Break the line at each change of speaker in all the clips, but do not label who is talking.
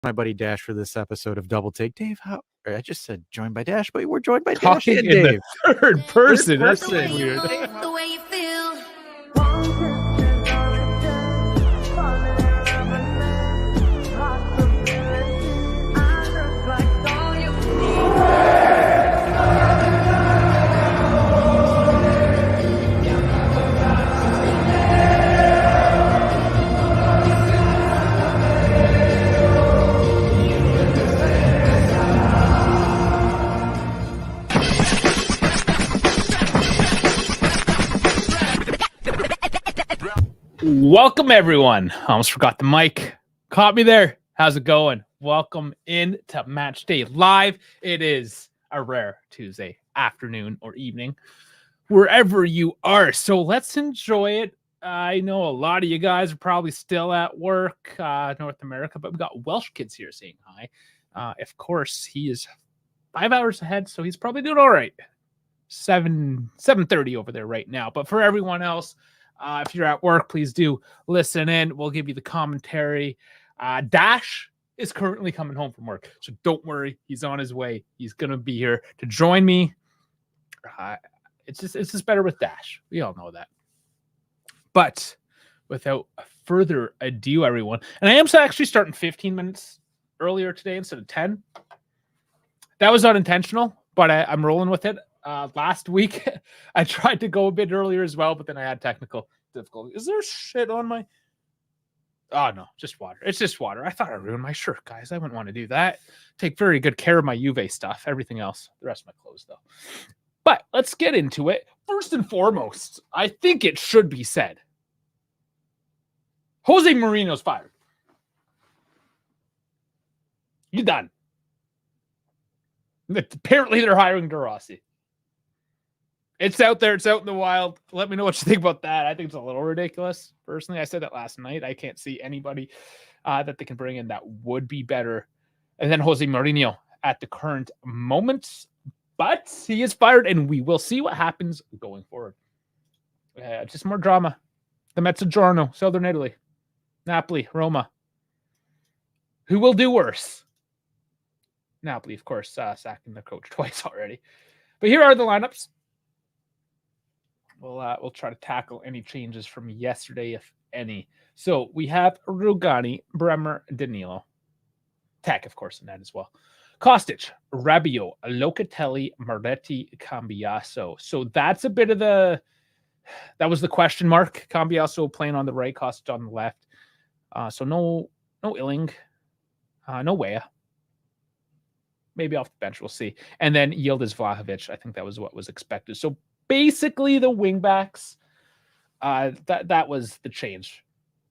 my buddy Dash for this episode of Double Take. Dave, I just said joined by Dash, but we're joined by Dash
Talking
and
in
Dave.
the third person.
Third
That's
person.
weird.
The way you feel.
Welcome, everyone. I almost forgot the mic. Caught me there. How's it going? Welcome in to Matchday Live. It is a rare Tuesday afternoon or evening, wherever you are. So let's enjoy it. I know a lot of you guys are probably still at work, North America, but we've got Welsh kids here saying hi. Of course, he is 5 hours ahead, so he's probably doing all right. 7:30 over there right now. But for everyone else, if you're at work, please do listen in. We'll give you the commentary. Dash is currently coming home from work, so don't worry. He's on his way. He's going to be here to join me. It's just better with Dash. We all know that. But without further ado, everyone, and I am actually starting 15 minutes earlier today instead of 10. That was unintentional, but I'm rolling with it. Last week, I tried to go a bit earlier as well, but then I had technical difficulty. Is there shit on my... Oh, no, just water. It's just water. I thought I ruined my shirt, guys. I wouldn't want to do that. Take very good care of my Juve stuff. Everything else. The rest of my clothes, though. But let's get into it. First and foremost, I think it should be said. Jose Mourinho's fired. You're done. Apparently, they're hiring De Rossi. It's out there. It's out in the wild. Let me know what you think about that. I think it's a little ridiculous. Personally, I said that last night. I can't see anybody that they can bring in that would be better than Jose Mourinho at the current moment. But he is fired, and we will see what happens going forward. Just more drama. The Mezzogiorno, Southern Italy, Napoli, Roma. Who will do worse? Napoli, of course, sacking their coach twice already. But here are the lineups. We'll try to tackle any changes from yesterday, if any. So we have Rugani, Bremer, Danilo. Tech, of course, in that as well. Kostic, Rabiot, Locatelli, Moretti, Cambiaso. So that's a bit of that was the question mark. Cambiaso playing on the right, Kostic on the left. So no Illing, no Wea. Maybe off the bench, we'll see. And then Yildiz Vlahovic. I think that was what was expected. So basically, the wingbacks, that was the change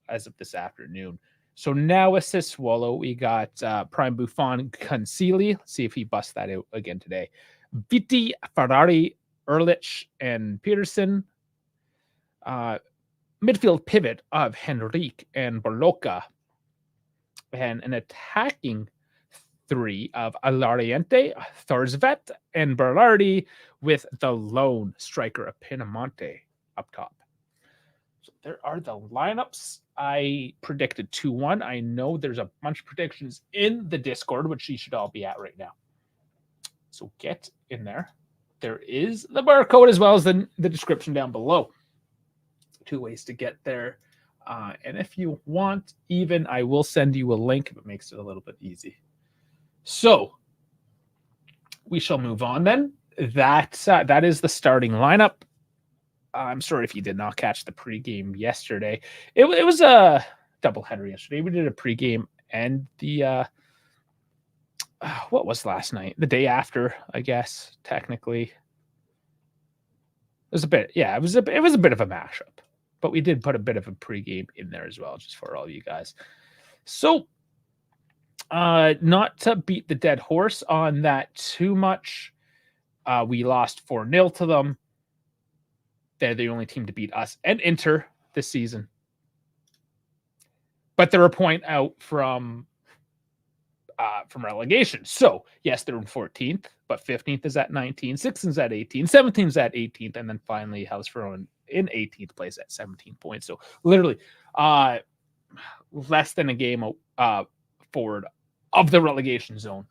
as of this afternoon. So now with Sassuolo, we got Prime Buffon, Cancili. Let's see if he busts that out again today. Vitti, Ferrari, Ehrlich, and Peterson. Midfield pivot of Henrique and Barloca. And an attacking three of Alariente, Thorsvet, and Berlardi with the lone striker of Pinamonte up top. So there are the lineups. I predicted 2-1. I know there's a bunch of predictions in the Discord, which you should all be at right now. So get in there. There is the barcode as well as the description down below. 2 ways to get there. And if you want, even I will send you a link if it makes it a little bit easy. So we shall move on then. That is the starting lineup. I'm sorry if you did not catch the pregame yesterday. It was a doubleheader yesterday. We did a pregame and the what was last night? The day after, I guess, technically. It was a bit, yeah, it was a bit of a mashup. But we did put a bit of a pregame in there as well, just for all you guys. So not to beat the dead horse on that too much. We lost 4-0 to them. They're the only team to beat us and Inter this season. But they're a point out from relegation. So, yes, they're in 14th, but 15th is at 19, 16th is at 18, 17th is at 18th, and then finally Hellsford in 18th place at 17 points. So, literally, less than a game forward of the relegation zone.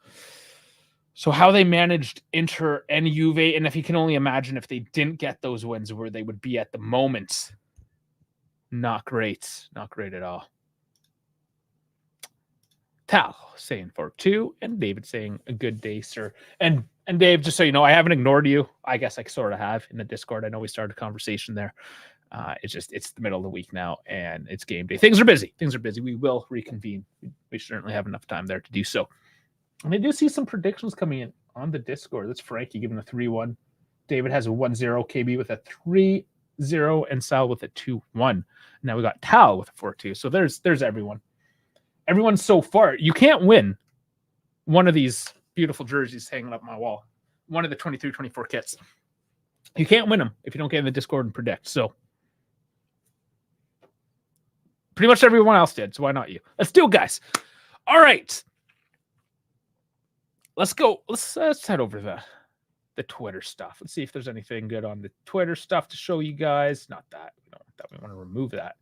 So how they managed Inter and Juve, and if you can only imagine if they didn't get those wins, where they would be at the moment. Not great. Not great at all. Tal saying 4-2, and David saying a good day, sir. And Dave, just so you know, I haven't ignored you. I guess I sort of have in the Discord. I know we started a conversation there. It's the middle of the week now, and it's game day. Things are busy. We will reconvene. We certainly have enough time there to do so. And I do see some predictions coming in on the Discord. That's Frankie giving a 3-1. David has a 1-0. KB with a 3-0, and Sal with a 2-1. Now we got Tal with a 4-2. So there's everyone. Everyone so far. You can't win one of these beautiful jerseys hanging up my wall. One of the 23-24 kits. You can't win them if you don't get in the Discord and predict. So pretty much everyone else did. So why not you? Let's do it, guys. All right. Let's go. Let's head over to the Twitter stuff. Let's see if there's anything good on the Twitter stuff to show you guys. Not that. We don't want that. We want to remove that.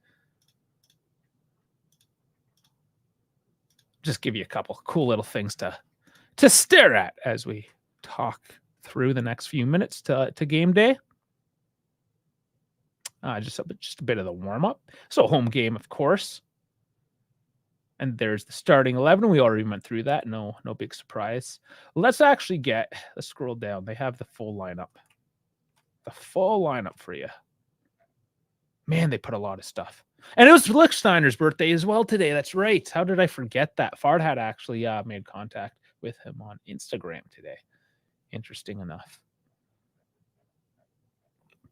Just give you a couple cool little things to stare at as we talk through the next few minutes to game day. Just a bit of the warm-up. So home game, of course. And there's the starting 11. We already went through that. No big surprise. Let's scroll down. They have the full lineup. The full lineup for you. Man, they put a lot of stuff. And it was Lichtsteiner's birthday as well today. That's right. How did I forget that? Fard had actually made contact with him on Instagram today. Interesting enough.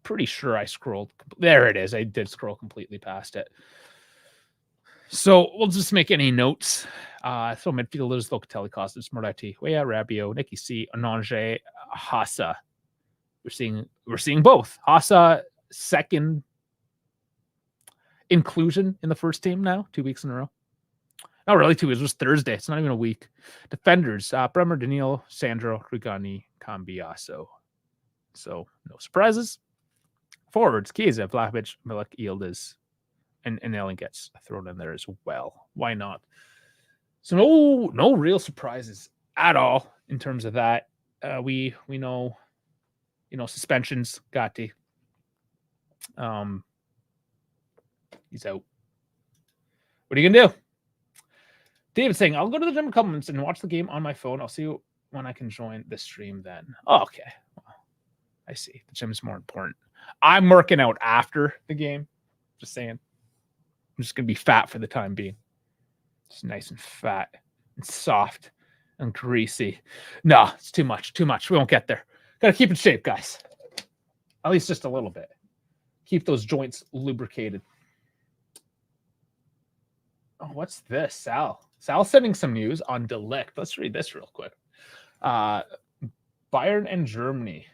Pretty sure I scrolled. There it is. I did scroll completely past it. So we'll just make any notes. So midfielders, Locatelli, Costas, Moretti, Weah, Rabiot, Nicky C, Anange, Hassa. We're seeing both. Hassa, second inclusion in the first team now, 2 weeks in a row. Not really 2 weeks. It was Thursday. It's not even a week. Defenders, Bremer, Danilo, Sandro, Rugani, Cambiaso. So no surprises. Forwards, Chiesa, Vlahovic, Milik, Yildiz, and Ellen gets thrown in there as well. Why not? So no real surprises at all in terms of that. We know, suspensions, Gatti. He's out. What are you gonna do? David saying, I'll go to the gym in a couple minutes and watch the game on my phone. I'll see when I can join the stream then. Oh, okay. Well, I see. The gym is more important. I'm working out after the game. Just saying. I'm just going to be fat for the time being. Just nice and fat and soft and greasy. No, it's too much. Too much. We won't get there. Got to keep in shape, guys. At least just a little bit. Keep those joints lubricated. Oh, what's this? Sal sending some news on De Ligt. Let's read this real quick. Bayern and Germany.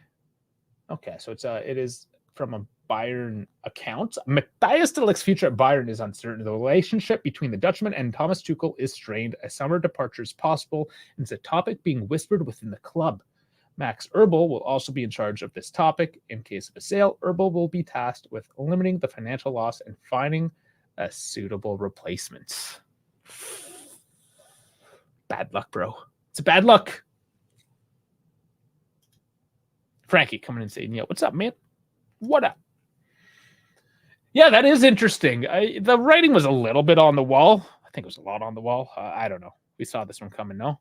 Okay, so it is from a Bayern account. Matthias De Ligt's future at Bayern is uncertain. The relationship between the Dutchman and Thomas Tuchel is strained. A summer departure is possible, and it's a topic being whispered within the club. Max Erbel will also be in charge of this topic. In case of a sale, Erbel will be tasked with limiting the financial loss and finding a suitable replacement. Bad luck, bro. It's a bad luck. Frankie coming and saying, yeah, what's up, man? What up? Yeah, that is interesting. The writing was a little bit on the wall. I think it was a lot on the wall. I don't know. We saw this one coming, no?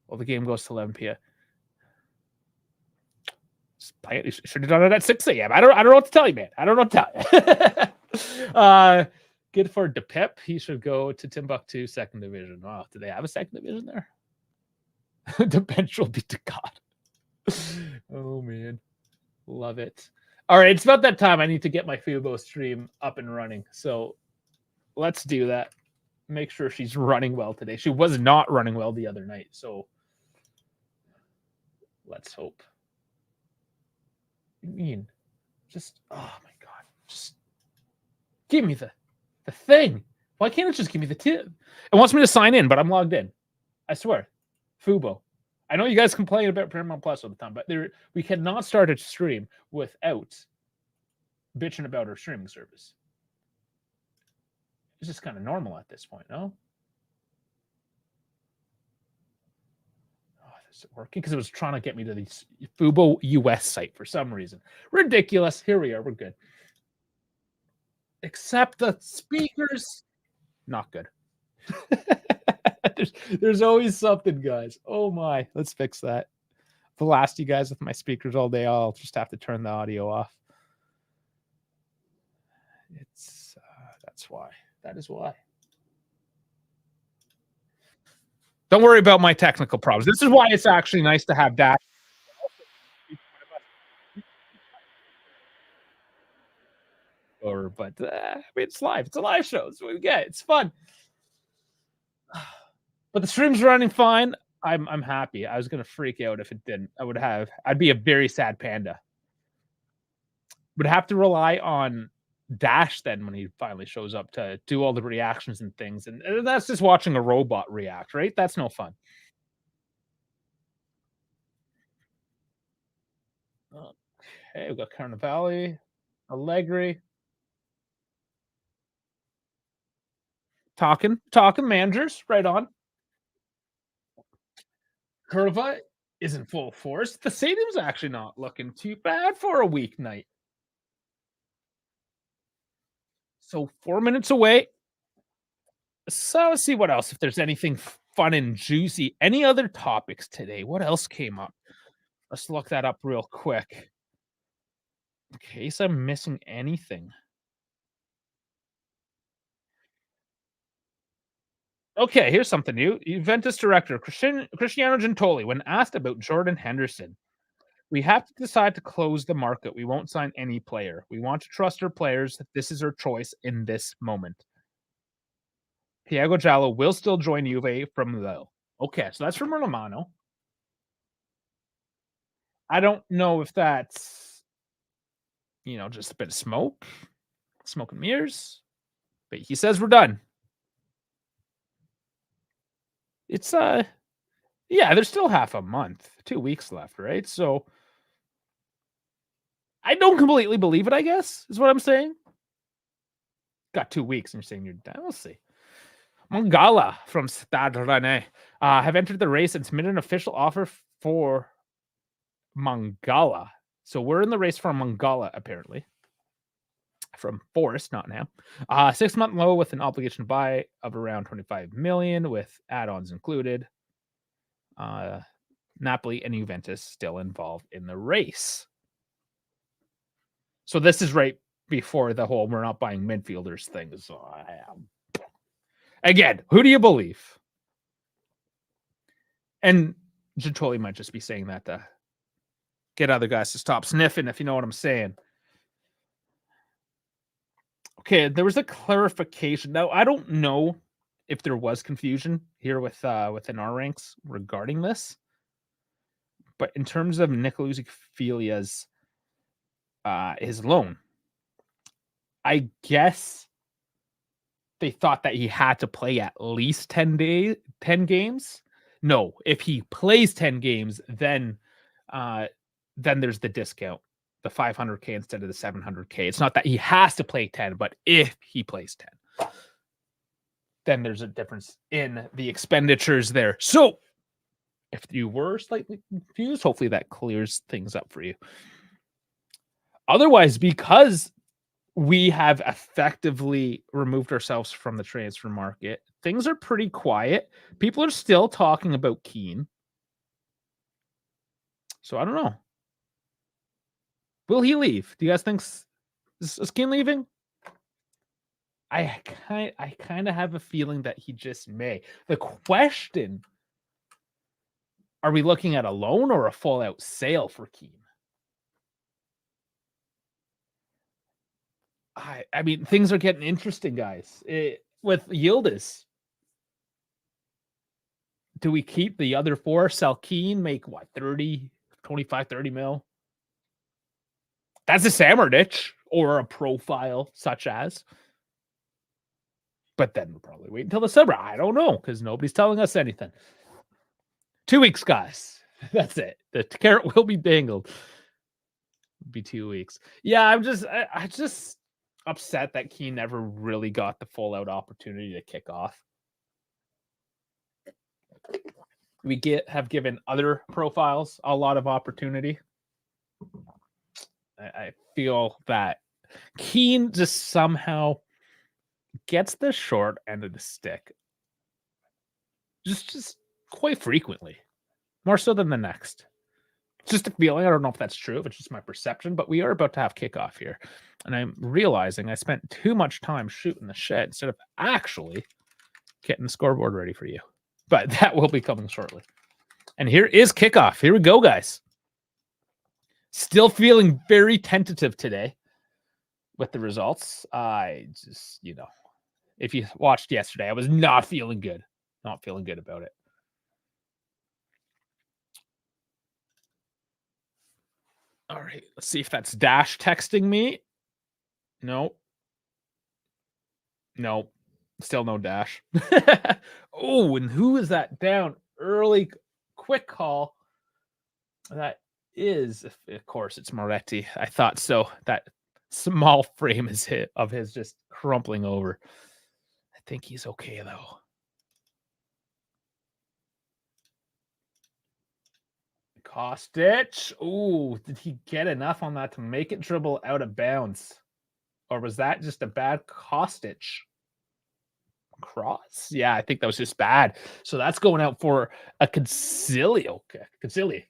Well, the game goes to 11 p.m. You should have done it at 6 a.m. I don't know what to tell you, man. I don't know what to tell you. Good for DePep. He should go to Timbuktu, second division. Wow, do they have a second division there? The bench will be to God. Oh, man. Love it. All right, it's about that time. I need to get my Fubo stream up and running. So let's do that. Make sure she's running well today. She was not running well the other night. So let's hope. What do you mean? Just, oh my God. Just give me the thing. Why can't it just give me the tip? It wants me to sign in, but I'm logged in. I swear. Fubo. I know you guys complain about Paramount Plus all the time, but we cannot start a stream without bitching about our streaming service. It's just kind of normal at this point, no? is it working? Because it was trying to get me to the Fubo US site for some reason. Ridiculous. Here we are. We're good. Except the speakers, not good. there's always something, guys. Oh my, let's fix that. Blast you guys with my speakers all day. I'll just have to turn the audio off. It's that's why. That is why. Don't worry about my technical problems. This is why it's actually nice to have Dash. But I mean, it's live. It's a live show. That's what we get. It's fun. But the stream's running fine. I'm happy. I was gonna freak out if it didn't. I'd be a very sad panda. Would have to rely on Dash then when he finally shows up to do all the reactions and things. And that's just watching a robot react, right? That's no fun. Okay, we've got Carnivale, Allegri. Talking managers, right on. Curva is in full force. The stadium's actually not looking too bad for a weeknight. So 4 minutes away. So let's see what else, if there's anything fun and juicy. Any other topics today? What else came up? Let's look that up real quick. In case I'm missing anything. Okay, here's something new. Juventus director Cristiano Gentoli, when asked about Jordan Henderson, we have to decide to close the market. We won't sign any player. We want to trust our players that this is our choice in this moment. Thiago Giallo will still join Juve from Lille. Okay, so that's from Romano. I don't know if that's, just a bit of smoke and mirrors, but he says we're done. It's yeah, there's still half a month, 2 weeks left, right? So I don't completely believe it, I guess, is what I'm saying. Got 2 weeks and you're saying you're done. We'll see. Mangala from Stade Rennais have entered the race and submitted an official offer for Mangala. So we're in the race for Mangala, apparently. From Forest, Nottingham. 6-month low with an obligation to buy of around 25 million with add-ons included. Napoli and Juventus still involved in the race. So this is right before the whole we're not buying midfielders thing. So again, who do you believe? And Gentoli might just be saying that to get other guys to stop sniffing, if you know what I'm saying. Okay, there was a clarification. Now, I don't know if there was confusion here within our ranks regarding this. But in terms of Nicolas Filia's his loan, I guess they thought that he had to play at least 10 games. No, if he plays 10 games, then there's the discount, the 500K instead of the 700K. It's not that he has to play 10, but if he plays 10, then there's a difference in the expenditures there. So if you were slightly confused, hopefully that clears things up for you. Otherwise, because we have effectively removed ourselves from the transfer market, things are pretty quiet. People are still talking about Keane. So I don't know. Will he leave? Do you guys think is Keane leaving? I kind of have a feeling that he just may. The question, are we looking at a loan or a full out sale for Keane? I mean, things are getting interesting, guys. With Yildiz, do we keep the other 4? Sell Keane, make what, 30 mil? That's a Samardich or a profile such as. But then we'll probably wait until December. I don't know, because nobody's telling us anything. 2 weeks, guys. That's it. The carrot will be dangled. It'll be 2 weeks. Yeah, I just upset that Keane never really got the full out opportunity to kick off. We have given other profiles a lot of opportunity. I feel that Keane just somehow gets the short end of the stick. Just quite frequently. More so than the next. It's just a feeling. I don't know if that's true, if it's just my perception, but we are about to have kickoff here. And I'm realizing I spent too much time shooting the shit instead of actually getting the scoreboard ready for you. But that will be coming shortly. And here is kickoff. Here we go, guys. Still feeling very tentative today with the results. I just, if you watched yesterday, I was not feeling good. Not feeling good about it. All right, let's see if that's Dash texting me. No. No. Still no Dash. Oh, and who is that down early? Quick call. That is, of course, it's Moretti. I thought so. That small frame is of his just crumpling over. I think he's okay though. Kostic. Ooh, did he get enough on that to make it dribble out of bounds? Or was that just a bad Kostic cross? Yeah, I think that was just bad. So that's going out for a Concilio. Concilio?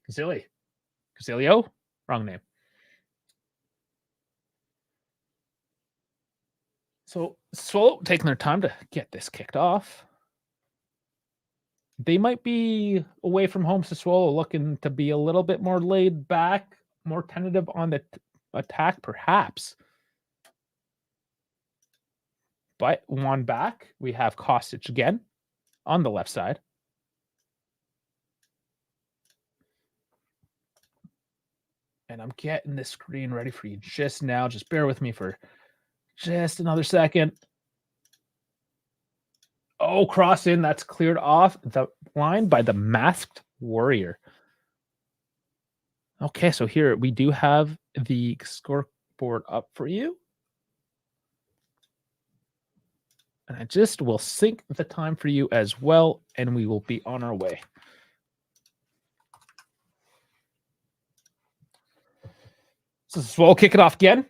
Wrong name. So Sassuolo taking their time to get this kicked off. They might be away from home, Sassuolo looking to be a little bit more laid back, more tentative on the attack, perhaps. But one back, we have Kostic again on the left side. And I'm getting the screen ready for you just now. Just bear with me for just another second. Oh, cross in. That's cleared off the line by the Masked Warrior. Okay, so here we do have the scoreboard up for you. And I just will sync the time for you as well, and we will be on our way. So Sassuolo kick it off again.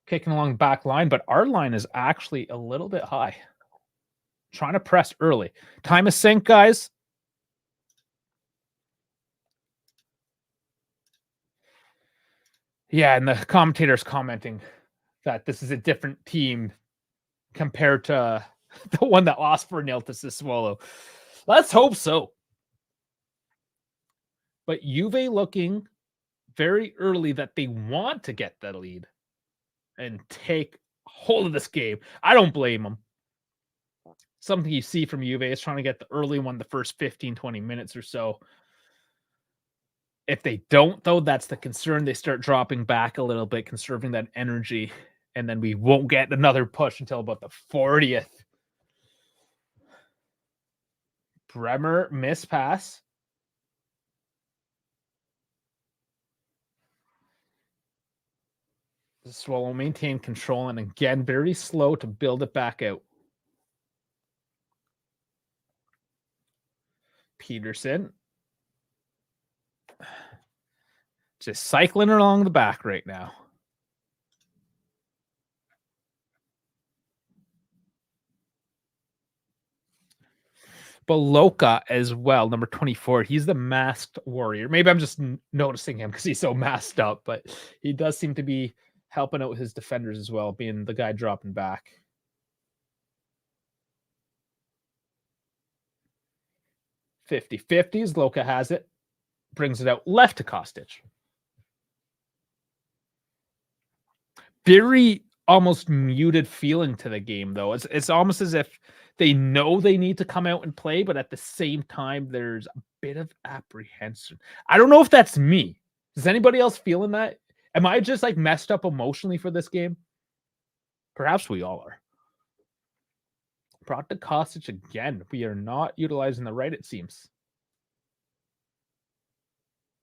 Kicking along the back line, but our line is actually a little bit high. Trying to press early. Time is sync, guys. Yeah, and the commentator's commenting that this is a different team compared to the one that lost 4-0 to Sassuolo. Let's hope so. But Juve looking very early that they want to get the lead and take hold of this game. I don't blame them. Something you see from Juve is trying to get the early one the first 15, 20 minutes or so. If they don't, though, that's the concern. They start dropping back a little bit, conserving that energy, and then we won't get another push until about the 40th. Bremer miss pass. Sassuolo maintain control, and again, very slow to build it back out. Peterson. Just cycling along the back right now. Baloka as well, number 24. He's the Masked Warrior. Maybe I'm just noticing him because he's so masked up, but he does seem to be helping out his defenders as well, being the guy dropping back. (50-50s). Loka has it. Brings it out left to Kostic. Very almost muted feeling to the game, though. It's almost as if they know they need to come out and play, but at the same time, there's a bit of apprehension. I don't know if that's me. Is anybody else feeling that? Am I just like messed up emotionally for this game? Perhaps we all are. Brought to Kostic again. We are not utilizing the right, it seems.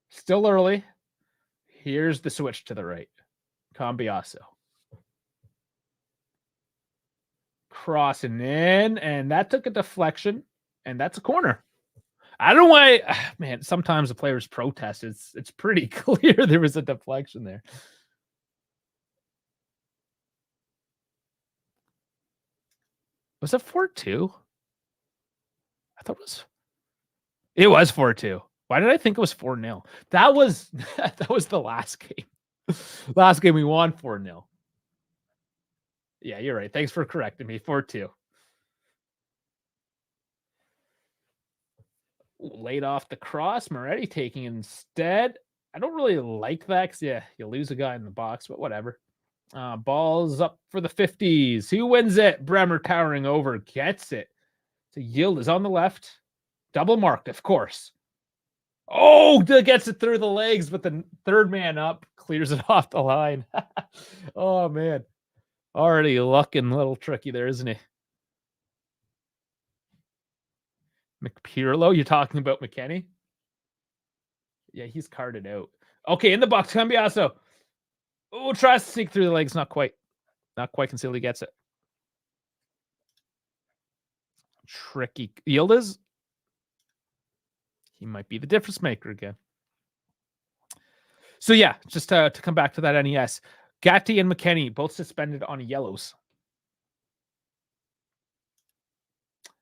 Still early. Here's the switch to the right. Cambiaso. Crossing in, and that took a deflection, and that's a corner. I don't know why, man. Sometimes the players protest. It's pretty clear there was a deflection there. Was it 4-2? I thought it was 4-2. Why did I think it was 4-0? That was that was the last game. Last game we won 4-0. Yeah, you're right. Thanks for correcting me. 4-2. Laid off the cross. Moretti taking instead. I don't really like that because, yeah, you lose a guy in the box, but whatever. Ball's up for the 50s. Who wins it? Bremer towering over. Gets it. So Yield is on the left. Double marked, of course. Oh, gets it through the legs, but the third man up clears it off the line. Oh, man. Already looking a little tricky there, isn't he? McPirlo, you're talking about McKennie? Yeah, he's carded out. Okay, in the box, Cambiaso. Oh, tries to sneak through the legs. Not quite. Not quite. Concealed. He gets it. Tricky. Yildiz. He might be the difference maker again. So, yeah, just to come back to that NES. Gatti and McKennie both suspended on yellows.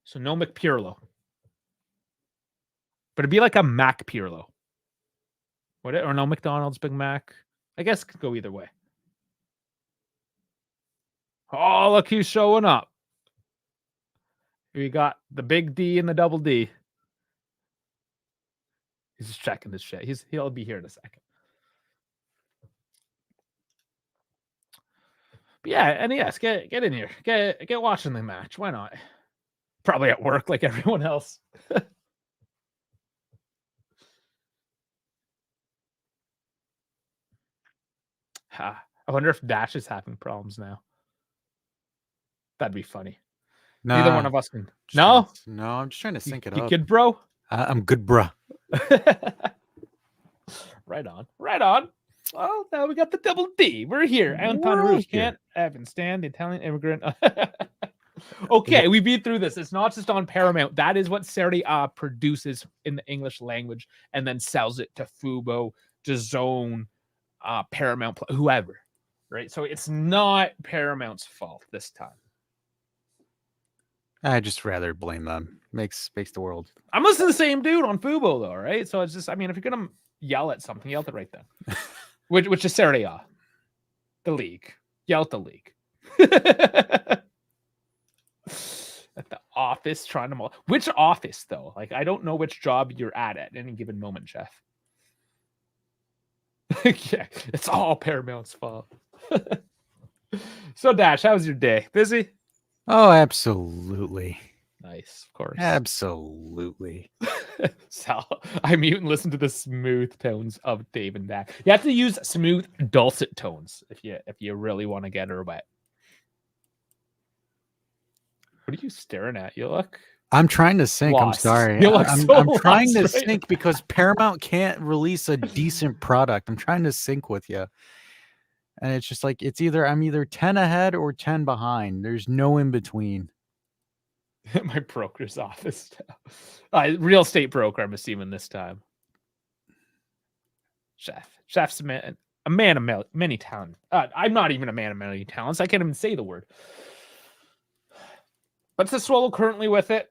So, no McPirlo. But it'd be like a Mac Pirlo. Would it? Or no McDonald's Big Mac? I guess it could go either way. Oh, look who's showing up. We got the big D and the double D. He's just checking this shit. He'll be here in a second. But yeah, NES, get in here. Get watching the match. Why not? Probably at work like everyone else. I wonder if Dash is having problems now. That'd be funny. Neither one of us can. No?
No, I'm just trying to sync it up.
You good, bro?
I'm good, bruh.
Right on. Right on. Well, now we got the double D. We're here. Anton Ruscant, Evan Stan, the Italian immigrant. Okay, we beat through this. It's not just on Paramount. That is what Serie A produces in the English language and then sells it to Fubo, DAZN, Paramount, whoever. Right? So it's not Paramount's fault this time.
I just rather blame them. Makes the world.
I'm listening to the same dude on Fubo though, right? So it's just, I mean, if you're gonna yell at something, yell at it right then. which is Serie A, the league. Yell at the league. At the office, trying to which office though? Like, I don't know which job you're at any given moment, Jeff. Yeah, it's all Paramount's fault. So, Dash, how was your day? Busy?
Oh, absolutely.
Nice, of course.
Absolutely.
Sal, I mute and listen to the smooth tones of Dave and Dash. You have to use smooth, dulcet tones if you really want to get her wet. What are you staring at? You look.
I'm trying to sync.
Lost.
I'm sorry.
You look
I'm trying to
right
sync because Paramount can't release a decent product. I'm trying to sync with you. And it's just like, I'm either 10 ahead or 10 behind. There's no in between.
My broker's office. Real estate broker, I'm assuming this time. Chef's a man of many talents. I'm not even a man of many talents. I can't even say the word. But Sassuolo currently with it.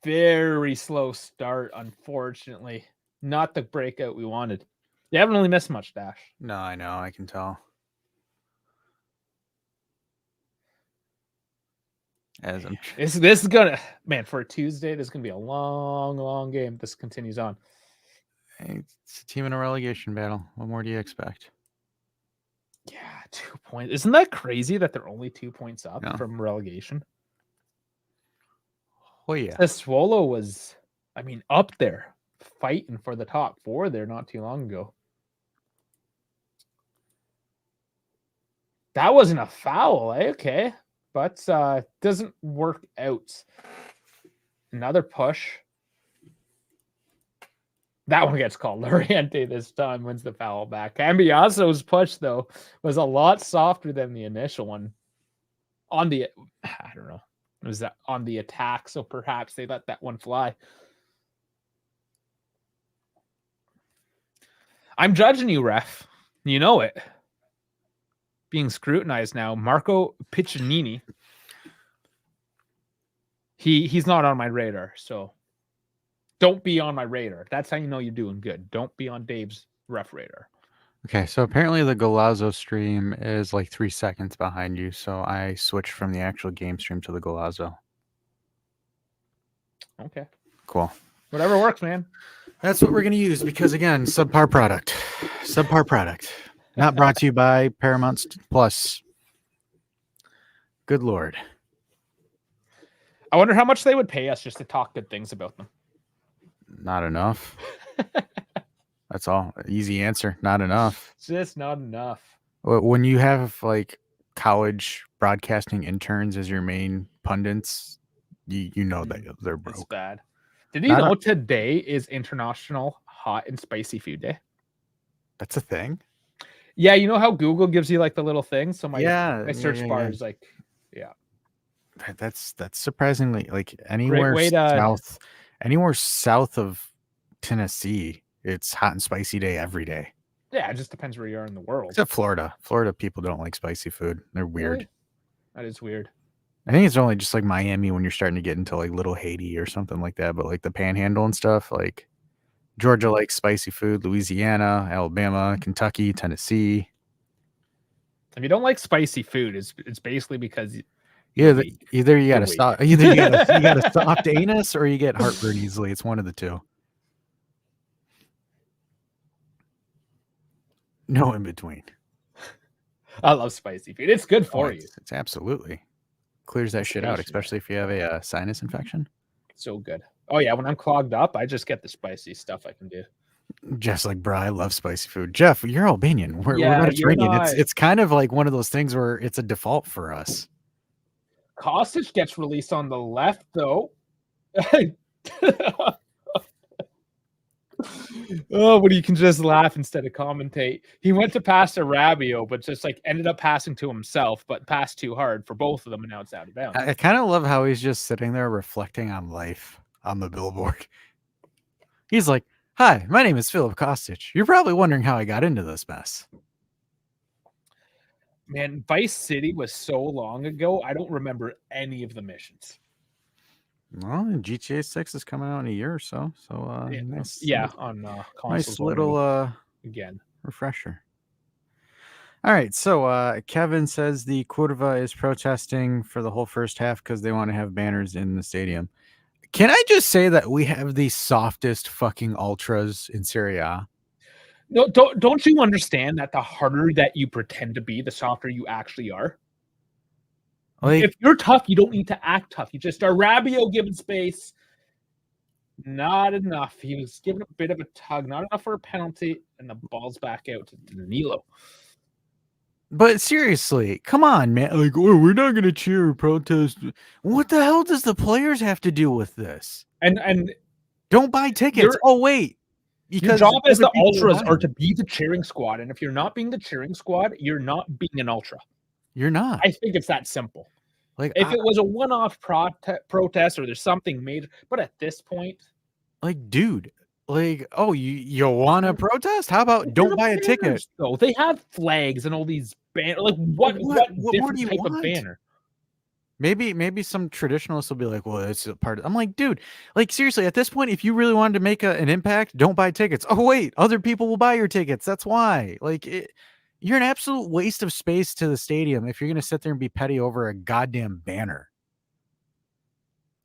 Very slow start, unfortunately. Not the breakout we wanted. You haven't really missed much, Dash.
No, I know. I can tell.
This is gonna, man, for a Tuesday, this is gonna be a long game. This continues on.
It's a team in a relegation battle. What more do you expect?
Yeah, 2 points. Isn't that crazy that they're only 2 points up from relegation?
Oh yeah.
Sassuolo was, I mean, up there fighting for the top 4 there not too long ago. That wasn't a foul, eh? Okay. But doesn't work out. Another push. That one gets called. Loriente this time wins the foul back. Cambiaso's push, though, was a lot softer than the initial one. I don't know. was that on the attack, so perhaps they let that one fly. I'm judging you, ref. You know it. Being scrutinized now. Marco Piccinini. He's not on my radar, so don't be on my radar. That's how you know you're doing good. Don't be on Dave's ref radar.
Okay, so apparently the Golazzo stream is like 3 seconds behind you, so I switched from the actual game stream to the Golazzo.
Okay.
Cool.
Whatever works, man.
That's what we're going to use because, again, subpar product. Subpar product. Not brought to you by Paramount Plus. Good Lord.
I wonder how much they would pay us just to talk good things about them.
Not enough. That's all. Easy answer. Not enough.
Just not enough.
When you have like college broadcasting interns as your main pundits, you know that they're broke.
It's bad. Did you know today is International Hot and Spicy Food Day?
That's a thing?
Yeah, you know how Google gives you like the little thing? So my search bar is like,
That's surprisingly like anywhere south of Tennessee, it's hot and spicy day every day.
Yeah, it just depends where you are in the world.
Except Florida. Florida people don't like spicy food. They're weird.
Really? That is weird.
I think it's only just like Miami when you're starting to get into like Little Haiti or something like that. But like the Panhandle and stuff, like Georgia likes spicy food. Louisiana, Alabama, Kentucky, Tennessee.
If you don't like spicy food, it's basically because
either you got a soft anus or you get heartburn easily. It's one of the two. No in between.
I love spicy food. It's good for you.
It's absolutely clears that shit out, especially if you have a sinus infection.
So good. Oh yeah, when I'm clogged up, I just get the spicy stuff I can do.
Jeff's like, bro, I love spicy food. Jeff, you're Albanian. We're Mediterranean. It's kind of like one of those things where it's a default for us.
Kostic gets released on the left, though. Oh, but you can just laugh instead of commentate. He went to pass to Rabiot, but just like ended up passing to himself, but passed too hard for both of them, and now it's out of bounds.
I kind of love how he's just sitting there reflecting on life on the billboard. He's like, "Hi, my name is Philip Kostic. You're probably wondering how I got into this mess."
Man, Vice City was so long ago, I don't remember any of the missions.
Well, GTA 6 is coming out in a year or so. So
on
nice little
again
refresher. All right, so Kevin says the Curva is protesting for the whole first half because they want to have banners in the stadium. Can I just say that we have the softest fucking ultras in Serie A?
No, don't you understand that the harder that you pretend to be, the softer you actually are? Like, if you're tough, you don't need to act tough. You just are. Rabiot given space. Not enough. He was given a bit of a tug. Not enough for a penalty. And the ball's back out to Danilo.
But seriously, come on, man. Like, oh, we're not going to cheer or protest. What the hell does the players have to do with this?
And
don't buy tickets. Oh, wait.
Because your job as the ultras are to be the cheering squad. And if you're not being the cheering squad, you're not being an ultra.
You're not.
I think it's that simple. Like, if it was a one-off protest or there's something major, but at this point,
like, dude, like, oh, you want to protest? How about don't buy a ticket?
Though they have flags and all these banners. Like, what different type of banner?
Maybe some traditionalists will be like, well, it's a part of. I'm like, dude, like, seriously, at this point, if you really wanted to make an impact, don't buy tickets. Oh, wait, other people will buy your tickets. That's why. Like, you're an absolute waste of space to the stadium if you're going to sit there and be petty over a goddamn banner.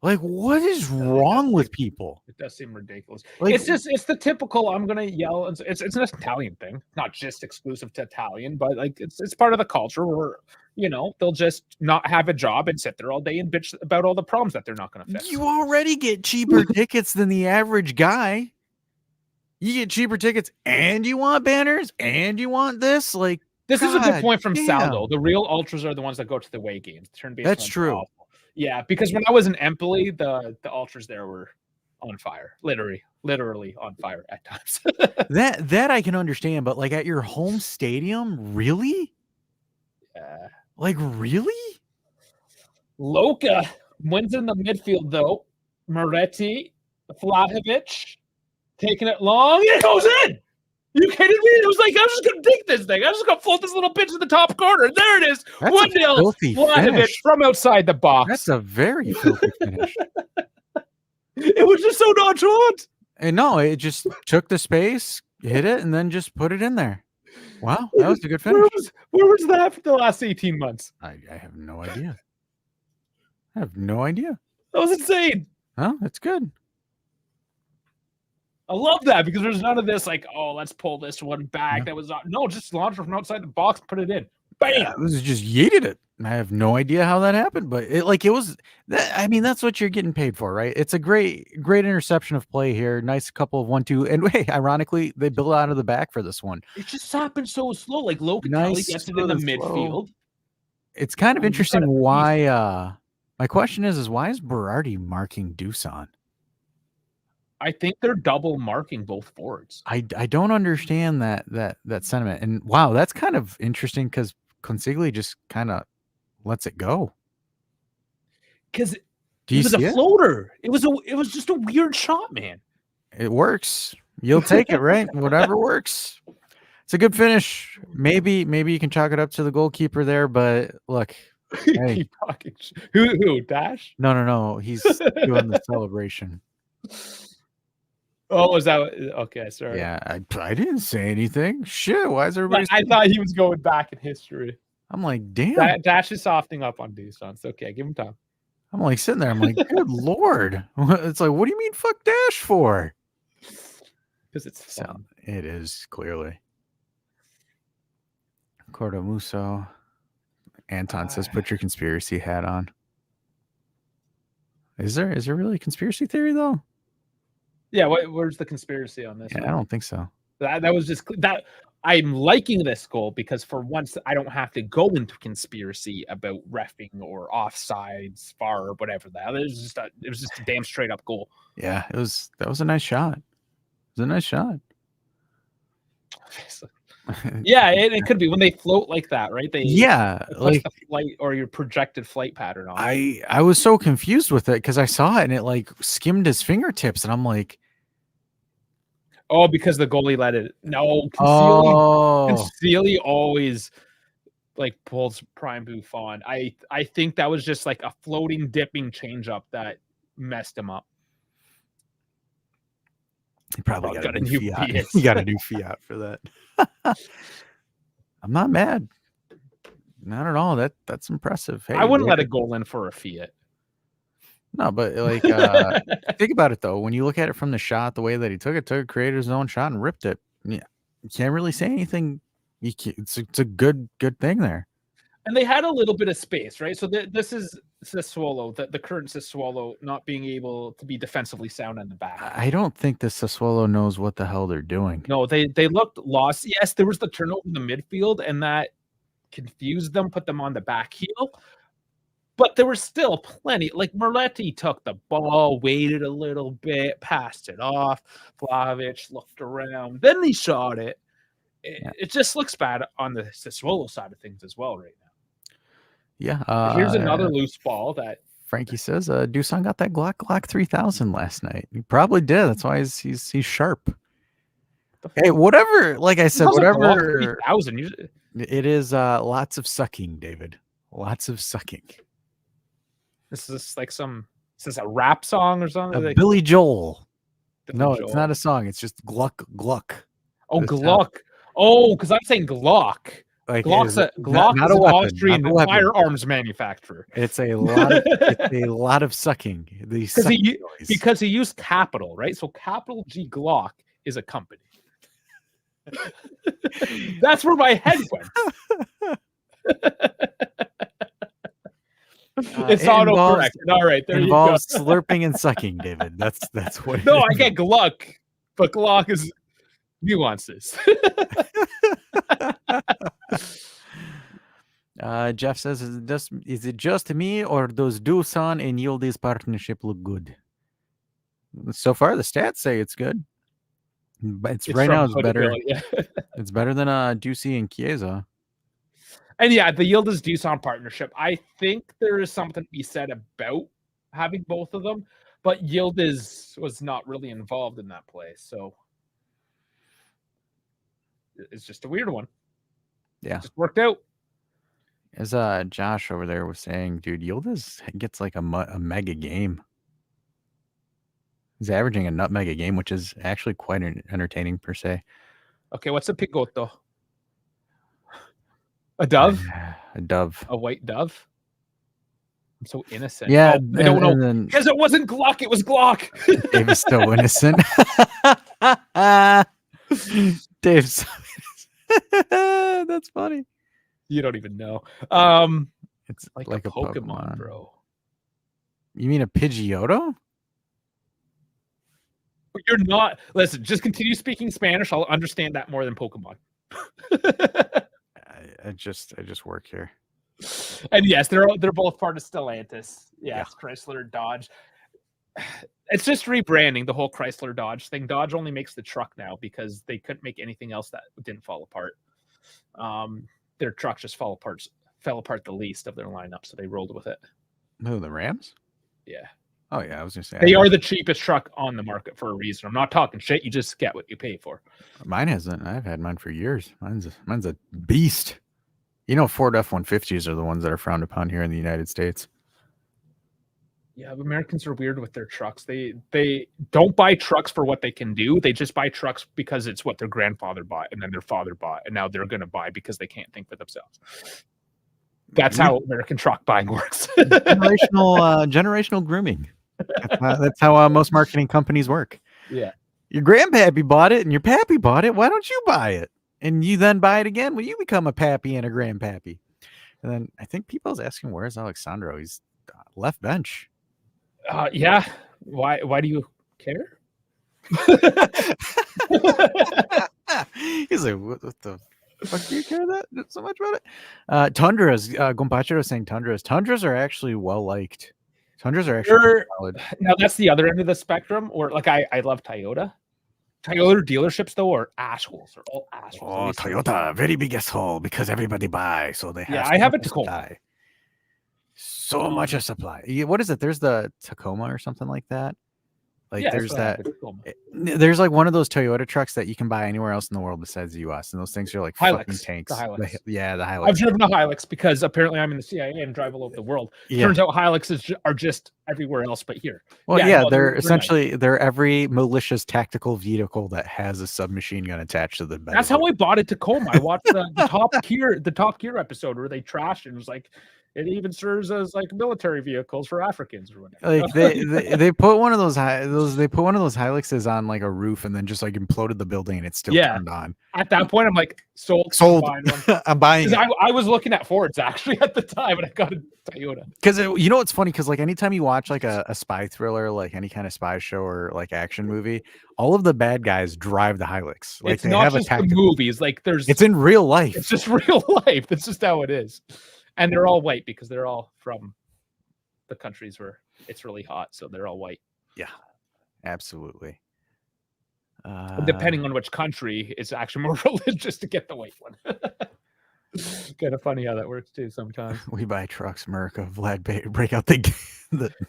Like, what is wrong with people?
It does seem ridiculous. Like, it's the typical, I'm going to yell. It's an Italian thing, not just exclusive to Italian, but like it's part of the culture where, they'll just not have a job and sit there all day and bitch about all the problems that they're not going to fix.
You already get cheaper tickets than the average guy. You get cheaper tickets and you want banners and you want this. Like,
this is a good point from Sal, though. The real ultras are the ones that go to the away games.
That's true.
Yeah, because when I was in Empoli, the ultras there were on fire, literally on fire at times.
that I can understand, but like at your home stadium, really?
Yeah.
Like, really?
Loca Wins in the midfield, though. Moretti, Vlahovic, taking it long. It goes in. You kidding me? It was like, I'm just going to dig this thing. I'm just going to float this little pitch in the top corner. There it is.
That's
1-0.
a filthy
Vlahovic
finish.
from outside the box.
That's a very filthy finish.
It was just so nonchalant.
And no, it just took the space, hit it, and then just put it in there. Wow, that was a good finish.
Where was that for the last 18 months?
I have no idea. I have no idea.
That was insane.
Huh? That's good.
I love that because there's none of this like, oh, let's pull this one back.
Yeah.
That was no, just launch it from outside the box, put it in. Bam!
Yeah, it was just yeeted it. I have no idea how that happened, but it was. I mean, that's what you're getting paid for, right? It's a great interception of play here. Nice couple of 1-2, and hey, ironically, they built out of the back for this one.
It just happened so slow. Like Locatelli
Nice,
gets it in the midfield.
It's kind of interesting why. My question is why is Berardi marking Dusan?
I think they're double marking both forwards.
I don't understand that sentiment. And wow, that's kind of interesting because Consigli just kind of lets it go.
Because it was a floater. It was just a weird shot, man.
It works. You'll take it, right? Whatever works. It's a good finish. Maybe you can chalk it up to the goalkeeper there, but look. Hey.
Who? Dash?
No. He's doing the celebration.
Oh, is that okay? Sorry.
Yeah, I didn't say anything. Shit, why is everybody?
I thought he was going back in history.
I'm like, damn.
Dash is softening up on Dusan. It's okay. Give him time.
I'm like sitting there. I'm like, good lord. It's like, what do you mean, fuck Dash for?
Because it's fun.
It is clearly. Cordomuso. Anton says, put your conspiracy hat on. Is there really a conspiracy theory though?
Yeah, where's the conspiracy on this?
Yeah, I don't think so.
That was just that. I'm liking this goal because for once I don't have to go into conspiracy about reffing or offsides, VAR or whatever that. It was just a damn straight up goal.
Yeah, that was a nice shot. It was a nice shot.
Yeah, it could be when they float like that, right? They
like
the flight or your projected flight pattern on.
I was so confused with it because I saw it and it like skimmed his fingertips and I'm like,
oh, because the goalie let it. No, Concealy always like pulls prime Buffon. I think that was just like a floating dipping changeup that messed him up.
He probably got a new Fiat. He got a new Fiat for that. I'm not mad. Not at all. That's impressive. Hey,
I wouldn't let a goal in for a Fiat.
No, but like think about it though. When you look at it from the shot, the way that he took it, created his own shot and ripped it. Yeah, you can't really say anything. It's a good thing there.
And they had a little bit of space, right? So this is Sassuolo, the current Sassuolo not being able to be defensively sound in the back.
I don't think the Sassuolo knows what the hell they're doing.
No, they looked lost. Yes, there was the turnover in the midfield, and that confused them, put them on the back heel. But there was still plenty. Like Moretti took the ball, waited a little bit, passed it off. Vlahovic looked around, then he shot it. It just looks bad on the Sassuolo side of things as well right now.
Yeah.
Here's another loose ball that
Frankie says Dusan got that Glock 3000 last night. He probably did. That's why he's sharp. Hey, whatever. Like I said, whatever.
3000.
It is lots of sucking, David. Lots of sucking.
This is like is this a rap song or something?
Like, Billy Joel. No, it's not a song. It's just Gluck.
Oh, Gluck. Oh, because I'm saying Glock. Like Glock is an Austrian firearms manufacturer.
It's a lot of sucking.
Because he used capital, right? So capital G Glock is a company. That's where my head went. It's autocorrect. All right, there
involves slurping and sucking, David. That's what.
No, I get Gluck, but Glock is nuances.
Jeff says, is it just me or does Dusan and Yildiz partnership look good? So far, the stats say it's good. But it's right now, it's better. Yeah. It's better than Ducey and Chiesa.
And yeah, the Yildiz Dusan partnership. I think there is something to be said about having both of them, but Yildiz was not really involved in that play, so it's just a weird one.
Yeah.
It just worked out.
As Josh over there was saying, dude, Yildiz gets like a mega game. He's averaging a nutmeg a game, which is actually quite entertaining per se.
Okay, what's a pigotto? A dove?
A dove.
A white dove? I'm so innocent.
Yeah,
I don't know. Because it wasn't Glock, it was Glock.
Dave is so innocent. Dave's that's funny.
You don't even know.
It's
like a Pokemon, bro.
You mean a Pidgeotto?
You're not. Listen, just continue speaking Spanish. I'll understand that more than Pokemon.
I just work here.
And yes, they're both part of Stellantis. Yes, yeah. Chrysler, Dodge. It's just rebranding the whole Chrysler Dodge thing. Dodge only makes the truck now because they couldn't make anything else that didn't fall apart. Their trucks just fell apart the least of their lineup, so they rolled with it.
No, the Rams?
Yeah.
Oh yeah, I was gonna say
they are the cheapest truck on the market for a reason. I'm not talking shit. You just get what you pay for.
Mine hasn't. I've had mine for years. Mine's a beast. You know, Ford F-150s are the ones that are frowned upon here in the United States.
Yeah, Americans are weird with their trucks. They don't buy trucks for what they can do. They just buy trucks because it's what their grandfather bought, and then their father bought, and now they're going to buy because they can't think for themselves. That's how American truck buying works.
Generational grooming. That's how most marketing companies work.
Yeah.
Your grandpappy bought it and your pappy bought it. Why don't you buy it? And you then buy it again when you become a pappy and a grandpappy. And then I think people's asking, where's Alexandro? He's left bench.
Yeah. Why do you care?
He's like, what the fuck do you care that so much about it? Tundras, Gompacho is saying Tundras. Tundras are actually well liked. Tundras are actually solid.
Now that's the other end of the spectrum. Or like I love Toyota. Toyota dealerships though are assholes. They're all assholes.
Oh, Toyota, very big asshole because everybody buys, so they have.
Yeah, I have a Tacoma.
So much a supply. What is it? There's the Tacoma or something like that. Like there's that. There's like one of those Toyota trucks that you can buy anywhere else in the world besides the U.S. And those things are like
Hilux,
fucking tanks.
The Hilux.
The Hilux.
I've driven a Hilux because apparently I'm in the CIA and drive all over the world. Yeah. Turns out Hiluxes are just everywhere else but here.
Well, yeah, they're essentially nice. They're every malicious tactical vehicle that has a submachine gun attached to the back.
That's how I bought a Tacoma. I watched the Top Gear episode where they trashed it and was like, it even serves as like military vehicles for Africans or whatever.
Like they put one of those Hiluxes on like a roof and then just like imploded the building and it's still turned on.
At that point, I'm like, sold.
I'm buying.
I was looking at Fords actually at the time, and I got a Toyota.
Because you know what's funny? Because like anytime you watch like a spy thriller, like any kind of spy show or like action movie, all of the bad guys drive the Hilux. Like
it's they not have just the movies. Like
it's in real life.
It's just real life. That's just how it is. And they're all white because they're all from the countries where it's really hot. So they're all white.
Yeah, absolutely.
Depending on which country, it's actually more religious to get the white one. Kind of funny how that works too sometimes.
We buy trucks, America. Vlad, break out the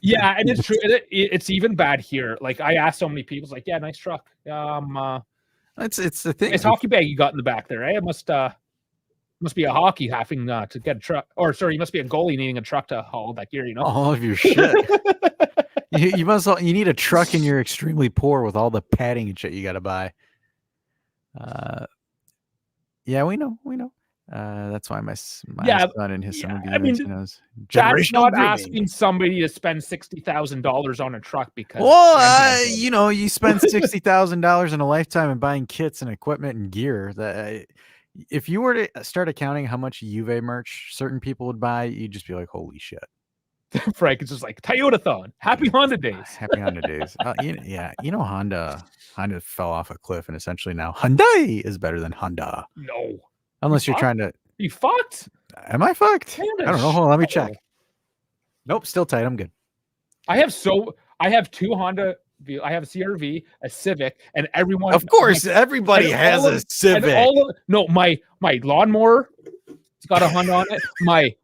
yeah, and it's true. It's even bad here. Like I asked so many people, it's like, yeah, nice truck.
It's the thing.
It's hockey bag you got in the back there, eh? It must be a hockey having to get a truck, or sorry, you must be a goalie needing a truck to haul that gear, you know?
All of your shit. you need a truck and you're extremely poor with all the padding and shit you got to buy. Yeah, we know. That's why my son and his son knows.
That's not asking somebody to spend $60,000 on a truck because.
Well, you spend $60,000 in a lifetime and buying kits and equipment and gear that. If you were to start accounting how much Juve merch certain people would buy, you'd just be like, holy shit.
Frank, it's just like Toyota-thon. Happy Honda days.
Happy Honda days. Honda fell off a cliff and essentially now Hyundai is better than Honda.
No.
Unless you're trying to.
You fucked?
Am I fucked? I don't know. Hold on, let me check. Nope, still tight. I'm good.
I have two Honda. I have a CRV, a Civic, and everyone.
Of course, everybody has a Civic.
My lawnmower, it's got a Honda on it. My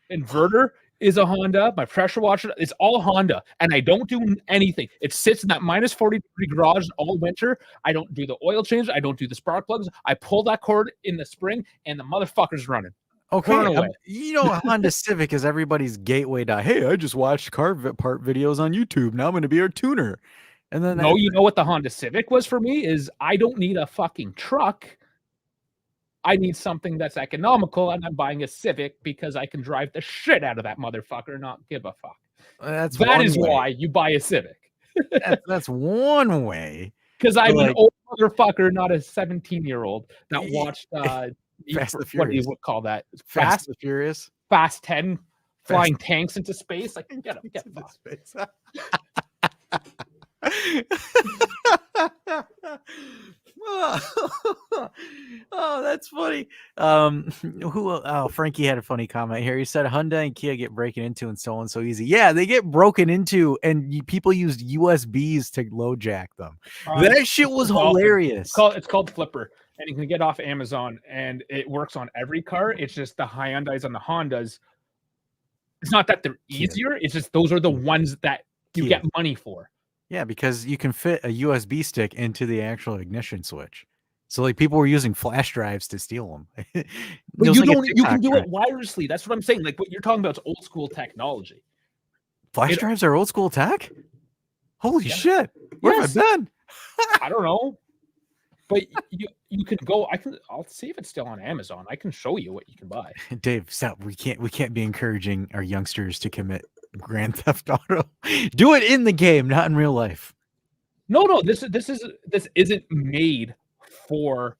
inverter is a Honda. My pressure washer is all Honda, and I don't do anything. It sits in that minus 40-degree garage all winter. I don't do the oil change. I don't do the spark plugs. I pull that cord in the spring, and the motherfucker's running.
Okay,
Away.
Honda Civic is everybody's gateway to, hey, I just watched car part videos on YouTube. Now I'm going to be a tuner. And then
no, you know what the Honda Civic was for me is I don't need a fucking truck. I need something that's economical, and I'm buying a Civic because I can drive the shit out of that motherfucker and not give a fuck. That is why you buy a Civic.
That's one way.
Because I'm an old motherfucker, not a 17-year-old that watched
Fast and
what do you
Furious.
call that?
Fast and Furious.
Fast 10 flying tanks into space. Like, get
space. Oh, that's funny. Frankie had a funny comment here. He said Hyundai and Kia get broken into and so on so easy. Yeah, they get broken into, and people used USBs to load jack them. That shit was hilarious.
It's called Flipper, and you can get off Amazon, and it works on every car. It's just the Hyundais and the Hondas. It's not that they're easier. It's just those are the ones that you get money for.
Yeah, because you can fit a USB stick into the actual ignition switch. So like people were using flash drives to steal them.
But you can do it wirelessly. That's what I'm saying. Like what you're talking about is old school technology.
Flash drives are old school tech? Holy shit. Where have I been?
I don't know. But you can go. I'll see if it's still on Amazon. I can show you what you can buy.
Dave, stop. We can't be encouraging our youngsters to commit Grand Theft Auto. Do it in the game, not in real life.
No. This isn't made for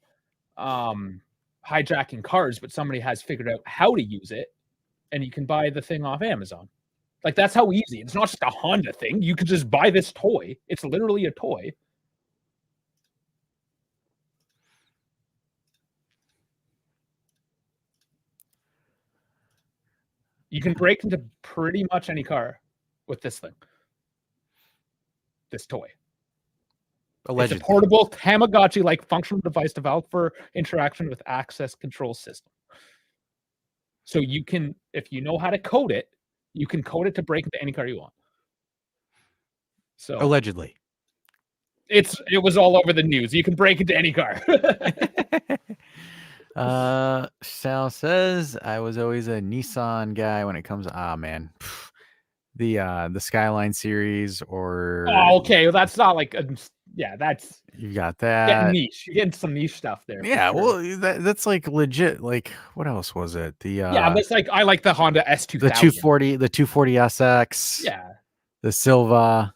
hijacking cars, but somebody has figured out how to use it, and you can buy the thing off Amazon. Like that's how easy. It's not just a Honda thing. You could just buy this toy. It's literally a toy. You can break into pretty much any car with this thing. This toy. Allegedly. It's a portable Tamagotchi-like functional device developed for interaction with access control system. So you can, if you know how to code it, you can code it to break into any car you want. So
allegedly.
It was all over the news. You can break into any car.
Sal says I was always a Nissan guy when it comes to the Skyline series or
okay, well, that's not like that's
you got that
getting niche. You're getting some niche stuff there.
Yeah, well that's like legit. Like what else was it?
That's like I like the Honda S2000.
The 240 SX.
Yeah.
The Silva.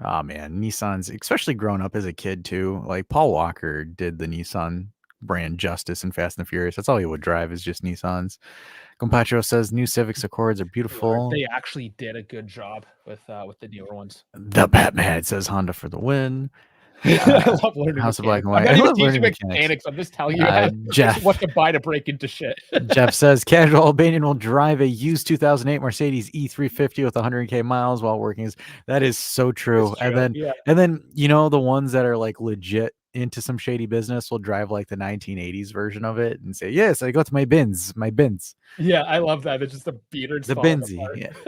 Oh man, Nissan's, especially growing up as a kid too. Like Paul Walker did the Nissan brand justice in Fast and Furious. That's all he would drive is just Nissans. Gompacho says new Civics Accords are beautiful.
They actually did a good job with the newer ones.
The Batman says Honda for the win.
I love learning
House of Black and White.
I'm not even teaching mechanics. I'm just telling you
Jeff,
what to buy to break into shit.
Jeff says casual Albanian will drive a used 2008 Mercedes E350 with 100K miles while working. That is so true. And then the ones that are like legit into some shady business will drive like the 1980s version of it and say, yes, I got my bins.
Yeah, I love that. It's just a beater.
The Benzie.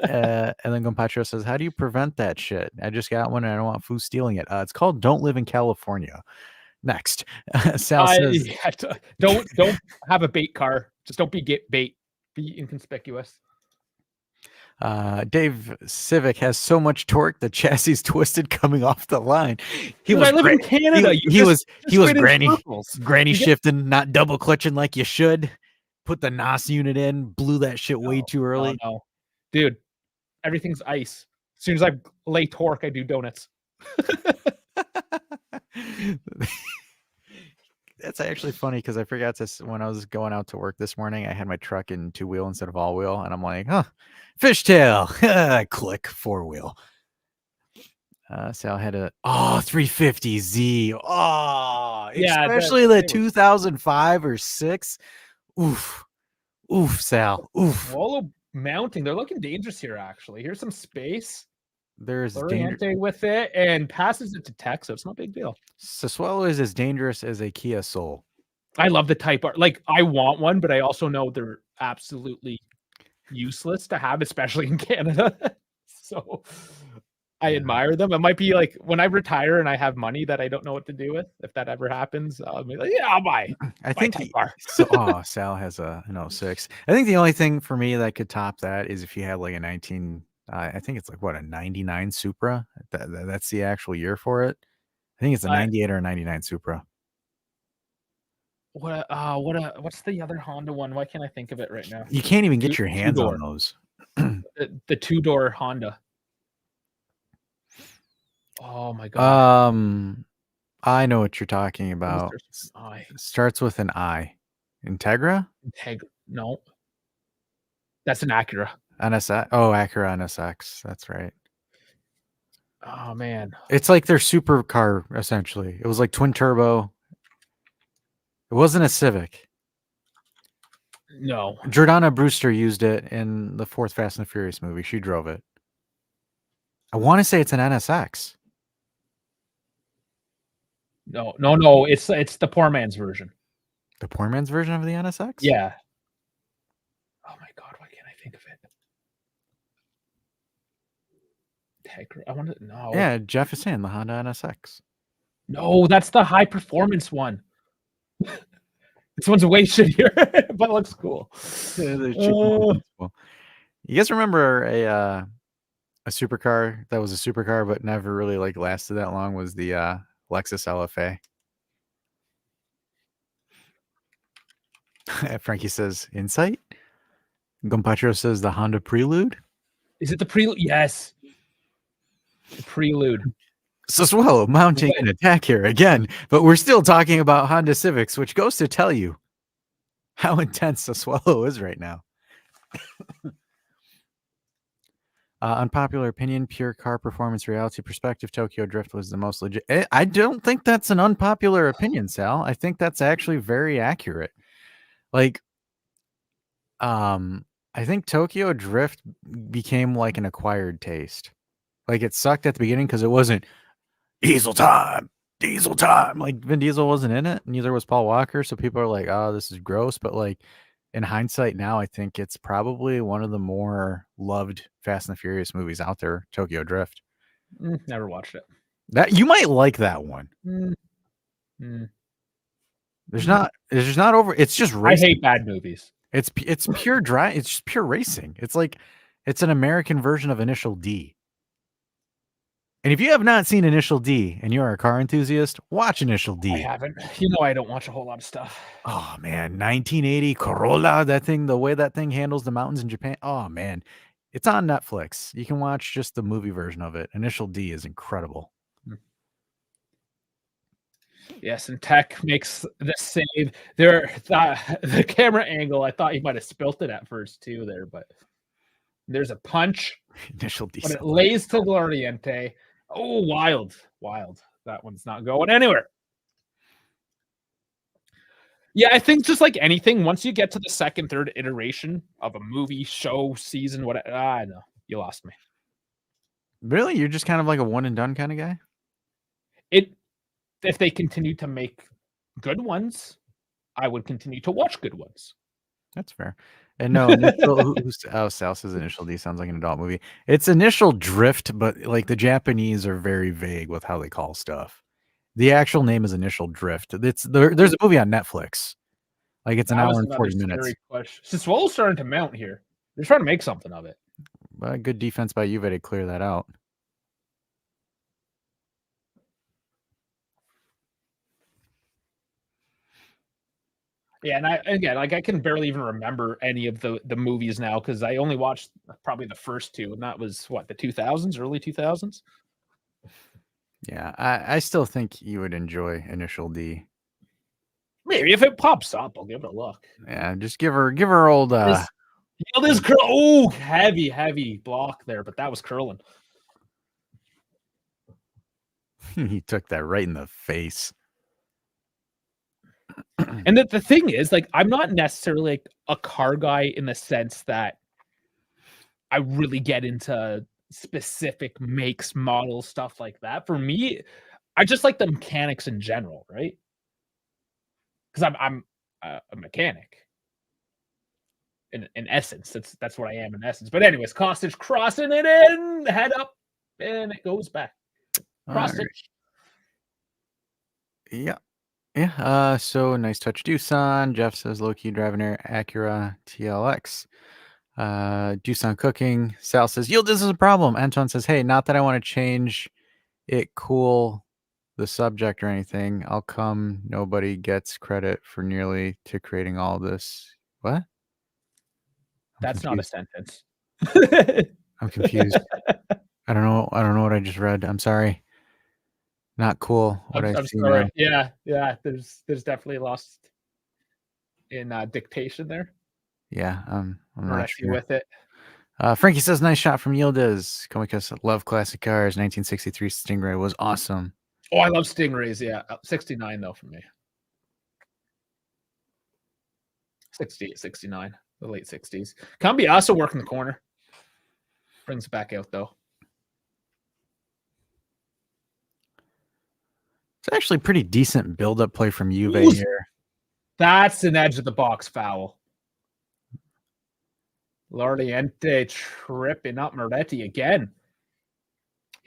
And then Gompacho says, how do you prevent that shit? I just got one and I don't want food stealing it. It's called Don't Live in California. Next. Sal says,
don't have a bait car. Just don't be bait. Be inconspicuous.
Dave, Civic has so much torque the chassis twisted coming off the line.
I live in Canada.
He was granny shifting, not double clutching like you should. Put the NOS unit in, blew that shit way too early.
No. Dude, everything's ice. As soon as I lay torque, I do donuts.
That's actually funny because I forgot to, when I was going out to work this morning, I had my truck in 2-wheel instead of all-wheel, and I'm like, fishtail. Click 4-wheel. Sal had a 350Z. Especially the 2005 or 6. Oof, Sal. Oof.
Wolo mounting. They're looking dangerous here. Actually, here's some space.
There's
danger with it and passes it to tech, so it's not a big deal.
Sassuolo is as dangerous as a Kia Soul.
I love the Type R. Like I want one, but I also know they're absolutely useless to have, especially in Canada. So I
Yeah.
admire them. It might be like when I retire and I have money that I don't know what to do with, if that ever happens, I'll be like, yeah, I'll buy
I
a
think
Type R.
Sal has an '06. I think the only thing for me that could top that is if you had like a 19 I think it's like what, a 99 Supra? That's the actual year for it. I think it's a
I
98 or a 99 Supra.
what's the other Honda one? Why can't I think of it right now?
You can't even get your hands on
Two-door.
those.
The two-door Honda. Oh my god.
I know what you're talking
I think it
about.
starts with an I.
Starts with an I. Integra?
No. That's an Acura.
NSX? Oh, Acura NSX. That's right.
Oh man.
It's like their supercar, essentially. It was like twin turbo. It wasn't a Civic.
No.
Jordana Brewster used it in the fourth Fast and the Furious movie. She drove it. I want to say it's an NSX.
No. It's the poor man's version.
The poor man's version of the NSX?
Yeah. Oh my god, why can't I think of it? Integra. I want to no.
Yeah, Jeff is saying the Honda NSX.
No, that's the high performance one. This one's way shittier, but it looks cool.
You guys remember a supercar that was a supercar but never really like lasted that long was the Lexus LFA. Frankie says Insight. Gompacho says the Honda Prelude.
Is it the Prelude? Yes. The Prelude.
Sassuolo mounting an attack here again, but we're still talking about Honda Civics, which goes to tell you how intense Sassuolo is right now. Unpopular opinion, pure car performance reality perspective, Tokyo Drift was the most legit. I don't think that's an unpopular opinion, Sal. I think that's actually very accurate. Like, I think Tokyo Drift became like an acquired taste. Like it sucked at the beginning because it wasn't diesel time. Like Vin Diesel wasn't in it, neither was Paul Walker. So people are like, oh, this is gross. But like in hindsight now, I think it's probably one of the more loved Fast and the Furious movies out there, Tokyo Drift.
Never watched it.
That you might like that one. There's not over. It's just racing.
I hate bad movies.
It's pure drive. It's just pure racing. It's like it's an American version of Initial D. And if you have not seen Initial D and you're a car enthusiast, watch Initial D.
I haven't. You know, I don't watch a whole lot of stuff.
Oh man, 1980 Corolla, that thing, the way that thing handles the mountains in Japan. Oh man, it's on Netflix. You can watch just the movie version of it. Initial D is incredible.
Yes, and Tech makes the save. The camera angle, I thought he might have spilt it at first too there, but there's a punch.
Initial D.
But it lays to Gloriente. Oh, wild. That one's not going anywhere. Yeah, I think just like anything, once you get to the second, third iteration of a movie, show, season, whatever, no, you lost me.
Really? You're just kind of like a one and done kind of guy?
If they continue to make good ones, I would continue to watch good ones.
That's fair. And no, Sal says Initial D sounds like an adult movie. It's Initial Drift, but like the Japanese are very vague with how they call stuff. The actual name is Initial Drift. There's a movie on Netflix. Like it's an hour and 40 minutes.
Sassuolo's starting to mount here. They're trying to make something of it.
Good defense by Juve to clear that out.
Yeah, and I can barely even remember any of the movies now because I only watched probably the first two, and that was what, the 2000s, early 2000s.
Yeah, I still think you would enjoy Initial D.
Maybe if it pops up, I'll give it a look.
Yeah, just give her old.
This curl. Oh, heavy block there, but that was curling.
He took that right in the face.
And the thing is, like, I'm not necessarily like a car guy in the sense that I really get into specific makes, models, stuff like that. For me, I just like the mechanics in general, right? Because I'm a mechanic. in essence. That's what I am in essence. But anyways, Kostic crossing it in, head up, and it goes back. Crossed it.
Yeah. Yeah. So nice touch, Doosan. Jeff says low-key driving air Acura TLX. Doosan cooking. Sal says yield this is a problem. Anton says, hey, not that I want to change it cool the subject or anything. I'll come. Nobody gets credit for nearly to creating all this. What?
That's not a sentence.
I'm confused. I don't know what I just read. I'm sorry. Not cool. What
I'm
see
sorry.
now.
Yeah. There's definitely lost in dictation there.
Yeah, I'm
Or
not
I
sure.
with it.
Frankie says, nice shot from Yildiz. Komikas love classic cars. 1963 Stingray was awesome.
Oh, I love Stingrays. Yeah. 69 though for me. 68, 69, the late 60s. Cambiasso working the corner. Brings it back out though.
It's actually pretty decent build-up play from Juve here.
That's an edge of the box foul. Lardiente tripping up Moretti again.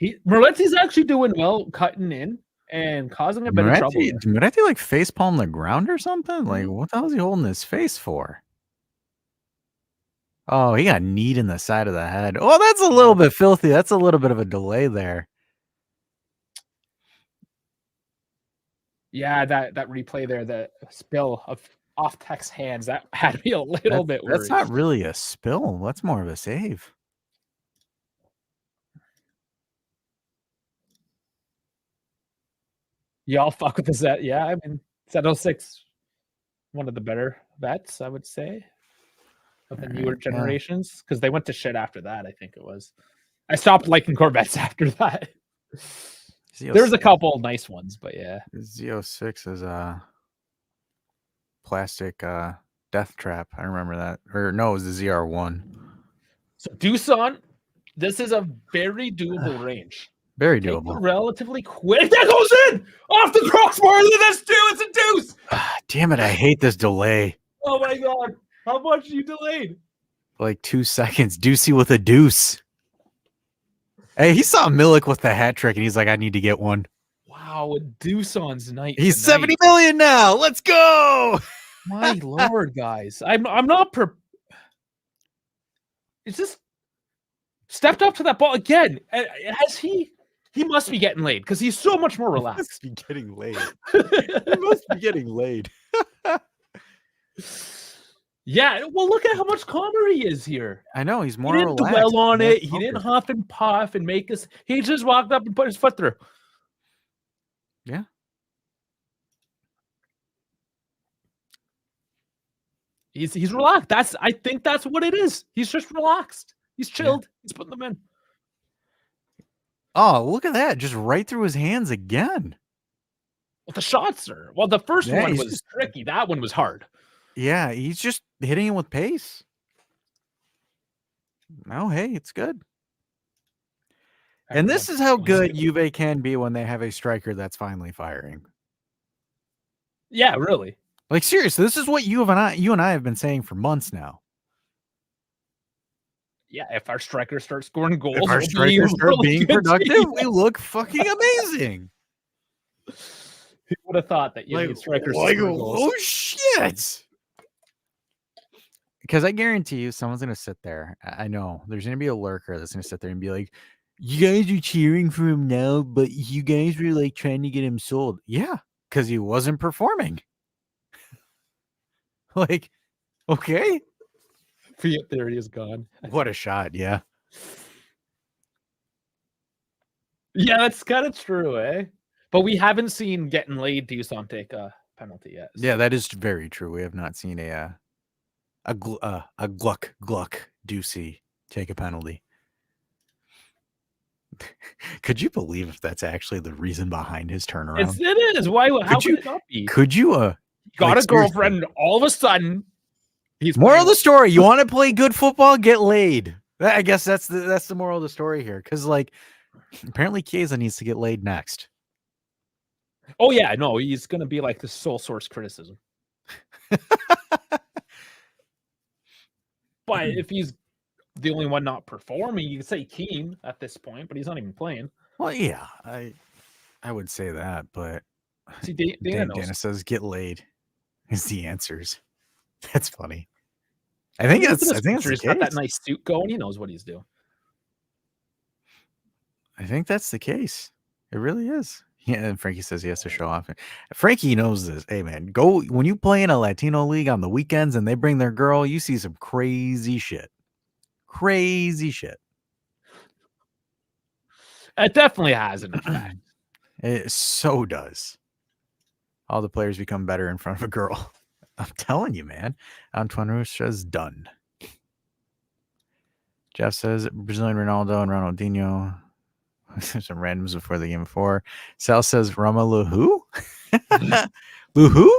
Moretti's actually doing well, cutting in and causing a bit of trouble.
Did Moretti like facepalm the ground or something? Like, what the hell is he holding his face for? Oh, he got kneed in the side of the head. Oh, that's a little bit filthy. That's a little bit of a delay there.
Yeah, that replay there, the spill of off Tech's hands, that had me a little bit worried.
That's not really a spill. That's more of a save.
Y'all fuck with the Zet. Yeah, I mean, Z06, one of the better bets, I would say, of the newer generations, because they went to shit after that, I think it was. I stopped liking Corvettes after that. There's a couple nice ones, but yeah.
Z06 is a plastic death trap. I remember that. Or no, it was the ZR1.
So Doosan, this is a very doable range.
Very doable.
Relatively quick. That goes in! Off the crossbar! That's two! It's a deuce!
Damn it, I hate this delay.
Oh my god. How much you delayed?
Like 2 seconds. Deucey with a deuce. Hey, he saw Milik with the hat trick and he's like, I need to get one.
Wow, Doosan's night.
He's 70 million now. Let's go.
My lord, guys. I'm not It's just stepped up to that ball again. Has he must be getting laid because he's so much more relaxed.
He must be getting laid. He must be getting laid.
Yeah, well, look at how much calmer he is here.
I know, he's more
relaxed. He didn't dwell on it. He didn't huff and puff and make us. He just walked up and put his foot through.
Yeah.
He's relaxed. I think that's what it is. He's just relaxed. He's chilled. Yeah. He's putting them in.
Oh, look at that. Just right through his hands again.
Well, the shots are. Well, the first one was tricky. That one was hard.
Yeah, he's just hitting him with pace. Oh, hey, it's good. And this is how good Juve can be when they have a striker that's finally firing.
Yeah, really.
Like, seriously, this is what you and I have been saying for months now.
Yeah, if our striker starts scoring goals,
if our strikers start being productive, we look fucking amazing.
Who would have thought that you need strikers to score goals?
Oh, shit. Because I guarantee you someone's going to sit there. I know there's going to be a lurker that's going to sit there and be like, you guys are cheering for him now, but you guys were like trying to get him sold. Yeah, because he wasn't performing. Like, okay.
Fiat theory is gone.
What a shot, yeah.
Yeah, that's kind of true, eh? But we haven't seen getting laid Doosan take a penalty yet.
So. Yeah, that is very true. We have not seen a Gluck Doocy take a penalty. Could you believe if that's actually the reason behind his turnaround?
It is. Why? How could it not be?
Could you?
Got a girlfriend, and all of a sudden, he's
moral of the story: you want to play good football, get laid. I guess that's the moral of the story here. Because like, apparently, Chiesa needs to get laid next.
Oh yeah, no, he's gonna be like the sole source criticism. But if he's the only one not performing, you could say Keane at this point, but he's not even playing.
Well, yeah, I would say that, but
See, Dana knows.
Dana says get laid is the answers. That's funny. I think it's the
He's got that
case.
nice suit going. He knows what he's doing.
I think that's the case. It really is. Yeah, and Frankie says he has to show off. Frankie knows this. Hey, man, go when you play in a Latino league on the weekends and they bring their girl, you see some crazy shit. Crazy shit.
It definitely has an effect.
It so does. All the players become better in front of a girl. I'm telling you, man. Antoine Rouge is done. Jeff says Brazilian Ronaldo and Ronaldinho. Some randoms before the game before. Sal says Romelu who? Luhu?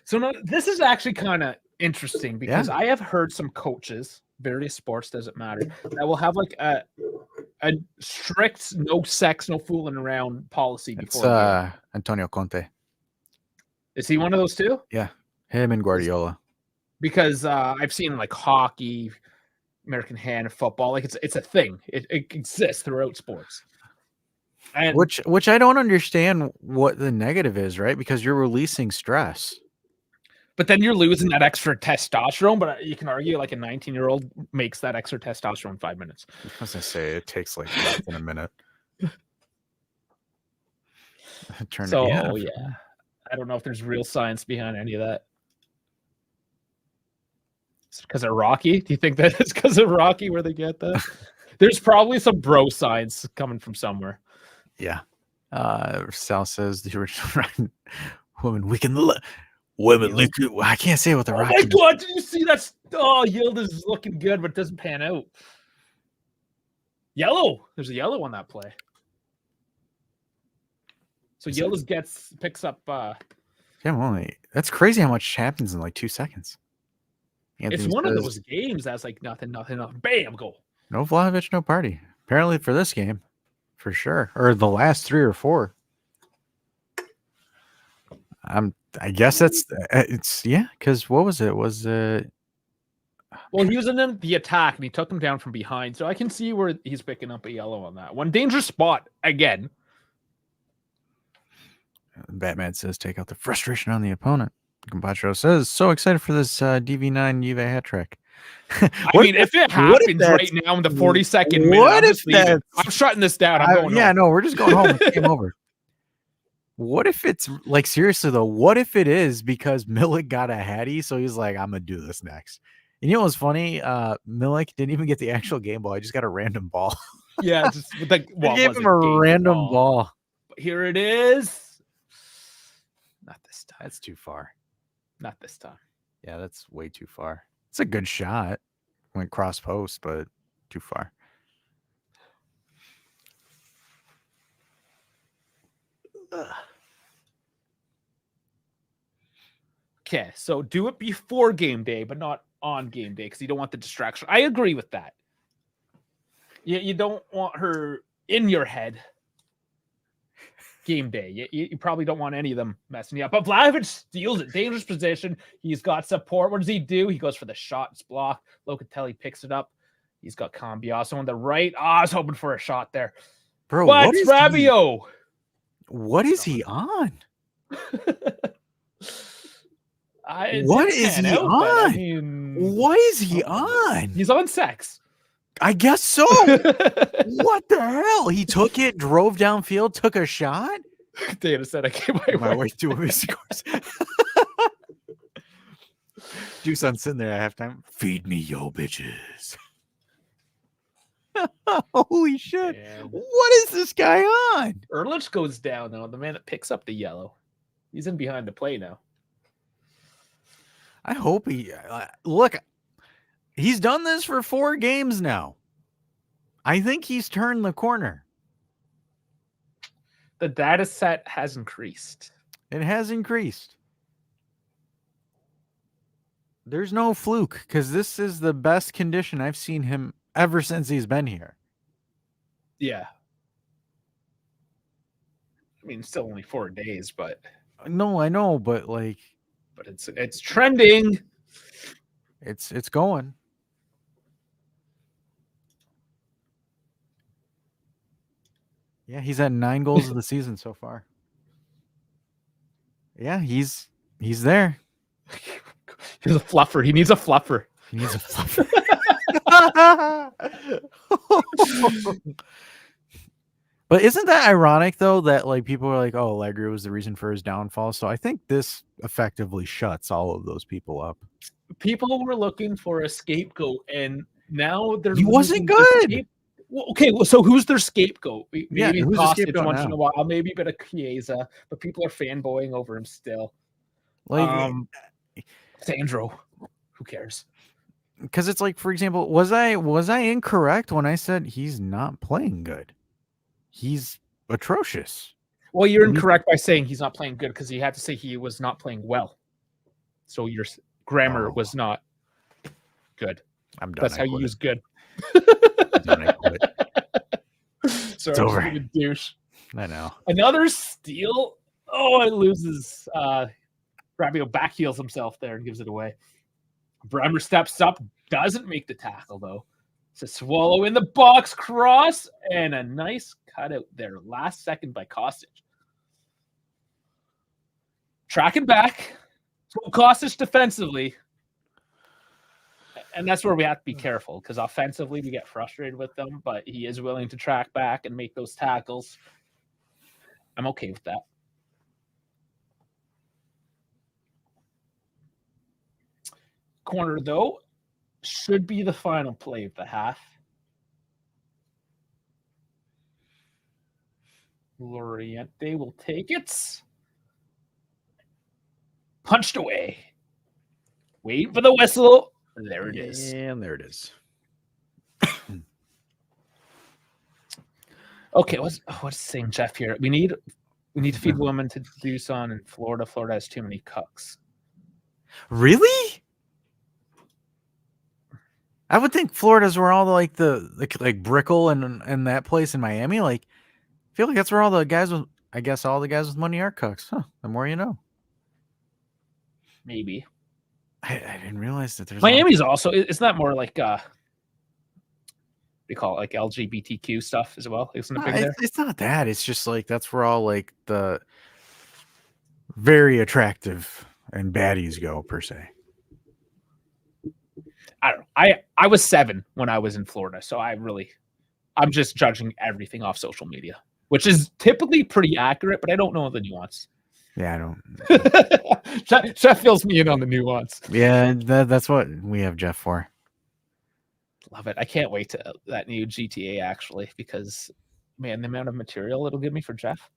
So no, this is actually kind of interesting because I have heard some coaches, various sports, doesn't matter, that will have like a strict no sex, no fooling around policy before.
It's Antonio Conte.
Is he one of those too?
Yeah, him and Guardiola.
Because I've seen like hockey, American hand, football, like it's a thing. It exists throughout sports. And
which I don't understand what the negative is, right? Because you're releasing stress.
But then you're losing that extra testosterone. But you can argue like a 19-year-old makes that extra testosterone in 5 minutes.
I was gonna say it takes like less than a minute.
Yeah. I don't know if there's real science behind any of that. It's because of Rocky. Do you think that it's because of Rocky where they get that? There's probably some bro science coming from somewhere.
Yeah. Sal says the original woman we can women look. I can't say it with the Rocky.
Oh my god! Did you see that? Oh, Yildiz is looking good, but it doesn't pan out. Yellow. There's a yellow on that play. So Yildiz picks up.
Yeah, that's crazy how much happens in like 2 seconds.
Anthony it's one of those games that's like nothing. Bam, goal.
No Vlahovic, no party. Apparently for this game, for sure, or the last 3 or 4. I guess it's because what was it?
Well, he was in the attack and he took him down from behind, so I can see where he's picking up a yellow on that one. Dangerous spot again.
Batman says take out the frustration on the opponent. Campacho says so excited for this DV9 Juve hat trick.
I mean, if it happens right now in the 42nd minute, I'm shutting this down. I'm going home.
No, we're just going home. It came over. What if it's like seriously though? What if it is because Milik got a hattie, so he's like, I'm gonna do this next. And you know what's funny? Milik didn't even get the actual game ball. I just got a random ball.
Yeah, just like
gave him a random ball.
But here it is. Not this time.
That's too far.
Not this time.
Yeah, that's way too far. It's a good shot. Went cross post, but too far.
Okay, so do it before game day, but not on game day because you don't want the distraction. I agree with that. You don't want her in your head game day. You probably don't want any of them messing you up. But Vlahovic steals it. Dangerous position. He's got support. What does he do? He goes for the shot. It's blocked. Locatelli picks it up. He's got Cambiaso on the right. I was hoping for a shot there.
Bro,
what is Rabiot?
What is he on?
What is he on?
What is he on?
He's on sex.
I guess so. What the hell? He took it, drove downfield, took a shot.
Dana said I came
my way to a scores. Juice sitting there at halftime. Feed me, yo bitches. Holy shit. Man. What is this guy on?
Erlich goes down, though. The man that picks up the yellow. He's in behind the play now.
I hope he... look, he's done this for 4 games now. I think he's turned the corner.
The data set has increased.
It has increased. There's no fluke because this is the best condition I've seen him ever since he's been here.
Yeah. I mean, still only 4 days, but...
No, I know, but like...
But it's trending.
It's going. Yeah, he's at 9 goals of the season so far. Yeah, he's there.
He's a fluffer. He needs a fluffer.
He needs a fluffer. But isn't that ironic though that like people are like, oh, Allegri was the reason for his downfall? So I think this effectively shuts all of those people up.
People were looking for a scapegoat, and now they're
He wasn't
losing the
good.
Well, okay, well, so who's their scapegoat?
Yeah,
Maybe
who's the
Kostic
scapegoat
once in
now?
a while, maybe a bit of Chiesa, but people are fanboying over him still.
Like,
Sandro, who cares?
because it's like, for example, was I incorrect when I said he's not playing good? He's atrocious.
Well, you're incorrect by saying he's not playing good because you had to say he was not playing well. So your grammar was not good.
I'm done.
That's how you use good.
I'm done. I quit.
Sorry,
It's over.
I'm a douche.
I know.
Another steal. Oh, it loses. Rabio backheels himself there and gives it away. Bremer steps up, doesn't make the tackle though. Sassuolo in the box, cross, and a nice cutout there. Last second by Kostic. Tracking back. So Kostic defensively. And that's where we have to be careful because offensively we get frustrated with them, but he is willing to track back and make those tackles. I'm okay with that. Corner, though, should be the final play of the half. Loriente will take it. Punched away. Wait for the whistle. There it is.
And there it is.
Okay, what's saying Jeff here? We need to feed women to Tucson in Florida. Florida has too many cooks.
Really? I would think Florida's where all the like Brickell and that place in Miami. Like, I feel like that's where all the guys with, I guess all the guys with money are cooks. Huh? The more you know.
Maybe.
I didn't realize that there's
Miami's also. It's not more like we call it like LGBTQ stuff as well. Isn't it big there?
It's not that. It's just like that's where all like the very attractive and baddies go per se.
I don't know. I was 7 when I was in Florida, so I'm just judging everything off social media, which is typically pretty accurate, but I don't know the nuance.
Yeah, I
don't. Jeff fills me in on the nuance.
Yeah, that's what we have Jeff for.
Love it. I can't wait to that new GTA actually, because man, the amount of material it'll give me for Jeff.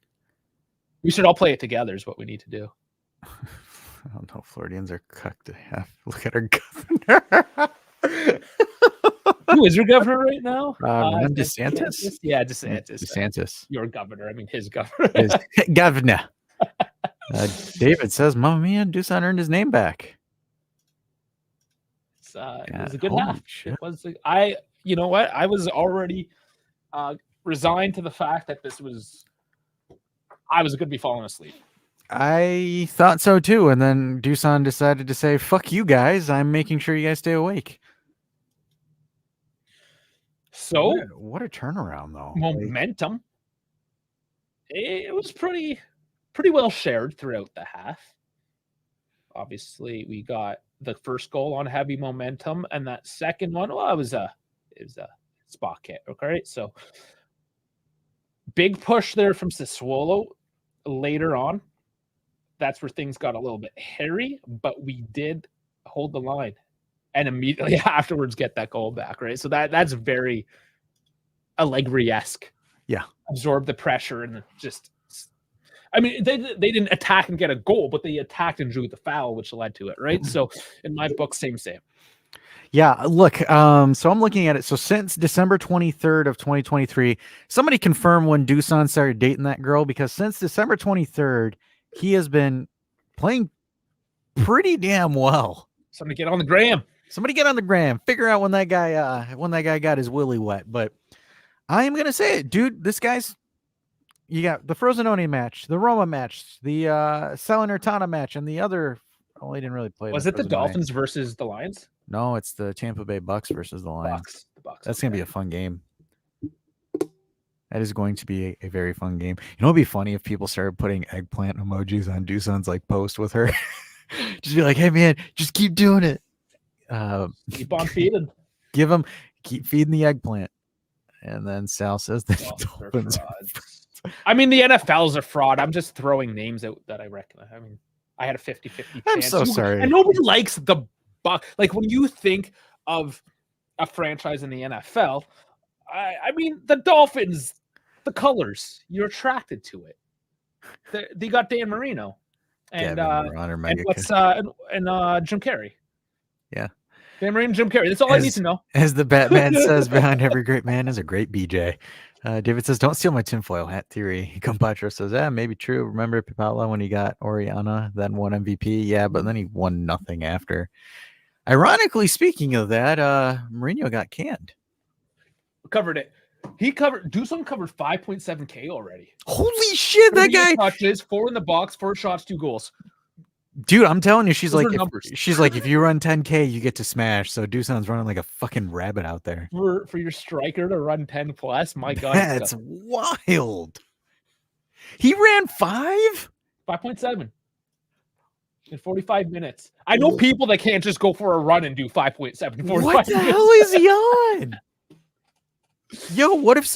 We should all play it together is what we need to do.
I don't know. Floridians are cucked to half. Look at our governor.
Who is your governor right now?
DeSantis?
Yeah, DeSantis.
DeSantis.
Your governor. I mean, his governor.
His governor. David says, Mamma Mia, Dusan earned his name back.
It was a good half. Shit. It was. You know what? I was already resigned to the fact that I was going to be falling asleep.
I thought so too, and then Dusan decided to say, "Fuck you guys! I'm making sure you guys stay awake."
So
what a turnaround, though.
Momentum. It was pretty well shared throughout the half. Obviously, we got the first goal on heavy momentum, and that second one, well, it was a spot kick. Okay, so big push there from Sassuolo later on. That's where things got a little bit hairy, but we did hold the line and immediately afterwards get that goal back, right? So that's very Allegri-esque.
Yeah.
Absorb the pressure and just, I mean, they didn't attack and get a goal, but they attacked and drew the foul, which led to it, right? So in my book, same.
Yeah, look, so I'm looking at it. So since December 23rd of 2023, somebody confirm when Dusan started dating that girl, because since December 23rd, he has been playing pretty damn well.
Somebody get on the gram.
Figure out when that guy got his willy wet. But I am gonna say it, dude. This guy's. You got the Frosinone match, the Roma match, the Salernitana match, and the other. Oh, he didn't really play.
Was it the Dolphins versus the Lions?
No, it's the Tampa Bay Bucks versus the Lions.
The Bucks.
That's gonna be a fun game. That is going to be a very fun game. You know, it'd be funny if people started putting eggplant emojis on Doosan's like post with her. Just be like, hey man, just keep doing it.
Keep on feeding.
Keep feeding the eggplant. And then Sal says the Dolphins are
frauds. I mean, the NFL's a fraud. I'm just throwing names out that I reckon. I mean, I had a 50-50 chance.
I'm so sorry.
And nobody likes the Buck. Like when you think of a franchise in the NFL, I mean, the Dolphins, the colors, you're attracted to it. They got Dan Marino and Jim Carrey.
Yeah.
Dan Marino, Jim Carrey. That's all I need to know.
As the Batman says, behind every great man is a great BJ. David says, don't steal my tinfoil hat theory. Compatro says, maybe true. Remember Pipala when he got Oriana, then won MVP? Yeah, but then he won nothing after. Ironically, speaking of that, Mourinho got canned.
Covered it. Dusan covered 5.7K already.
Holy shit, that guy.
Touches, 4 in the box, 4 shots, 2 goals.
Dude, I'm telling you, she's like, if you run 10K, you get to smash. So Dusan's running like a fucking rabbit out there.
For your striker to run 10 plus, my God.
That's wild. He ran
5.7 in 45 minutes. I know people that can't just go for a run and do 5.7.
What the hell is he on? Yo, what if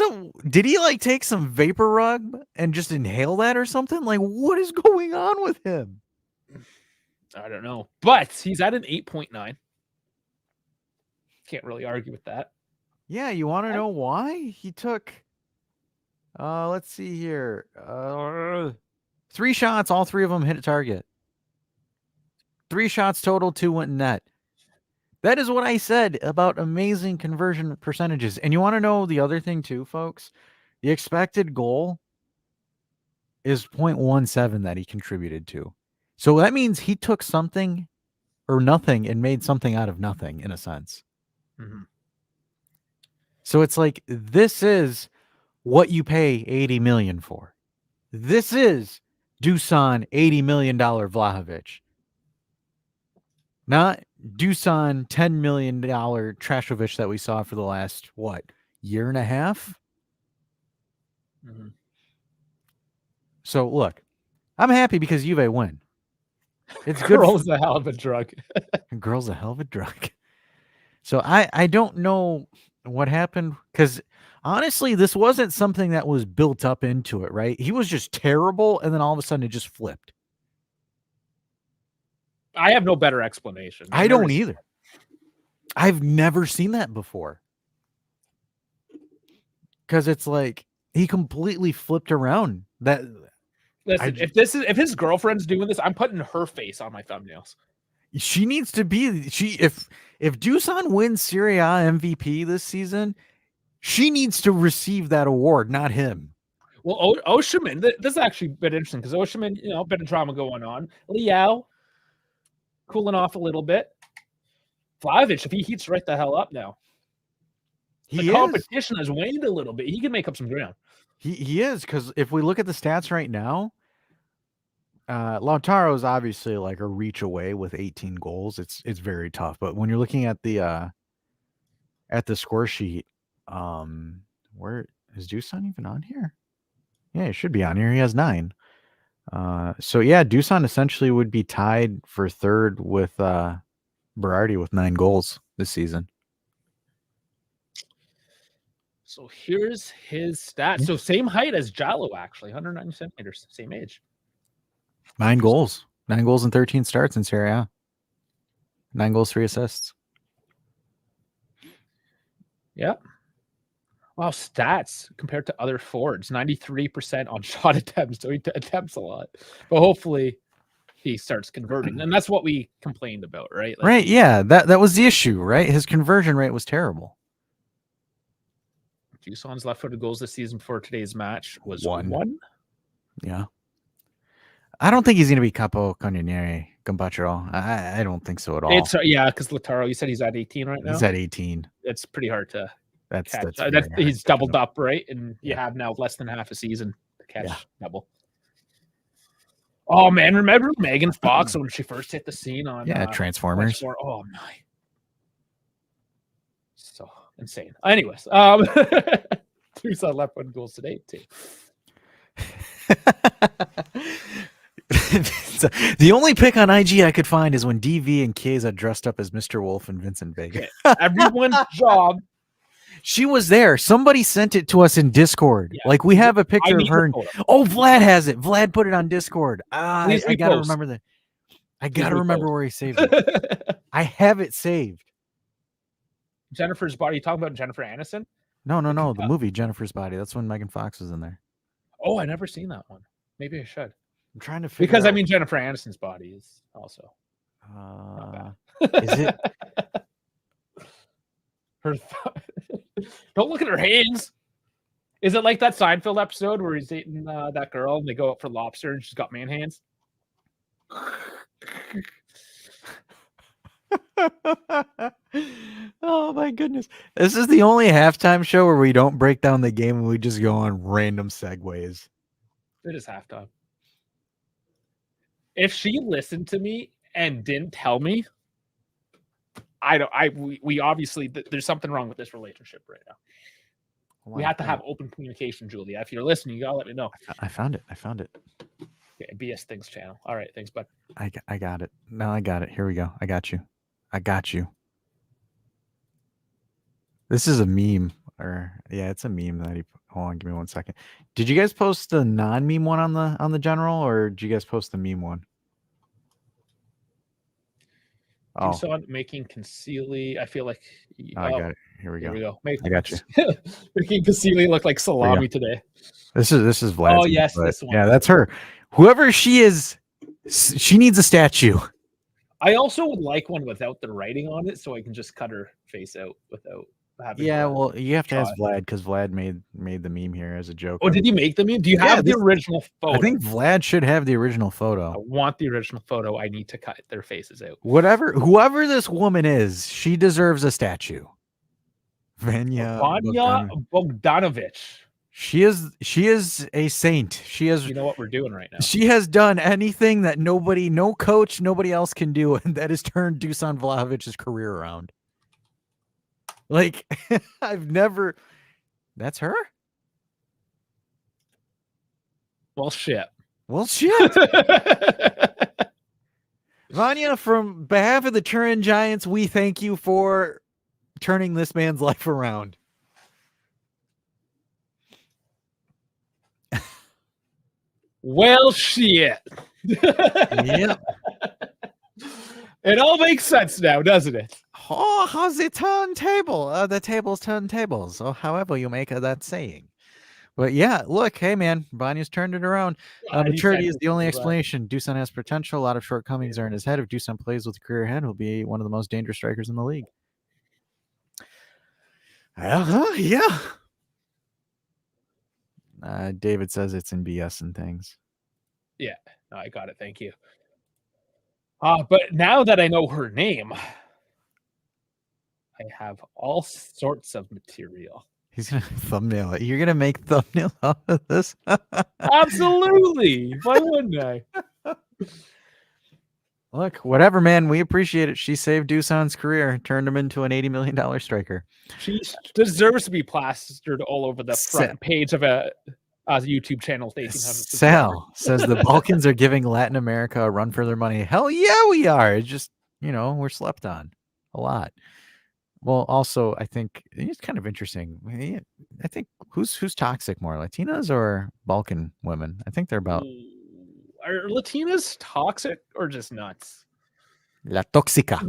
did he like take some vapor rub and just inhale that or something? Like, what is going on with him?
I don't know, but he's at an 8.9. Can't really argue with that.
Yeah, you want to know why? He took, let's see here, 3 shots, all 3 of them hit a target. 3 shots total, 2 went in net. That is what I said about amazing conversion percentages. And you want to know the other thing too, folks? The expected goal is 0.17 that he contributed to. So that means he took something or nothing and made something out of nothing in a sense.
Mm-hmm.
So it's like, this is what you pay $80 million for. This is Dusan $80 million Vlahovic. Not Dusan $10 million Trashovic that we saw for the last, year and a half?
Mm-hmm.
So look, I'm happy because Juve win. It's good.
Girl's a hell of a drug.
Girl's a hell of a drug. So I don't know what happened because honestly, this wasn't something that was built up into it, right? He was just terrible, and then all of a sudden it just flipped.
I have no better explanation.
I don't either. I've never seen that before. Because it's like he completely flipped around.
Listen, if his girlfriend's doing this, I'm putting her face on my thumbnails.
She needs to be if Dusan wins Serie A MVP this season, she needs to receive that award, not him.
Well, Oshiman, this has actually been interesting because Oshiman, a bit of drama going on. Liao cooling off a little bit. Vlahovic, if he heats right the hell up now, the competition has waned a little bit. He can make up some ground.
He is, because if we look at the stats right now, Lautaro is obviously like a reach away with 18 goals. It's very tough. But when you're looking at the score sheet, where is Dusan even on here? Yeah, it should be on here. He has 9. So yeah, Dusan essentially would be tied for third with Berardi with 9 goals this season.
So here's his stats. Yeah. So same height as Jallo, actually, 190 centimeters, same age.
9 goals. 9 goals and 13 starts in Serie A. 9 goals, 3 assists.
Yeah. Wow, stats compared to other forwards, 93% on shot attempts. So he attempts a lot. But hopefully he starts converting. And that's what we complained about, right? Like,
right, yeah. That was the issue, right? His conversion rate was terrible.
Dusan's left-footed goals this season for today's match was 1.
Yeah. I don't think he's going to be Capo Cannoniere, Gambaccio. I don't think so at all.
Yeah, because Lautaro, you said he's at 18 right now?
He's at 18.
It's pretty hard to catch.
That's
he's doubled up, right? And you have now less than half a season to catch double. Oh, man, remember Megan Fox when she first hit the scene on
Transformers?
Oh, my. So insane. Anyways, Dusan left 1 goals today too.
So, the only pic on IG I could find is when DV and Keza dressed up as Mr. Wolf and Vincent Vega.
Okay. Everyone's job.
She was there. Somebody sent it to us in Discord.
Yeah.
Like we have a picture of
need
her.
the photo.
Oh, Vlad has it. Vlad put it on Discord. I
Please
gotta
repost.
remember that. I
Please
gotta remember
repost.
where he saved it. I have it saved.
Jennifer's Body. You talking about Jennifer Aniston?
No. The movie Jennifer's Body. That's when Megan Fox was in there.
Oh, I never seen that one. Maybe I should.
I'm trying to figure
Because
out.
I mean, Jennifer Aniston's body is also not bad.
Is it?
Her don't look at her hands. Is it like that Seinfeld episode where he's dating that girl and they go out for lobster and she's got man hands?
Oh my goodness. This is the only halftime show where we don't break down the game and we just go on random segues.
It is halftime. If she listened to me and didn't tell me, we obviously there's something wrong with this relationship right now. We have to have open communication, Julia. If you're listening, you gotta let me know.
I found it.
Okay, BS Things channel. All right, thanks, bud.
I got it. No, I got it. Here we go. I got you. This is a meme, it's a meme that he. Hold on, give me 1 second. Did you guys post the non-meme one on the general, or did you guys post the meme one?
Oh, Dusan making Concealy. I feel like
I got it. Here we go. I got you.
Making Concealy look like salami today.
This is Vlad.
Oh yes, this one.
Yeah, that's her. Whoever she is, she needs a statue.
I also would like one without the writing on it, so I can just cut her face out without having.
Yeah, well, you have to ask Vlad because Vlad made the meme here as a joke.
Oh, did you make the meme? Do you have the original photo?
I think Vlad should have the original photo.
I want the original photo. I need to cut their faces out.
Whoever this woman is, she deserves a statue. Vanya
Bogdanovic.
She is a saint. She is.
You know what we're doing right now.
She has done anything that no coach, nobody else can do, and that has turned Dusan Vlahovic's career around. Like, I've never. That's her?
Well, shit.
Vanya, from behalf of the Turin Giants, we thank you for turning this man's life around.
Well, shit.
Yep.
It all makes sense now, doesn't it?
Oh, how's the turntable? The tables turn tables, or however you make that saying. But yeah, look, hey man, Vanya's turned it around. Maturity is the only explanation. Dusan has potential. A lot of shortcomings are in his head. If Dusan plays with a career ahead, he'll be one of the most dangerous strikers in the league. Yeah. David says it's in BS and things.
Yeah, no, I got it. Thank you. But now that I know her name, I have all sorts of material.
He's gonna thumbnail it. You're gonna make thumbnail out of this?
Absolutely. Why wouldn't I?
Look, whatever, man. We appreciate it. She saved Dusan's career, turned him into an $80 million striker.
She deserves to be plastered all over the front page of a YouTube channel.
Sal says the Balkans are giving Latin America a run for their money. Hell yeah, we are. It's just, we're slept on a lot. Well, also, I think it's kind of interesting. I think who's toxic more, Latinas or Balkan women? I think they're about.
Are Latinas toxic or just nuts?
La toxica.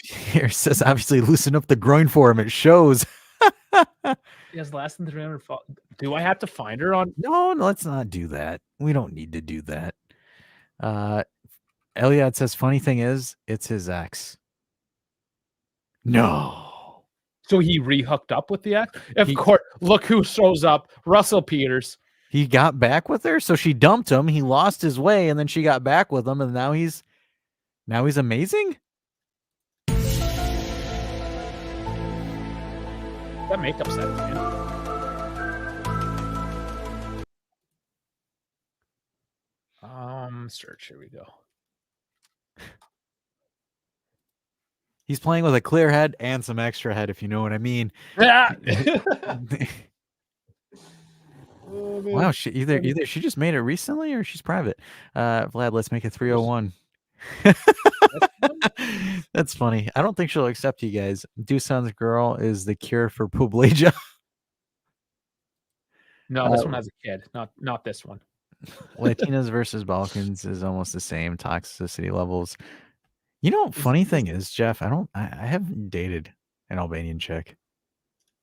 Here says obviously loosen up the groin for him. It shows.
He has less than 300. Do I have to find her on?
No, let's not do that. We don't need to do that. Eliad says, funny thing is, it's his ex. No.
So he re-hooked up with the ex? Of course. Look who shows up. Russell Peters.
He got back with her, so she dumped him. He lost his way, and then she got back with him, and now he's amazing.
That makeup set, man. Search. Here we go.
He's playing with a clear head and some extra head, if you know what I mean.
Yeah.
Wow, she either she just made it recently or she's private. Vlad, let's make it 301. That's funny. I don't think she'll accept you guys. Doosan's girl is the cure for publage.
No, this one has a kid. Not this one.
Latinas versus Balkans is almost the same toxicity levels. You know, funny thing is, Jeff, I haven't dated an Albanian chick.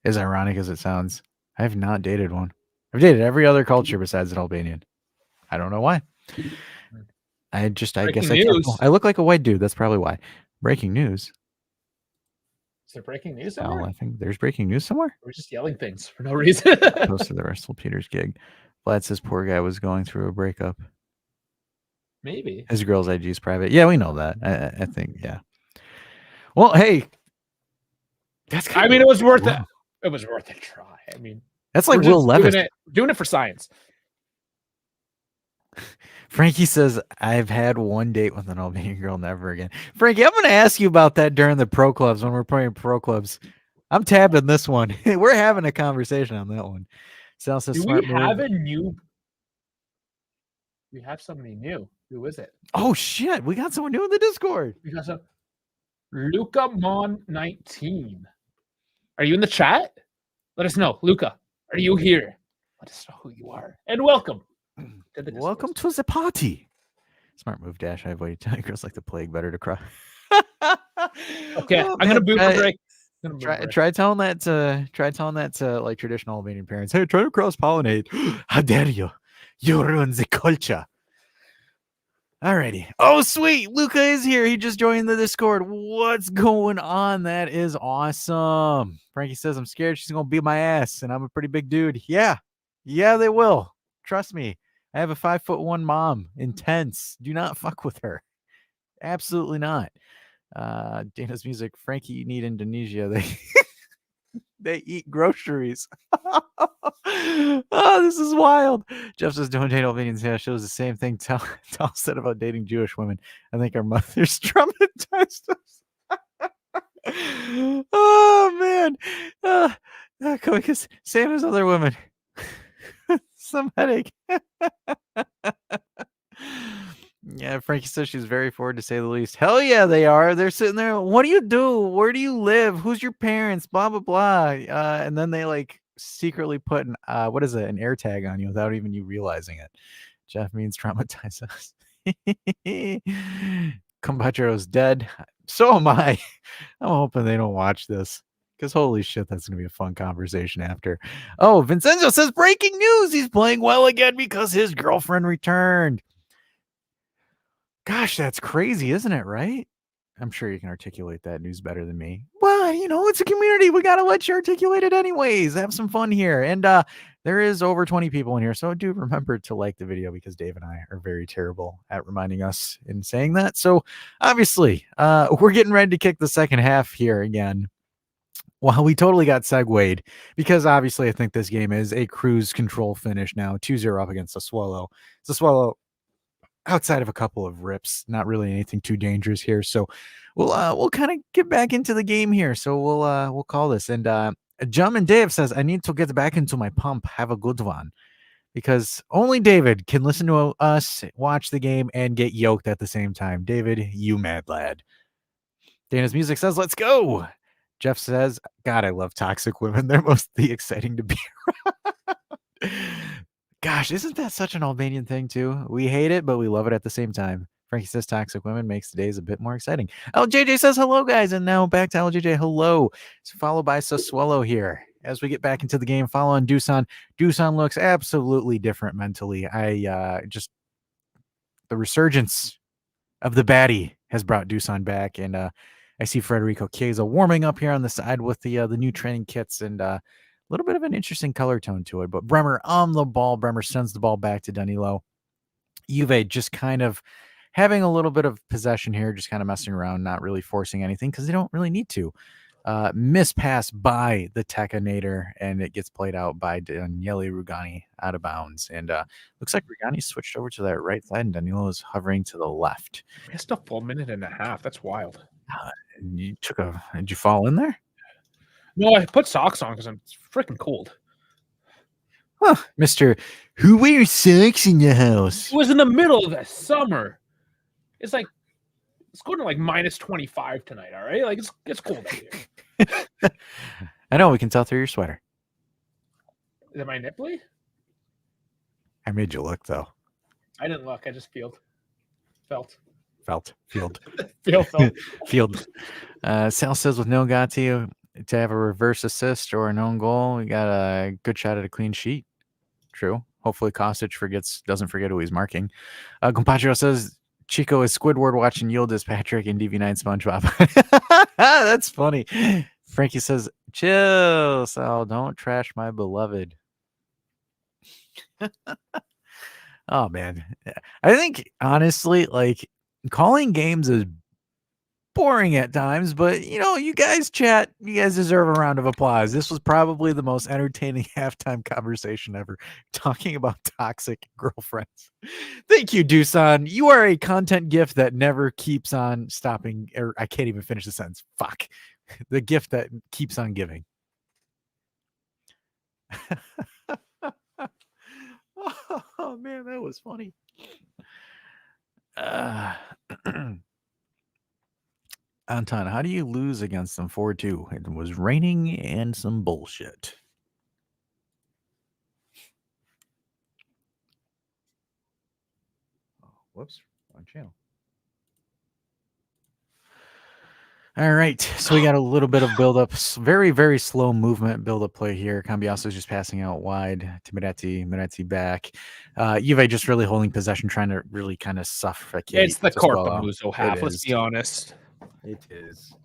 As ironic as it sounds, I have not dated one. I've dated every other culture besides an Albanian. I don't know why. I guess I can't. I look like a white dude. That's probably why. Breaking news.
Is there breaking news somewhere?
I think there's breaking news somewhere.
We're just yelling things for no reason.
Close to the Russell Peters gig. Vlad says poor guy was going through a breakup.
Maybe.
His girl's IG is private. Yeah, we know that. I think, yeah. Well, hey.
That's kind of it was worth it. It was worth a try. I mean,
that's like Will Levis.
Doing it for science.
Frankie says, I've had one date with an Albanian girl, never again. Frankie, I'm going to ask you about that during the pro clubs when we're playing pro clubs. I'm tabbing this one. We're having a conversation on that one. Sal says,
do we have a new? We have somebody new. Who is it?
Oh, shit. We got someone new in the Discord.
We got some Luca Mon 19. Are you in the chat? Let us know. Luca, are you here? Let us know who you are. And welcome.
Welcome to the party. Smart move, Dash. I avoid tigers like the plague. Better to cry.
Okay, I'm gonna boot the break.
Try telling that to like traditional Albanian parents. Hey, try to cross pollinate. How dare you? You ruin the culture. Alrighty. Oh, sweet. Luca is here. He just joined the Discord. What's going on? That is awesome. Frankie says, I'm scared she's going to beat my ass, and I'm a pretty big dude. Yeah. Yeah, they will. Trust me. I have a 5'1" mom. Intense. Do not fuck with her. Absolutely not. Dana's music. Frankie, you need Indonesia. They eat groceries. Oh, this is wild. Jeff says, don't date Albanians. Yeah, shows the same thing. Tell said about dating Jewish women. I think our mothers traumatized us. Oh, man. Because same as other women. Some headache. Yeah, Frankie says she's very forward to say the least. Hell yeah, they are. They're sitting there. What do you do? Where do you live? Who's your parents? Blah blah blah. And then they like secretly put an an air tag on you without even you realizing it. Jeff means traumatize us. Combachero's dead. So am I. I'm hoping they don't watch this. Because holy shit, that's going to be a fun conversation after. Oh, Vincenzo says breaking news. He's playing well again because his girlfriend returned. Gosh, that's crazy, isn't it, right? I'm sure you can articulate that news better than me. Well, it's a community. We got to let you articulate it anyways. Have some fun here. And there is over 20 people in here. So do remember to like the video because Dave and I are very terrible at reminding us in saying that. So obviously, we're getting ready to kick the second half here again. Well, we totally got segued because obviously I think this game is a cruise control finish now. 2-0 up against Sassuolo. Sassuolo, outside of a couple of rips, not really anything too dangerous here. So we'll kind of get back into the game here. So we'll call this. And Jum and Dave says, I need to get back into my pump. Have a good one. Because only David can listen to us, watch the game, and get yoked at the same time. David, you mad lad. Dana's music says, let's go. Jeff says, God, I love toxic women. They're mostly exciting to be around. Gosh, isn't that such an Albanian thing too? We hate it, but we love it at the same time. Frankie says toxic women makes the days a bit more exciting. LJJ says hello, guys. And now back to LJJ. Hello. It's followed by Sassuolo here. As we get back into the game, follow on Dusan. Dusan looks absolutely different mentally. The resurgence of the baddie has brought Dusan back. And I see Federico Chiesa warming up here on the side with the new training kits and a little bit of an interesting color tone to it. But Bremer on the ball. Bremer sends the ball back to Danilo. Juve just kind of having a little bit of possession here, just kind of messing around, not really forcing anything because they don't really need to. Mispass by the Tekanator, and it gets played out by Daniele Rugani out of bounds. And looks like Rugani switched over to that right side, and Danilo is hovering to the left.
Missed a full minute and a half. That's wild.
Did you fall in there?
No, I put socks on because I'm freaking cold.
Huh, Mr. Who wears socks in the house?
It was in the middle of the summer. It's like it's going to like minus 25 tonight. All right, like it's cold out here.
I know, we can tell through your sweater.
Is it my nipply?
I made you look, though.
I didn't look. I just felt.
Field.
Felt.
Sal says with no Gatti to have a reverse assist or an own goal, we got a good shot at a clean sheet. True. Hopefully Kostic doesn't forget who he's marking. Compatrio says Chico is Squidward watching Yildiz Patrick and DV9 SpongeBob. That's funny. Frankie says, chill, Sal. Don't trash my beloved. Oh, man. I think, honestly, like, calling games is boring at times, but, you guys chat. You guys deserve a round of applause. This was probably the most entertaining halftime conversation ever, talking about toxic girlfriends. Thank you, Dusan. You are a content gift that never keeps on stopping, or I can't even finish the sentence. Fuck. The gift that keeps on giving. Oh, man, that was funny. Anton, how do you lose against them 4-2? It was raining and some bullshit. Oh, whoops, wrong channel. All right, so we got a little bit of build-up, very, very slow movement build-up play here. Cambiasso is just passing out wide to Miretti back. Juve just really holding possession, trying to really kind of suffocate.
It's the Corpamuso half. Let's be honest.
It is.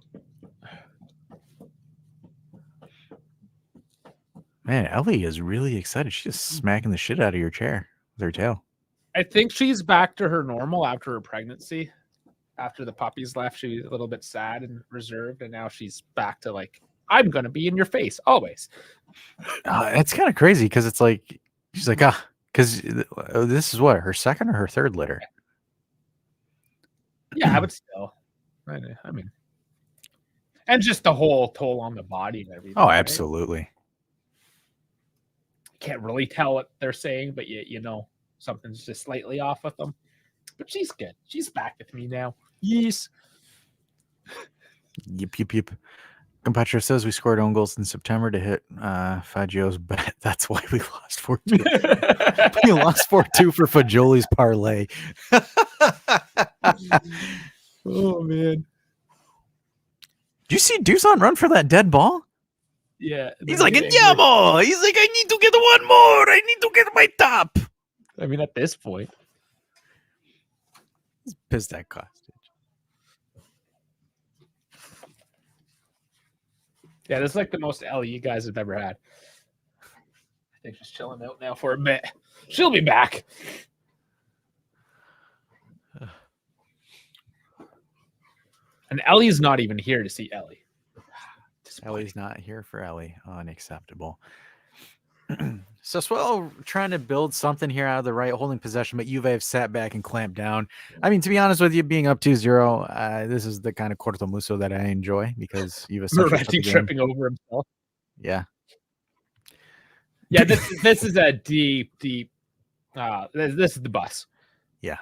Man, Ellie is really excited. She's just smacking the shit out of your chair with her tail.
I think she's back to her normal after her pregnancy. After the puppies left, she was a little bit sad and reserved, and now she's back to like, I'm gonna be in your face always.
It's kind of crazy because it's like she's like, because this is what, her second or her third litter.
Yeah, but still, I mean, and just the whole toll on the body and everything.
Oh, absolutely.
Right? Can't really tell what they're saying, but you know something's just slightly off with them. But she's good. She's back with me now. Yes.
Yep. Compatro says we scored own goals in September to hit Faggio's bet. That's why we lost 4-2. We lost 4-2 for Fagioli's parlay.
Oh, man.
Do you see Dusan run for that dead ball?
Yeah.
He's like, Andiamo! He's like, I need to get one more. I need to get my top.
I mean, at this point.
He's pissed at Kostic.
Yeah, this is like the most Ellie you guys have ever had. I think she's chilling out now for a bit. She'll be back. And Ellie's not even here to see Ellie.
Ellie's not here for Ellie. Unacceptable. Sassuolo trying to build something here out of the right, holding possession, but Juve have sat back and clamped down. I mean, to be honest with you, being up 2-0, this is the kind of cortomuso that I enjoy because you've essentially
tripping over himself.
Yeah.
Yeah, this is a deep. This is the bus.
Yeah.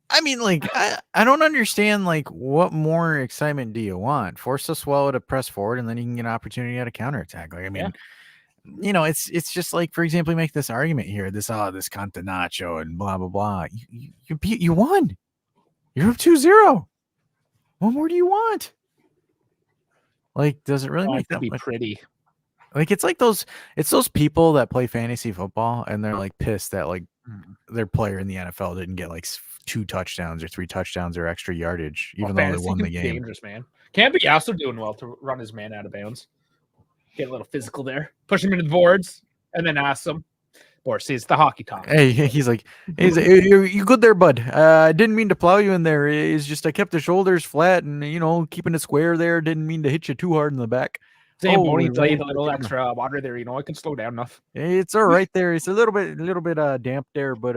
I mean, like, I don't understand, like, what more excitement do you want? Force Sassuolo to press forward, and then you can get an opportunity at a counterattack. Like, I mean, it's just like, for example, you make this argument here, this Catenaccio and blah, blah, blah. You won. You're up 2-0. What more do you want? Like, does it really make that
be pretty?
Like, it's those people that play fantasy football and they're like pissed that like their player in the NFL didn't get like 2 touchdowns or 3 touchdowns or extra yardage, even though they won the game.
Dangerous, man. Cambiasso doing well to run his man out of bounds. Get a little physical there. Push him into the boards and then ask him. Or see, it's the hockey talk.
Hey, he's like, you good there, bud? I didn't mean to plow you in there. It's just I kept the shoulders flat and, keeping it square there. Didn't mean to hit you too hard in the back.
Bonnie played a little extra water there. I can slow down enough.
It's all right there. It's a little bit damp there, but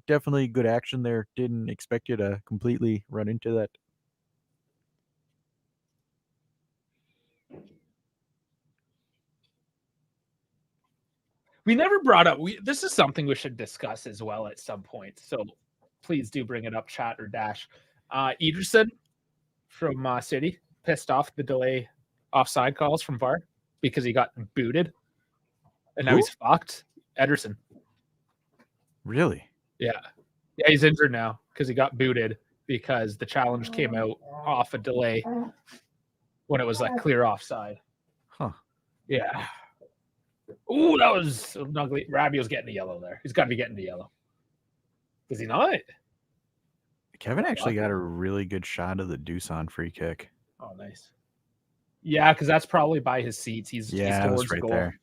definitely good action there. Didn't expect you to completely run into that.
We never brought up. This is something we should discuss as well at some point. So please do bring it up, chat or dash. Ederson from City pissed off the delay offside calls from VAR because he got booted, and now he's fucked. Ederson.
Really?
Yeah, he's injured now because he got booted because the challenge came out off a delay when it was like clear offside.
Huh.
Yeah. Ooh, that was ugly. Rabiot's getting the yellow there. He's got to be getting the yellow. Is he not?
Kevin actually got a really good shot of the Dusan free kick.
Oh, nice. Yeah, because that's probably by his seats. He's towards
right
goal.
there.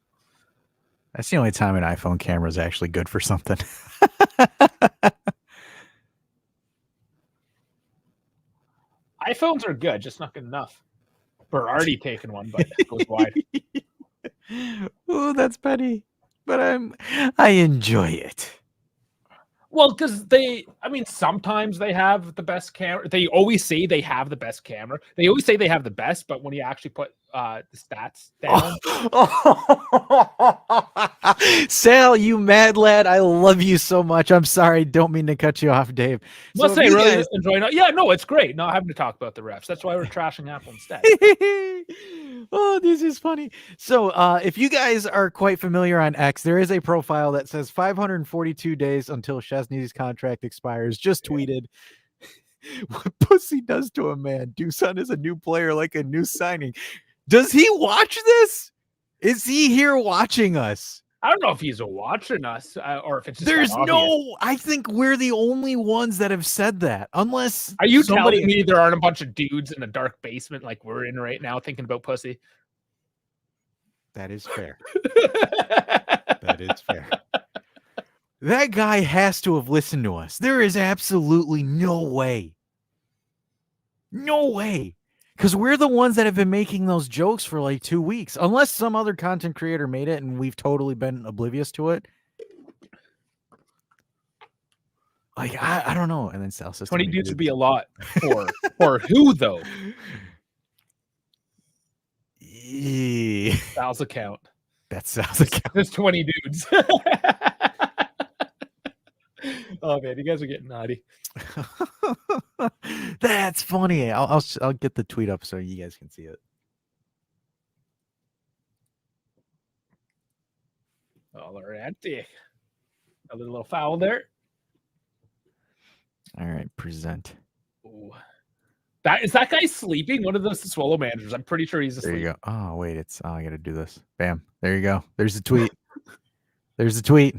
That's the only time an iPhone camera is actually good for something.
iPhones are good, just not good enough. Berardi taking one, but it goes wide.
Oh, that's petty, but I enjoy it.
Well, because sometimes they have the best camera. They always say they have the best camera. They always say they have the best, but when you actually put the stats down.
Sal, you mad lad, I love you so much. I'm sorry, don't mean to cut you off, Dave.
Must say, really enjoying it. Yeah, no, it's great not having to talk about the refs. That's why we're trashing Apple instead.
Oh, this is funny. So if you guys are quite familiar on X, there is a profile that says 542 days until Szczesny's contract expires. Just tweeted. What pussy does to a man. Dusan is a new player, like a new signing. Does he watch this? Is he here watching us?
I don't know if he's watching us or if it's just
there's no. I think we're the only ones that have said that. Unless
are you telling me there aren't a bunch of dudes in a dark basement like we're in right now thinking about pussy?
That is fair. That is fair. That guy has to have listened to us. There is absolutely no way. No way. Because we're the ones that have been making those jokes for like 2 weeks. Unless some other content creator made it and we've totally been oblivious to it. Like, I don't know. And then Sal says
20 dudes would be a lot for who, though?
Yeah.
Sal's account.
That's Sal's account.
There's 20 dudes. Oh, man, you guys are getting naughty.
That's funny. I'll get the tweet up so you guys can see it.
Alrighty. A little foul there.
All right, present.
Ooh. Is that guy sleeping? One of those Sassuolo managers. I'm pretty sure he's asleep.
There you go. Oh, wait, I gotta do this. Bam. There you go. There's the tweet. There's the tweet.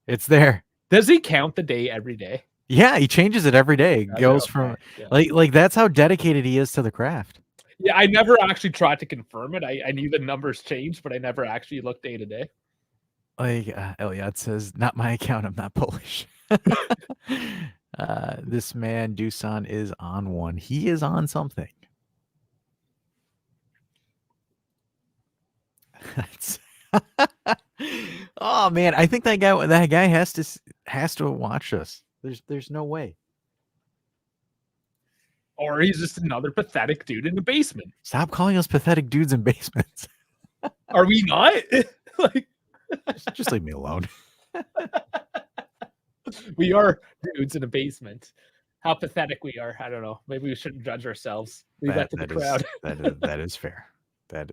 It's there.
Does he count the day every day?
Yeah, he changes it every day. It goes from like that's how dedicated he is to the craft.
Yeah, I never actually tried to confirm it. I knew the numbers changed, but I never actually looked day to day.
Like Elliot says, not my account. I'm not Polish. This man Dusan is on one. He is on something. Oh man, I think that guy has to watch us. There's no way.
Or he's just another pathetic dude in the basement.
Stop calling us pathetic dudes in basements.
Are we not? Like,
just leave me alone.
We are dudes in a basement. How pathetic we are. I don't know. Maybe we shouldn't judge ourselves. Leave that to the crowd.
That is fair. That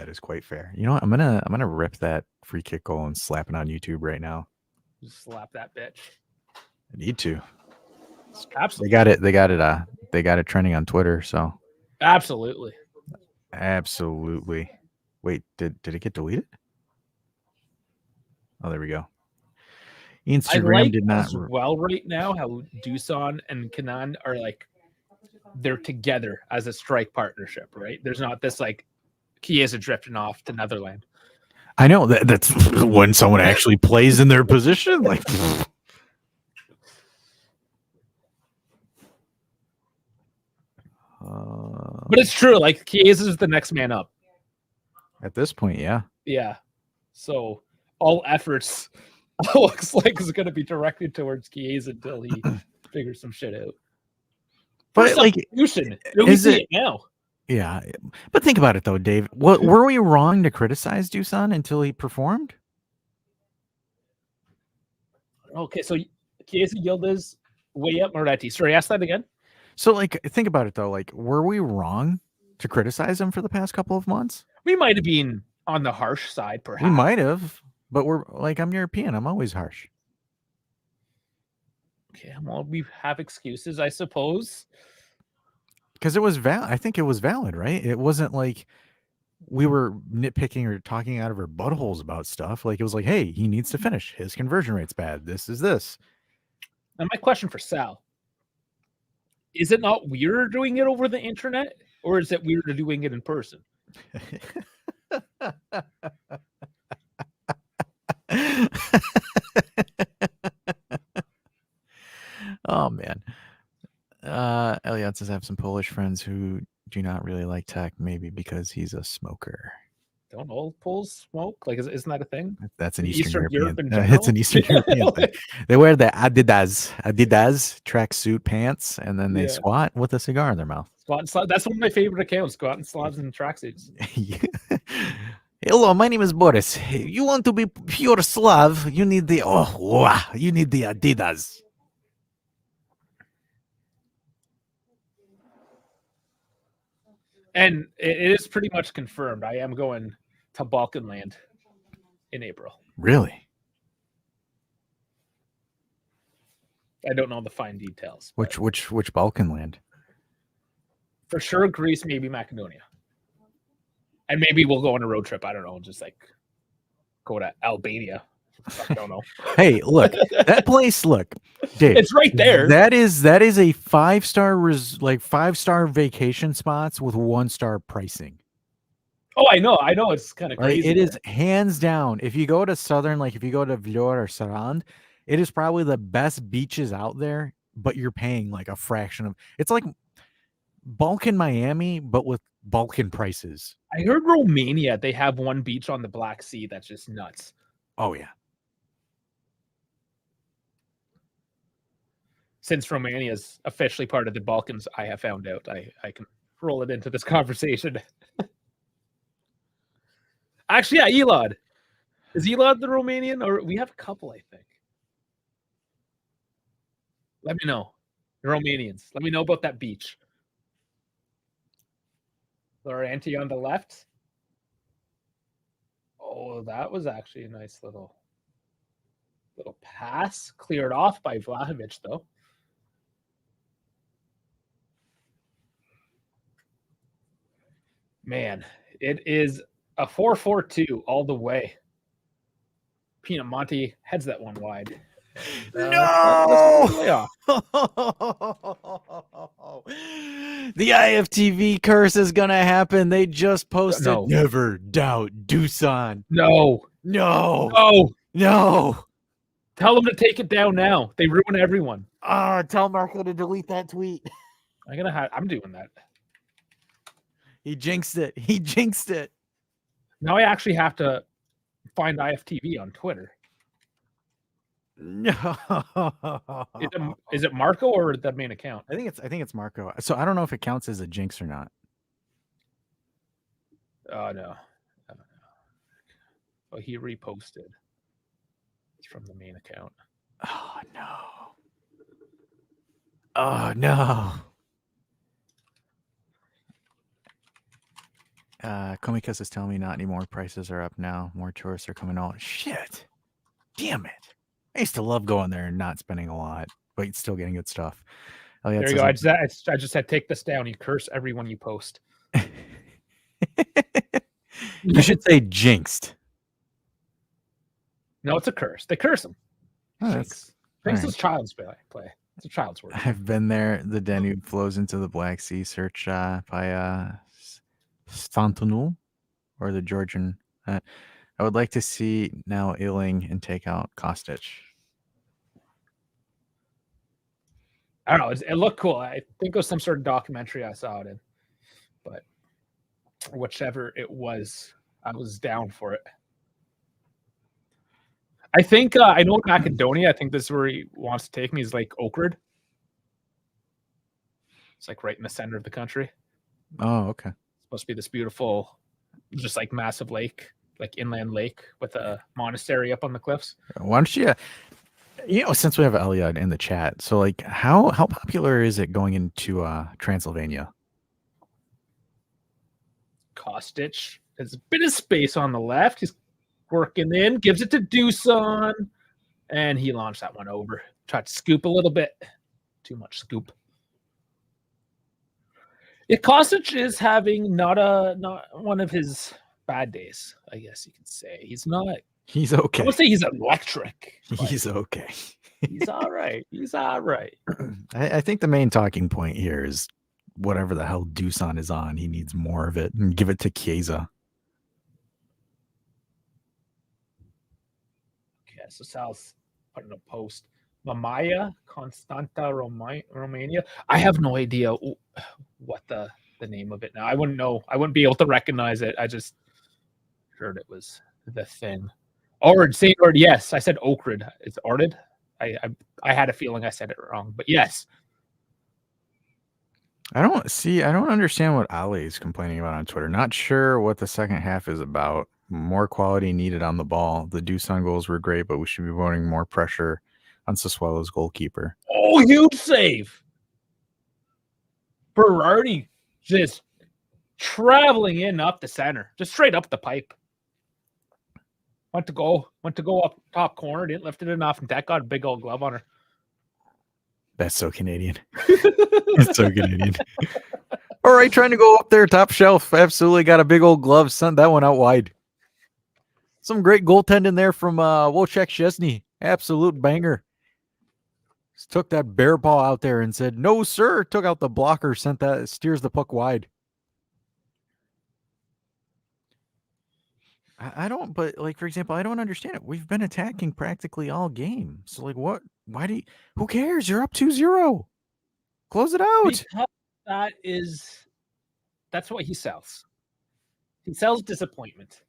is quite fair. You know what? I'm gonna rip that free kick goal and slap it on YouTube right now.
Just slap that bitch.
I need to.
Absolutely.
They got it trending on Twitter. So
absolutely.
Wait, did it get deleted? Oh, there we go. Instagram did not.
As well, right now, how Dusan and Kenan are like, they're together as a strike partnership, right? There's not this like Chiesa drifting off to Netherlands.
I know that's when someone actually plays in their position. Like,
but it's true. Like Chiesa is the next man up
at this point. Yeah.
Yeah. So all efforts looks like is going to be directed towards Chiesa until he figures some shit out.
But like,
is it now?
Yeah, but think about it though, Dave. What were we wrong to criticize Dusan until he performed?
Okay, so Chiesa, Yildiz, way up Moretti. Sorry, ask that again.
So, like, think about it though. Like, were we wrong to criticize him for the past couple of months?
We might have been on the harsh side, perhaps.
We might have, but we're like, I'm European. I'm always harsh.
Okay, well, we have excuses, I suppose.
Because it was valid. I think it was valid, right? It wasn't like we were nitpicking or talking out of our buttholes about stuff. Like, it was like, hey, he needs to finish. His conversion rate's bad. This is this.
And my question for Sal: is it not weirder doing it over the internet, or is it weirder doing it in person?
Oh man. Elliot says I have some Polish friends who do not really like tech, maybe because he's a smoker.
Don't all Poles smoke? Like, isn't that a thing?
That's an
In
Eastern European.
Europe in
It's
general?
an Eastern European thing. They wear the Adidas tracksuit pants, and then they
Yeah.
squat with a cigar in their mouth.
Squat and Slav. That's one of my favorite accounts. Squat and Slavs in tracksuits.
Hello, my name is Boris. You want to be pure Slav? You need the you need the Adidas.
And it is pretty much confirmed. I am going to Balkanland in April.
Really?
I don't know the fine details.
Which Balkan land?
For sure, Greece, maybe Macedonia. And maybe we'll go on a road trip. I don't know. Just like go to Albania. I don't know.
Hey, look, that place, look, Dave,
it's right there.
That is a 5-star like 5-star vacation spots with 1-star pricing.
Oh, I know. It's kind of crazy.
It is hands down. If you go to southern, like if you go to Vlor or Sarand, it is probably the best beaches out there, but you're paying like a fraction of. It's like Balkan Miami, but with Balkan prices.
I heard Romania, they have one beach on the Black Sea that's just nuts.
Oh yeah.
Since Romania is officially part of the Balkans, I have found out. I can roll it into this conversation. Actually, yeah, Elad. Is Elad the Romanian? Or we have a couple, I think. Let me know. The Romanians. Let me know about that beach. Laurenti on the left. Oh, that was actually a nice little pass. Cleared off by Vlahovic, though. Man, it is a 4-4-2 all the way. Pinamonti heads that one wide.
No! The IFTV curse is gonna happen. They just posted.
No.
Never doubt Dusan.
No. Tell them to take it down now. They ruin everyone.
Tell Marco to delete that tweet.
I'm doing that.
He jinxed it.
Now I actually have to find IFTV on Twitter.
No.
Is it Marco or the main account?
I think it's Marco. So I don't know if it counts as a jinx or not.
Oh no. Oh, he reposted. It's from the main account.
Oh no. Oh no. Komikas is telling me not anymore. Prices are up now. More tourists are coming out. Shit. Damn it. I used to love going there and not spending a lot, but still getting good stuff.
There you go. I just said take this down. You curse everyone you post.
You should say jinxed.
No, it's a curse. They curse them.
Jinx
is child's play. It's a child's word.
I've been there. The Danube flows into the Black Sea. Search by Stantonul or the Georgian. I would like to see now Illing and take out Kostic.
I don't know. It looked cool. I think it was some sort of documentary I saw it in. But whichever it was, I was down for it. I think I know Macedonia. I think this is where he wants to take me. Is like Ohrid. It's like right in the center of the country.
Oh, okay.
It's supposed to be this beautiful, just like massive lake, like inland lake with a monastery up on the cliffs.
Why don't Since we have Elliot in the chat, so like, how popular is it going into Transylvania?
Kostic has a bit of space on the left. He's working in, gives it to Dusan, and he launched that one over. Tried to scoop a little bit. Too much scoop. Kostic is having not one of his bad days, I guess you could say. He's not.
He's
I
okay.
would say he's electric.
He's okay.
He's all right. He's all right.
I think the main talking point here is whatever the hell Dusan is on, he needs more of it and give it to Chiesa.
Okay, so Sal's putting a post. Mamaya Constanta Romania. I have no idea what the name of it now. I wouldn't know. I wouldn't be able to recognize it. I just heard it was the thing. Ord, St. Ord, yes. I said Okrid. It's Orded. I had a feeling I said it wrong, but yes.
I don't understand what Ali is complaining about on Twitter. Not sure what the second half is about. More quality needed on the ball. The Dusan goals were great, but we should be putting more pressure on Sassuolo's goalkeeper.
Oh, huge save. Berardi just traveling in up the center, just straight up the pipe. Went to go up top corner, didn't lift it enough, and that got a big old glove on her.
That's so Canadian. It's so Canadian. All right, trying to go up there, top shelf. Absolutely got a big old glove. Sent that one out wide. Some great goaltending there from Wojciech Szczesny. Absolute banger. Just took that bear paw out there and said, "No, sir." Took out the blocker, steers the puck wide. I don't, but like, for example, I don't understand it. We've been attacking practically all game. So like, what? Who cares? You're up 2-0. Close it out.
Because that's what he sells. He sells disappointment.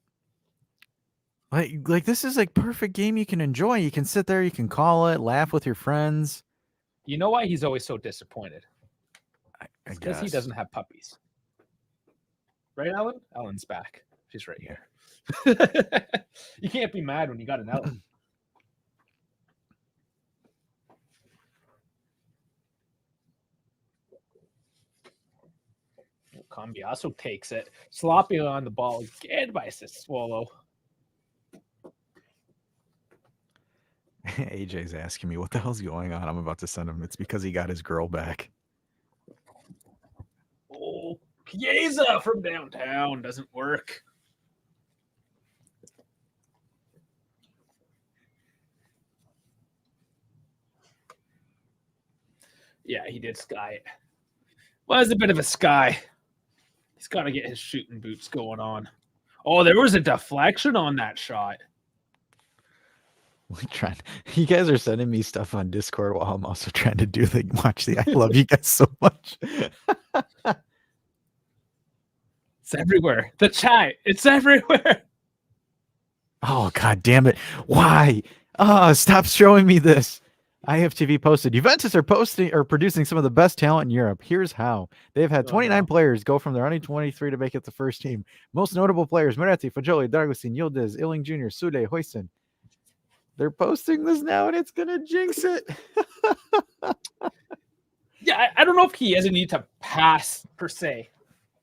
Like this is like perfect game you can enjoy. You can sit there, you can call it, laugh with your friends.
You know why he's always so disappointed?
It's
because he doesn't have puppies. Right, Ellen? Ellen's back. She's right here. You can't be mad when you got an Ellen. Cambiasso takes it. Sloppy on the ball again by Sassuolo.
AJ's asking me, what the hell's going on? I'm about to send him. It's because he got his girl back.
Oh, Chiesa from downtown doesn't work. Yeah, he did sky it. Was a bit of a sky. He's got to get his shooting boots going on. Oh, there was a deflection on that shot.
You guys are sending me stuff on Discord while I'm also trying to do the watch the. I love you guys so much.
It's everywhere. The chat, it's everywhere.
Oh, God damn it. Why? Stop showing me this. IFTV posted, Juventus are producing some of the best talent in Europe. Here's how. They've had 29 players go from their under 23 to make it the first team. Most notable players, Moretti, Fagioli, D'Agostino, Yildiz, Illing Jr., Sule, Hoyson. They're posting this now, and it's going to jinx it.
Yeah, I don't know if he has a need to pass, per se,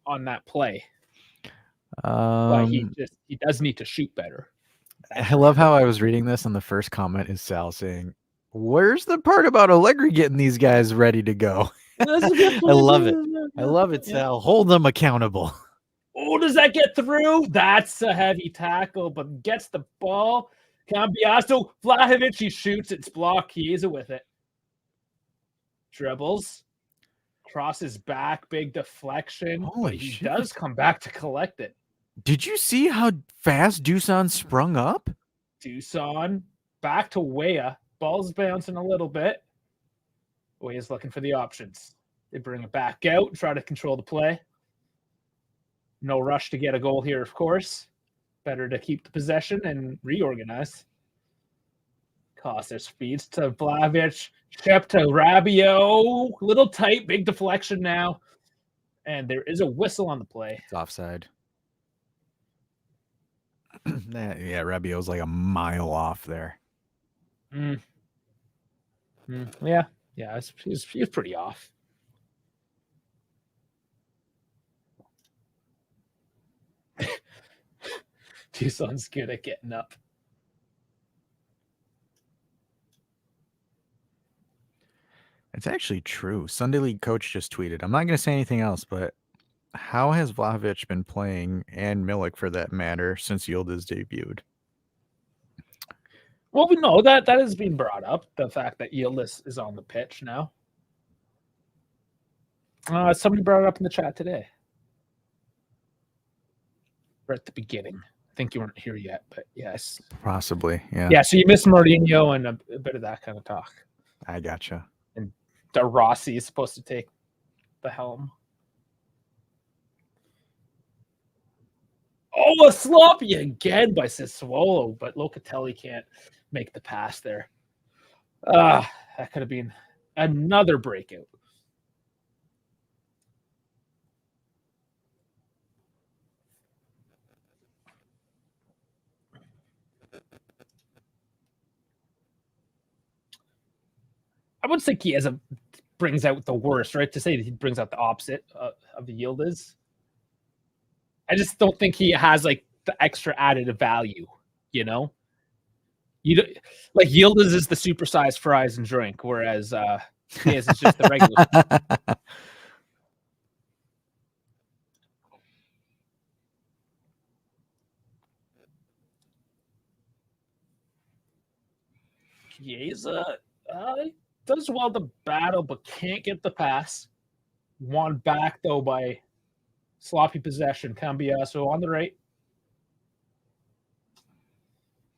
on that play. But he does need to shoot better.
I love how I was reading this, and the first comment is Sal saying, "Where's the part about Allegri getting these guys ready to go?" I love it. I love it, Sal. Hold them accountable.
Oh, does that get through? That's a heavy tackle, but gets the ball. Cambiasso, Vlahovic, he shoots. It's blocked. Chiesa with it. Dribbles. Crosses back. Big deflection.
Holy
shit.
He
does come back to collect it.
Did you see how fast Dusan sprung up?
Dusan back to Weah. Ball's bouncing a little bit. Weah's looking for the options. They bring it back out and try to control the play. No rush to get a goal here, of course. Better to keep the possession and reorganize. Kostic speeds to Vlahovic. Shep to Rabiot. Little tight, big deflection now. And there is a whistle on the play.
It's offside. Yeah, Rabiot's like a mile off there.
Yeah, he's pretty off. Tucson's good at getting up.
It's actually true. Sunday League coach just tweeted. I'm not going to say anything else, but how has Vlahovic been playing, and Milik for that matter, since Yildiz debuted?
Well, we know that has been brought up. The fact that Yildiz is on the pitch now. Somebody brought it up in the chat today. We're at the beginning. I think you weren't here yet, but yes.
Possibly, yeah.
Yeah, so you missed Mourinho and a bit of that kind of talk.
I gotcha.
And De Rossi is supposed to take the helm. Oh, a sloppy again by Sassuolo, but Locatelli can't make the pass there. That could have been another breakout. I wouldn't say Chiesa brings out the worst, right? To say that he brings out the opposite of the Yildiz. I just don't think he has like the extra added value, you know? Like Yildiz is the supersized fries and drink, whereas Chiesa is just the regular. Chiesa does well to battle, but can't get the pass. Won back though by sloppy possession. Cambiaso on the right.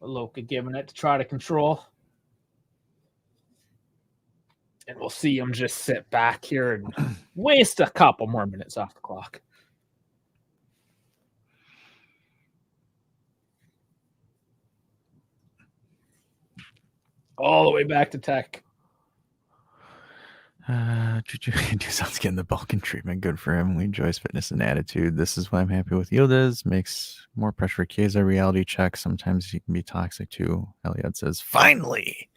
Loka giving it to try to control. And we'll see him just sit back here and waste a couple more minutes off the clock. All the way back to Tech.
Tucson's getting the Balkan treatment. Good for him. We enjoy his fitness and attitude. This is why I'm happy with Yildiz. Makes more pressure for Chiesa. Reality check. Sometimes he can be toxic too. Elliot says, finally.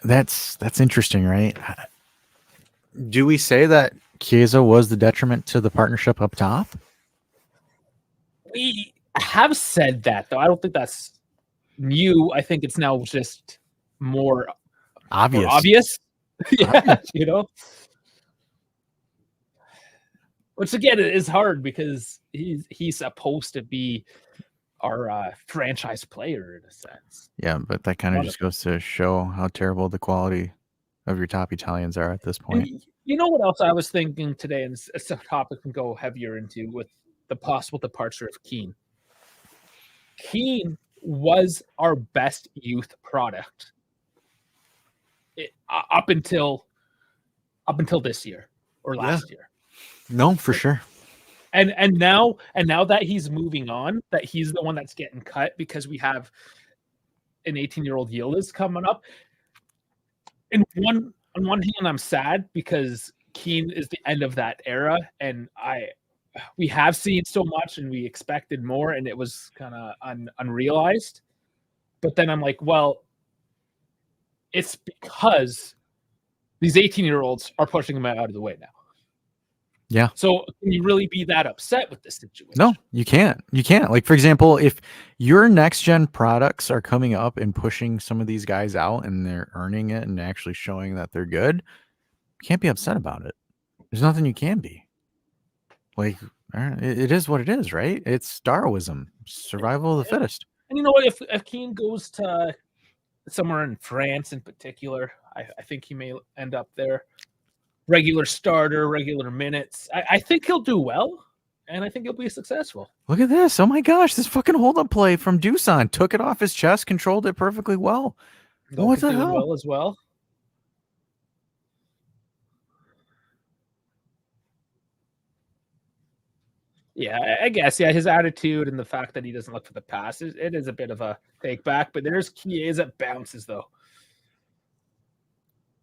That's interesting, right? Do we say that Chiesa was the detriment to the partnership up top?
We have said that, though. I don't think that's new. I think it's now just more obvious. Yeah, you know? Which, again, is hard because he's supposed to be our franchise player in a sense.
Yeah, but that kind of just goes to show how terrible the quality of your top Italians are at this point.
And you know what else I was thinking today, and it's a topic we can go heavier into with the possible departure of Keane. Keane was our best youth product up until this year or last year.
No, for sure.
And now that he's moving on, that he's the one that's getting cut because we have an 18-year-old Yildiz coming up. On one hand, I'm sad because Keane is the end of that era, and we have seen so much and we expected more, and it was kind of unrealized. But then I'm like, well, it's because these 18-year-olds are pushing him out of the way now.
Yeah.
So can you really be that upset with this situation?
No, you can't. You can't. Like, for example, if your next gen products are coming up and pushing some of these guys out and they're earning it and actually showing that they're good, you can't be upset about it. There's nothing you can be. Like, it is what it is, right? It's Darwinism, survival of the fittest.
And you know what? If Keane goes to somewhere in France in particular, I think he may end up there. Regular starter, regular minutes. I think he'll do well, and I think he'll be successful.
Look at this. Oh my gosh, this fucking hold-up play from Dusan. Took it off his chest, controlled it perfectly well. What the hell?
Well as well. Yeah, I guess. Yeah, his attitude and the fact that he doesn't look for the pass, it is a bit of a take back, but there's Chiesa bounces, though.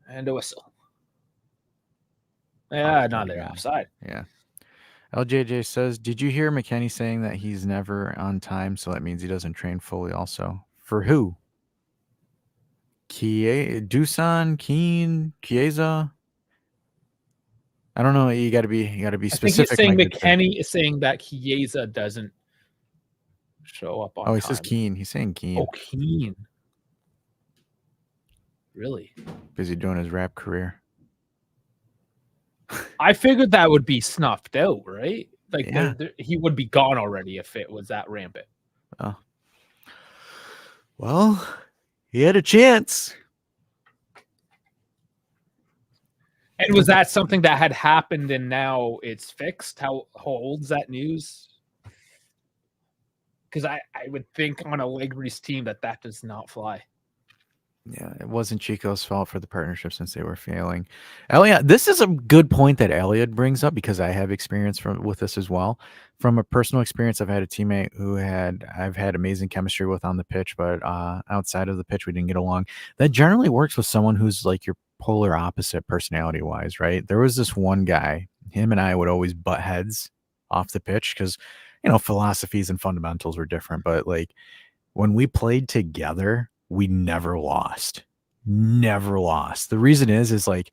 And a whistle. Yeah, not there, offside.
Yeah. LJJ says, did you hear McKennie saying that he's never on time, so that means he doesn't train fully also? For who? Dusan, Keen, Chiesa. I don't know. You got to be
I think he's
specific, my
saying
good sir.
McKenny is saying that Chiesa doesn't show up on
Oh, he
time.
says Keen. He's saying Keen
Oh, Keen. Really?
because he's doing his rap career.
I figured that would be snuffed out, right? Like
Yeah.
he would be gone already if it was that rampant.
Oh. Well, he had a chance.
And was that something that had happened and now it's fixed? How old's that news? Because I would think on Allegri's team that does not fly.
Yeah, it wasn't Chico's fault for the partnership since they were failing. Elliot, this is a good point that Elliot brings up because I have experience with this as well. From a personal experience, I've had a teammate who I've had amazing chemistry with on the pitch, but outside of the pitch, we didn't get along. That generally works with someone who's like your polar opposite personality wise, right? There was this one guy, him and I would always butt heads off the pitch because, philosophies and fundamentals were different, but like when we played together, we never lost. Never lost. The reason is like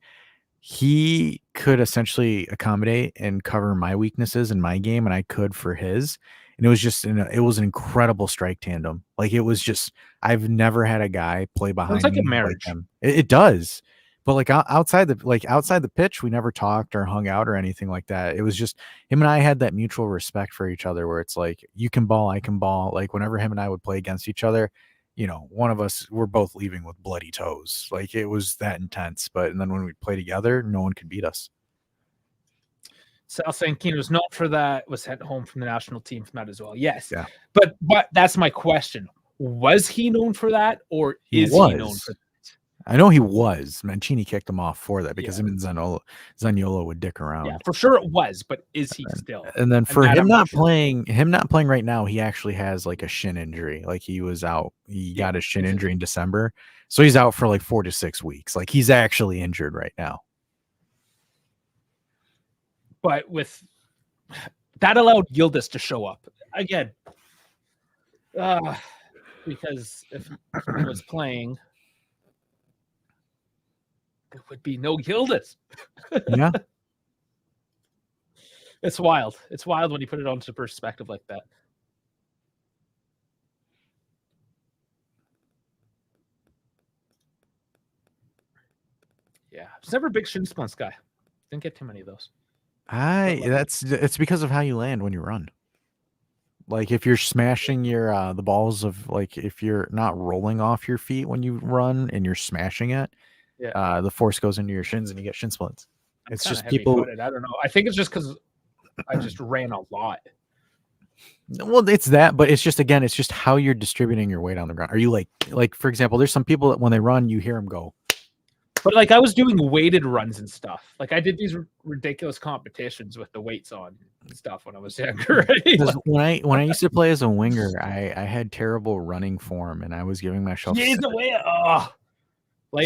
he could essentially accommodate and cover my weaknesses in my game, and I could for his. And it was just it was an incredible strike tandem. Like it was just I've never had a guy play behind
It's like a
me like
marriage.
him. It does. But like outside the pitch, we never talked or hung out or anything like that. It was just him and I had that mutual respect for each other where it's like you can ball, I can ball. Like whenever him and I would play against each other, one of us, we're both leaving with bloody toes. Like it was that intense. And then when we play together, no one could beat us.
Sal saying Keen was known for that, was sent home from the national team from that as well. Yes.
Yeah.
But that's my question. Was he known for that or is he known for that?
I know he was. Mancini kicked him off for that because him and Zaniolo would dick around.
Yeah, for sure it was, but is he still?
And then for him not playing right now, he actually has like a shin injury. Like he was out. He got a shin injury in December. So he's out for like 4 to 6 weeks. Like he's actually injured right now.
But with that allowed Yildiz to show up again. Because if he was playing, there would be no Yildiz.
Yeah.
It's wild. It's wild when you put it onto perspective like that. Yeah. I was never a big shin splints guy. Didn't get too many of those.
It's because of how you land when you run. Like if you're smashing your the balls of like if you're not rolling off your feet when you run and you're smashing it, the force goes into your shins and you get shin splints. It's just people.
I don't know. I think it's just because I just ran a lot.
Well, it's that, but it's just how you're distributing your weight on the ground. Are you like for example, there's some people that when they run, you hear them go.
But like I was doing weighted runs and stuff. Like I did these ridiculous competitions with the weights on and stuff when I was younger. Right?
Like, when I used to play as a winger, I had terrible running form, and I was giving myself
lay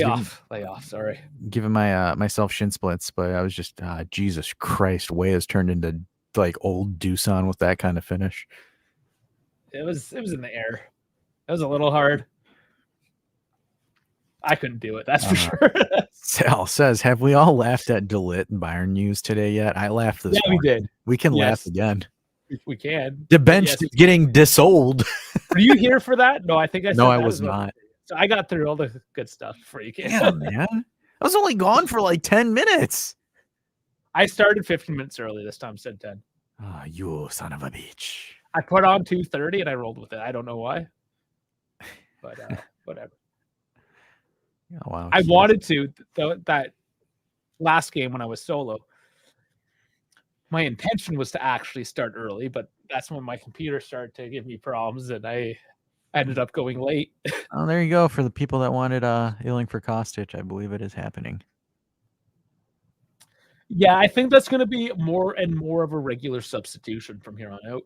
off. Sorry,
giving myself shin splits, but I was just Jesus Christ, Way has turned into like old Dusan with that kind of finish.
It was in the air. It was a little hard. I couldn't do it. That's for sure.
Sal says, have we all laughed at Delit and Bayern news today yet? I laughed this morning.
We did.
We can laugh again.
We can.
The bench is getting disold.
Were you here for that? No, I think I said
no, I was not.
So I got through all the good stuff before you came.
Yeah, man. I was only gone for like 10 minutes.
I started 15 minutes early this time, said 10.
Oh, you son of a bitch.
I put on 2:30 and I rolled with it. I don't know why. But whatever.
Oh, wow.
I wanted to, that last game when I was solo, my intention was to actually start early, but that's when my computer started to give me problems and I ended up going late.
Oh, there you go. For the people that wanted Illing for Kostic, I believe it is happening.
Yeah, I think that's going to be more and more of a regular substitution from here on out.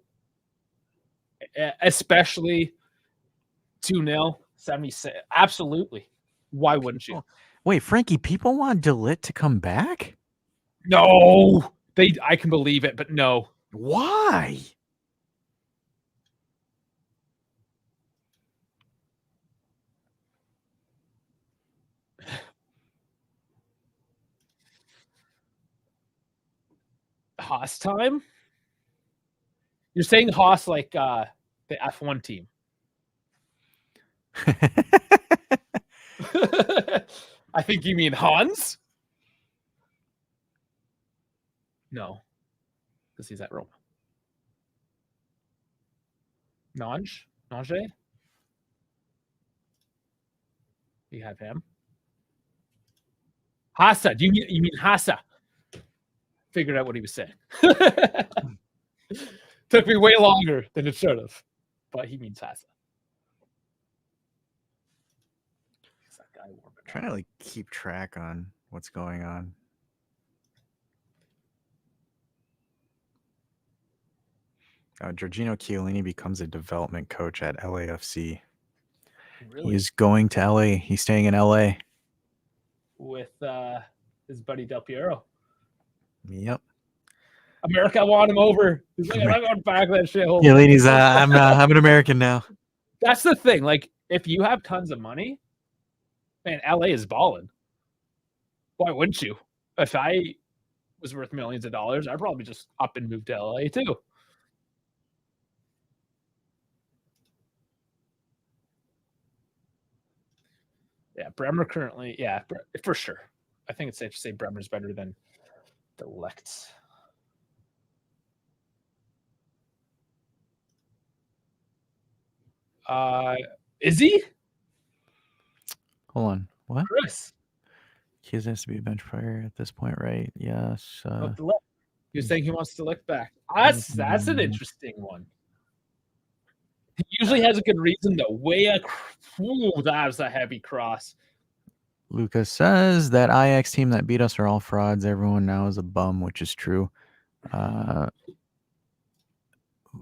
Especially 2-0, 76. Absolutely. Why wouldn't you?
Wait, Frankie, people want Delit to come back?
No. I can believe it, but no.
Why?
Haas time? You're saying Haas like the F1 team. I think you mean Hans? No, because he's at Roma. Nange? You have him. Hassa. Do you mean Hassa? Figured out what he was saying. Took me way longer than it should have, but he means Hassa. That guy warming up.
Trying to like keep track on what's going on. Giorgino Chiellini becomes a development coach at LAFC.
Really?
He's going to LA. He's staying in LA
with his buddy Del Piero.
Yep.
America want him over. He's like, I'm not going back to that shithole.
Chiellini's I'm an American now.
That's the thing. Like, if you have tons of money, man, LA is balling. Why wouldn't you? If I was worth millions of dollars, I'd probably just up and move to LA too. Yeah, Bremer currently, yeah, for sure. I think it's safe to say Bremer's better than De Ligt. Is he?
Hold on. What?
Chris.
He has to be a bench player at this point, right? Yes.
He was saying he wants De Ligt back. That's an interesting one. He usually has a good reason to weigh that was a heavy cross.
Lucas says that Ajax team that beat us are all frauds. Everyone now is a bum, which is true.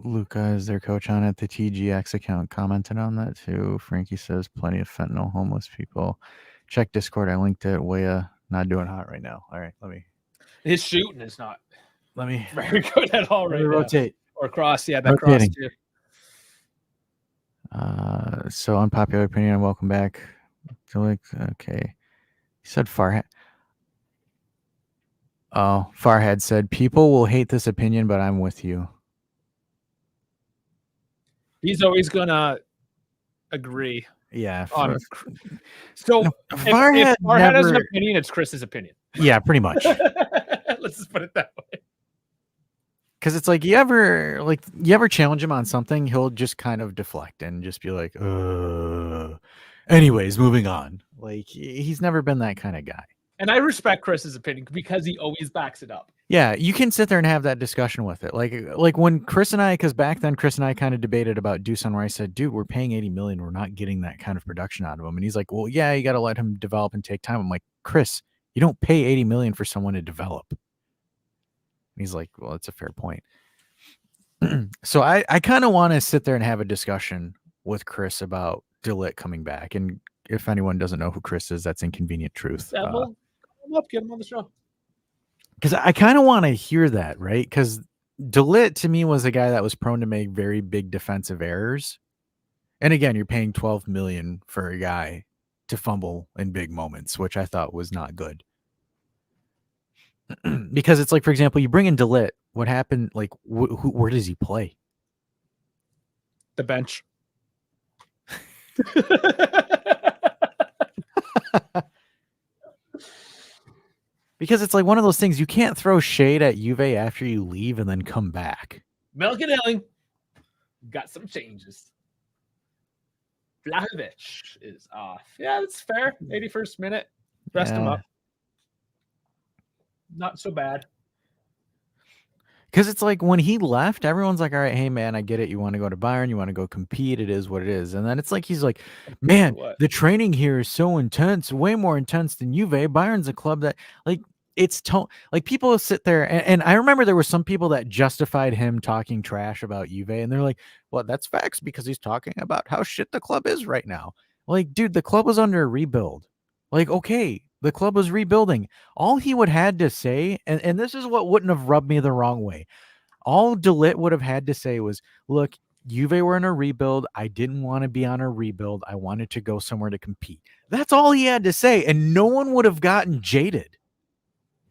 Luca is their coach on it. The TGX account commented on that too. Frankie says plenty of fentanyl homeless people. Check Discord. I linked it. Weah not doing hot right now. All right,
His shooting is not.
Let me
very good at all right now.
Rotate
or cross. Yeah, that cross too.
So unpopular opinion. Welcome back. Okay. He said Farhad. Oh, Farhad said people will hate this opinion, but I'm with you.
He's always gonna agree.
Yeah.
So if Farhad has an opinion, it's Chris's opinion.
Yeah, pretty much.
Let's just put it that way.
Because it's like you ever challenge him on something, he'll just kind of deflect and just be like, anyways, moving on. Like he's never been that kind of guy.
And I respect Chris's opinion because he always backs it up.
Yeah, you can sit there and have that discussion with it. Like when Chris and I, because back then Chris and I kind of debated about Dusan, where I said, dude, we're paying $80 million. We're not getting that kind of production out of him. And he's like, well, yeah, you got to let him develop and take time. I'm like, Chris, you don't pay $80 million for someone to develop. And he's like, well, that's a fair point. So I kind of want to sit there and have a discussion with Chris about De Ligt coming back. And if anyone doesn't know who Chris is, that's Inconvenient Truth.
Yeah, get him on the show.
Because I kind of want to hear that, right? Because De Ligt to me was a guy that was prone to make very big defensive errors. And again, you're paying $12 million for a guy to fumble in big moments, which I thought was not good. Because it's like, for example, you bring in De Ligt, what happened? Like, where does he play?
The bench.
Because it's like one of those things, you can't throw shade at Juve after you leave and then come back.
Milk and Elling got some changes. Vlahovic is off. Yeah, that's fair. 81st minute. Rest him up. Not so bad.
Because it's like when he left, everyone's like, all right, hey, man, I get it. You want to go to Bayern. You want to go compete. It is what it is. And then it's like he's like, man, the training here is so intense, way more intense than Juve. Bayern's a club that, like, it's like people sit there. And I remember there were some people that justified him talking trash about Juve. And they're like, well, that's facts because he's talking about how shit the club is right now. Like, dude, the club was under a rebuild. Like, okay. The club was rebuilding. All he would had to say, and this is what wouldn't have rubbed me the wrong way. All De Ligt would have had to say was, look, Juve were in a rebuild. I didn't want to be on a rebuild. I wanted to go somewhere to compete. That's all he had to say. And no one would have gotten jaded.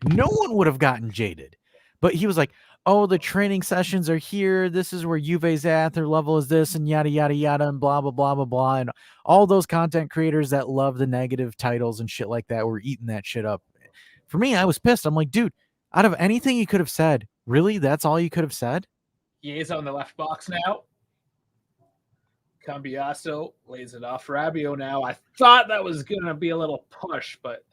No one would have gotten jaded. But he was like, oh, the training sessions are here. This is where Juve's at. Their level is this, and yada yada yada, and blah blah blah blah blah, and all those content creators that love the negative titles and shit like that were eating that shit up. For me, I was pissed. I'm like, dude, out of anything you could have said, really, that's all you could have said?
He is on the left box now. Cambiasso lays it off Rabiot now. I thought that was going to be a little push, but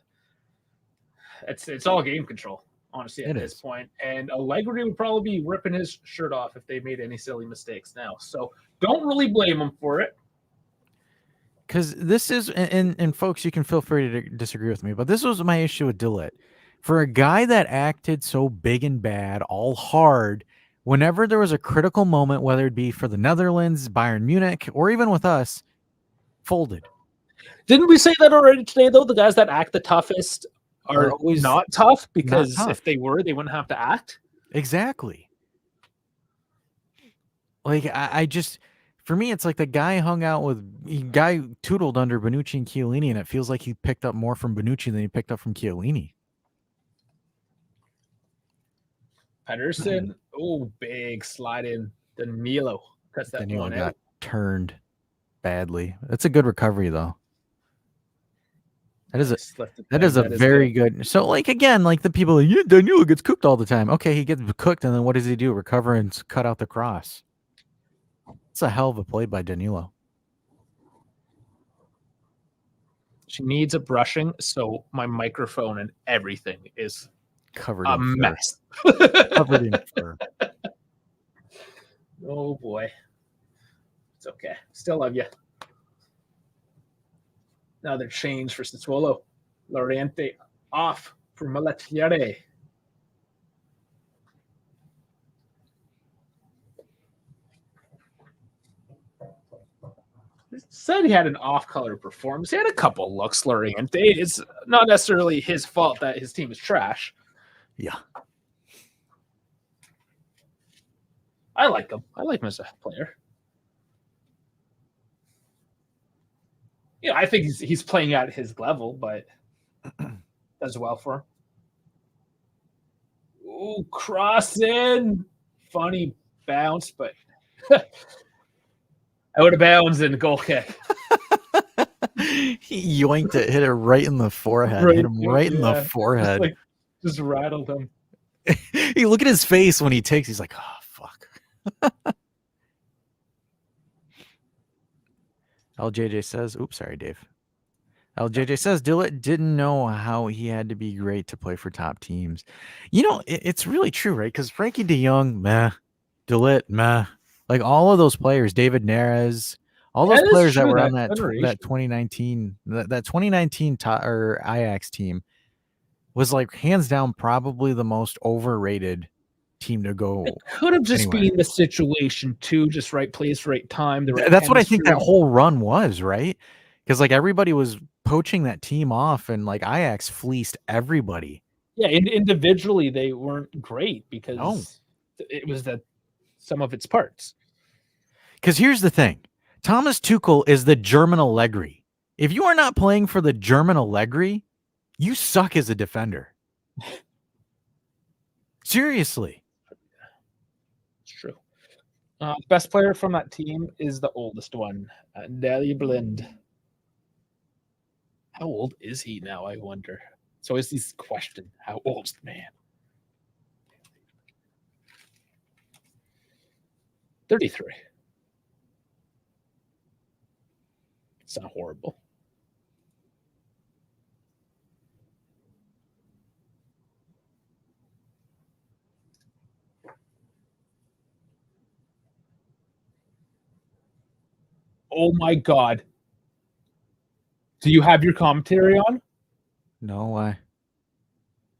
it's all game control, honestly, at this point. And Allegri would probably be ripping his shirt off if they made any silly mistakes now. So don't really blame him for it.
Because this is, and folks, you can feel free to disagree with me, but this was my issue with De Ligt. For a guy that acted so big and bad, all hard, whenever there was a critical moment, whether it be for the Netherlands, Bayern Munich, or even with us, folded.
Didn't we say that already today, though? The guys that act the toughest are always not tough, because if they were, they wouldn't have to act.
Exactly. Like, I just, for me, it's like the guy tootled under Bonucci and Chiellini, and it feels like he picked up more from Bonucci than he picked up from Chiellini.
Pedersen, big slide in. Danilo cuts that one out.
Turned badly. That's a good recovery, though. That is a very good. So, like, again, like the people, Danilo gets cooked all the time. Okay, he gets cooked, and then what does he do? Recover and cut out the cross. It's a hell of a play by Danilo.
She needs a brushing, so my microphone and everything is
covered
in
a
mess.
Covered in fur.
Oh boy. It's okay. Still love you. Another change for Sassuolo. Loriente off for Malatiere. Said he had an off-color performance. He had a couple looks, Loriente. It's not necessarily his fault that his team is trash.
Yeah.
I like him. I like him as a player. I think he's playing at his level, but does well for him. Ooh, cross in. Funny bounce, but out of bounds and goal kick.
He yoinked it, hit it right in the forehead. Hit him right in the forehead.
Just rattled him.
You look at his face when he takes, he's like, oh, fuck. LJJ says, oops, sorry, Dave. LJJ says, De Ligt didn't know how he had to be great to play for top teams. It's really true, right? Because Frankie de Jong, meh. De Ligt, meh. Like all of those players, David Neres, all those players that were on that 2019 or Ajax team was like hands down probably the most overrated team to go.
It could have just been the situation too, just right place, right time.
That's what I think that whole run was, right? Because like everybody was poaching that team off, and like Ajax fleeced everybody.
Yeah, individually they weren't great because it was the sum of its parts.
Because here's the thing. Thomas Tuchel is the German Allegri. If you are not playing for the German Allegri, you suck as a defender. Seriously.
It's true. Best player from that team is the oldest one, Deli Blind. How old is he now, I wonder? It's always this question. How old's the man? 33. It's not horrible. Oh my God. Do you have your commentary on?
No, why?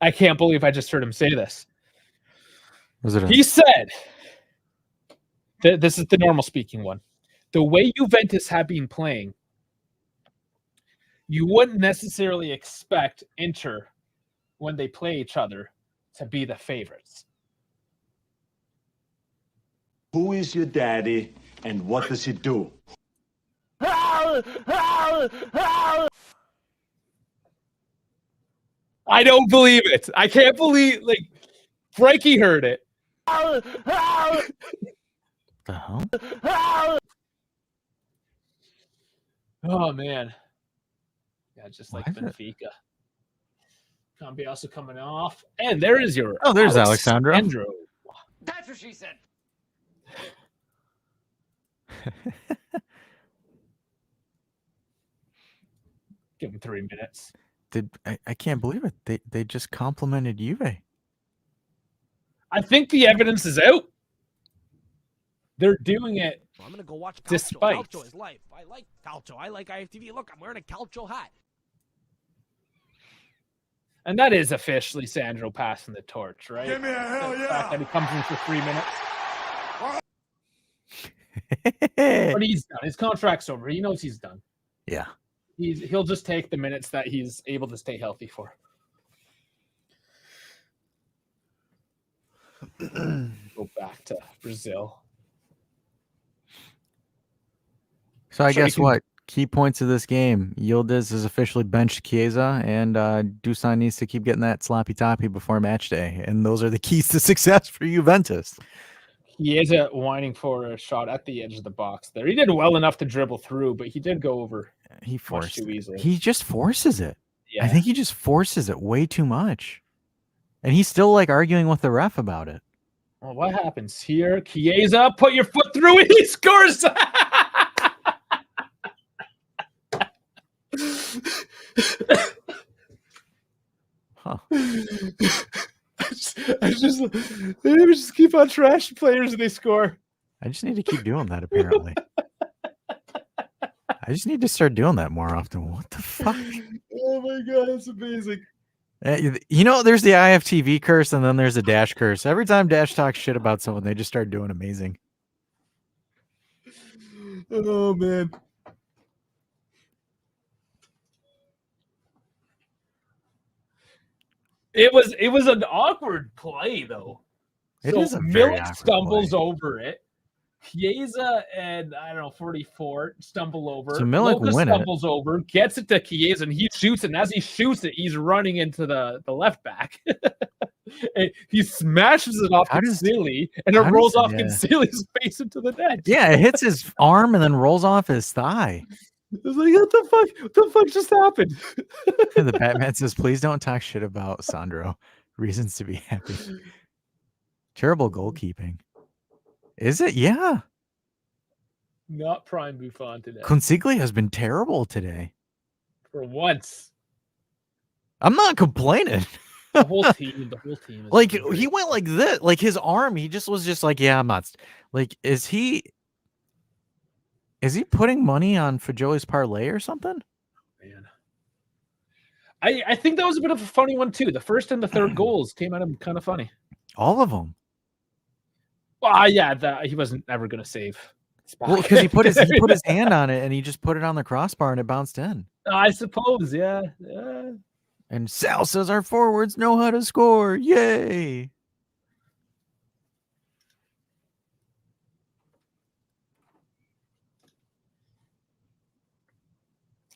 I can't believe I just heard him say this.
He
said, this is the normal speaking one. The way Juventus have been playing, you wouldn't necessarily expect Inter, when they play each other, to be the favorites.
Who is your daddy and what does he do?
I don't believe it. I can't believe, Frankie heard it.
The hell?
Oh man. Yeah, just like
Why is it-
Benfica. Cambi also coming off. And there is your
Oh, there's Alexandro.
That's what she said.
Give him 3 minutes.
I can't believe it. They just complimented Juve.
I think the evidence is out. They're doing it.
Well, I'm gonna go watch Calcio.
Despite.
Calcio is life. I like Calcio. I like IFTV. Look, I'm wearing a Calcio hat.
And that is officially Sandro passing the torch, right?
Give me a hell
The fact that he comes in for 3 minutes.
Yeah.
But he's done. His contract's over. He knows he's done. He'll just take the minutes that he's able to stay healthy for. Go back to Brazil.
So I
Sure, you
guess
can-
what? Key points of this game. Yildiz has officially benched Chiesa, and Dusan needs to keep getting that sloppy toppy before match day. And those are the keys to success for Juventus.
He is whining for a shot at the edge of the box there. He did well enough to dribble through, but he did go over.
He forced
too
it.
easily.
He just forces it.
Yeah.
I think he just forces it way too much. And he's still like arguing with the ref about it.
Well, what happens here? Chiesa, put your foot through it. He scores.
Huh.
I just keep on trashing players and they score.
I just need to keep doing that, apparently. I just need to start doing that more often. What the fuck?
Oh my god, that's amazing.
You know, there's the IFTV curse and then there's a Dash curse. Every time Dash talks shit about someone, they just start doing amazing.
Oh man. It was an awkward play though.
It
So
is a very
Milik
awkward
stumbles
play.
over it. Chiesa and I don't know 44 stumble over.
So Milik
Lucas
win it.
stumbles over, gets it to Chiesa, and he shoots it. And as he shoots it, he's running into the left back. And he smashes it off
How does-
Cancili, and it
how
rolls
does-
off
yeah.
Cancili's face into the net.
Yeah, it hits his arm and then rolls off his thigh.
It was like, what the fuck? What the fuck just happened?
And the Batman says, please don't talk shit about Sandro. Reasons to be happy. Terrible goalkeeping. Is it? Yeah.
Not prime Buffon today.
Consigli has been terrible today.
For once.
I'm not complaining.
The whole team is
Like
doing
he
great.
went like this, like his arm, he just was just like, yeah, I'm not like, is he putting money on Fagioli's parlay or something?
Man. I think that was a bit of a funny one too. The first and the third goals came at him kind of funny.
All of them.
Well, yeah, he wasn't ever going to save.
Well, because he put his hand on it and he just put it on the crossbar and it bounced in.
I suppose, yeah.
And Sal says our forwards know how to score. Yay.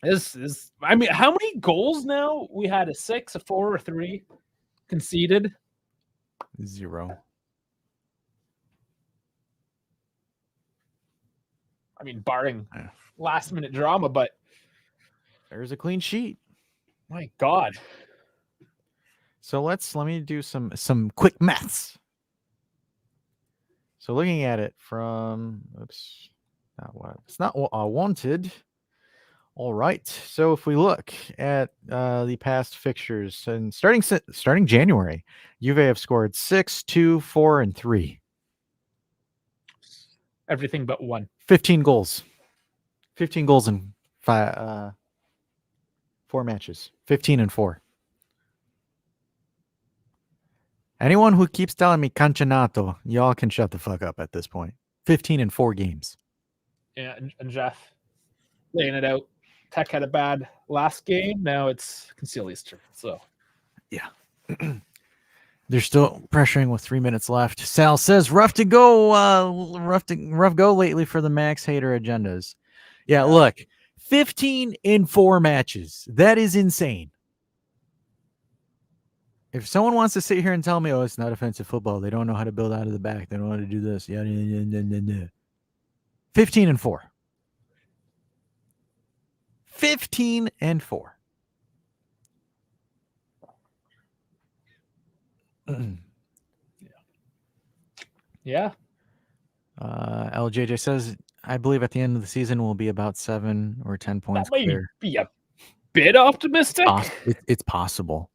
This is, I mean, how many goals now? We had a 6, a 4, or 3 conceded.
0.
I mean, barring
Yeah.
last minute drama, but
There's a clean sheet.
my God.
So let me do some quick maths. So looking at it from, oops, not what it's not what I wanted. All right. So if we look at the past fixtures and starting January, Juve have scored 6, 2, 4, and 3.
Everything but 1.
15 goals. 15 goals in 4 matches. 15 and 4. Anyone who keeps telling me campionato, y'all can shut the fuck up at this point. 15 and 4 games.
Yeah, and Jeff laying it out. Tech had a bad last game. Now it's Cancili's turn. So
Yeah. They're still pressuring with 3 minutes left. Sal says rough go lately for the Max hater agendas. Yeah, look, 15 in 4 matches. That is insane. If someone wants to sit here and tell me, oh, it's not offensive football, they don't know how to build out of the back, they don't know how to do this. Yeah, 15-4. 15-4.
Yeah.
LJJ says, I believe at the end of the season will be about 7 or 10 points
That might
clear.
be a bit optimistic.
It's possible.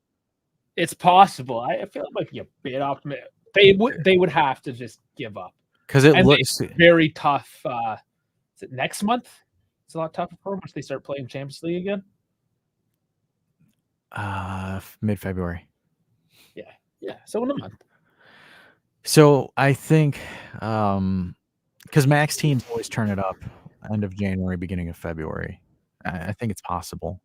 It's possible. I feel it might be a bit optimistic. They would have to just give up
Because it
and
looks
very tough. Is it next month? It's a lot tougher for them once they start playing Champions League again.
mid-February.
Yeah. So in a month.
So I think because Max teams always turn it up end of January, beginning of February. I think it's possible.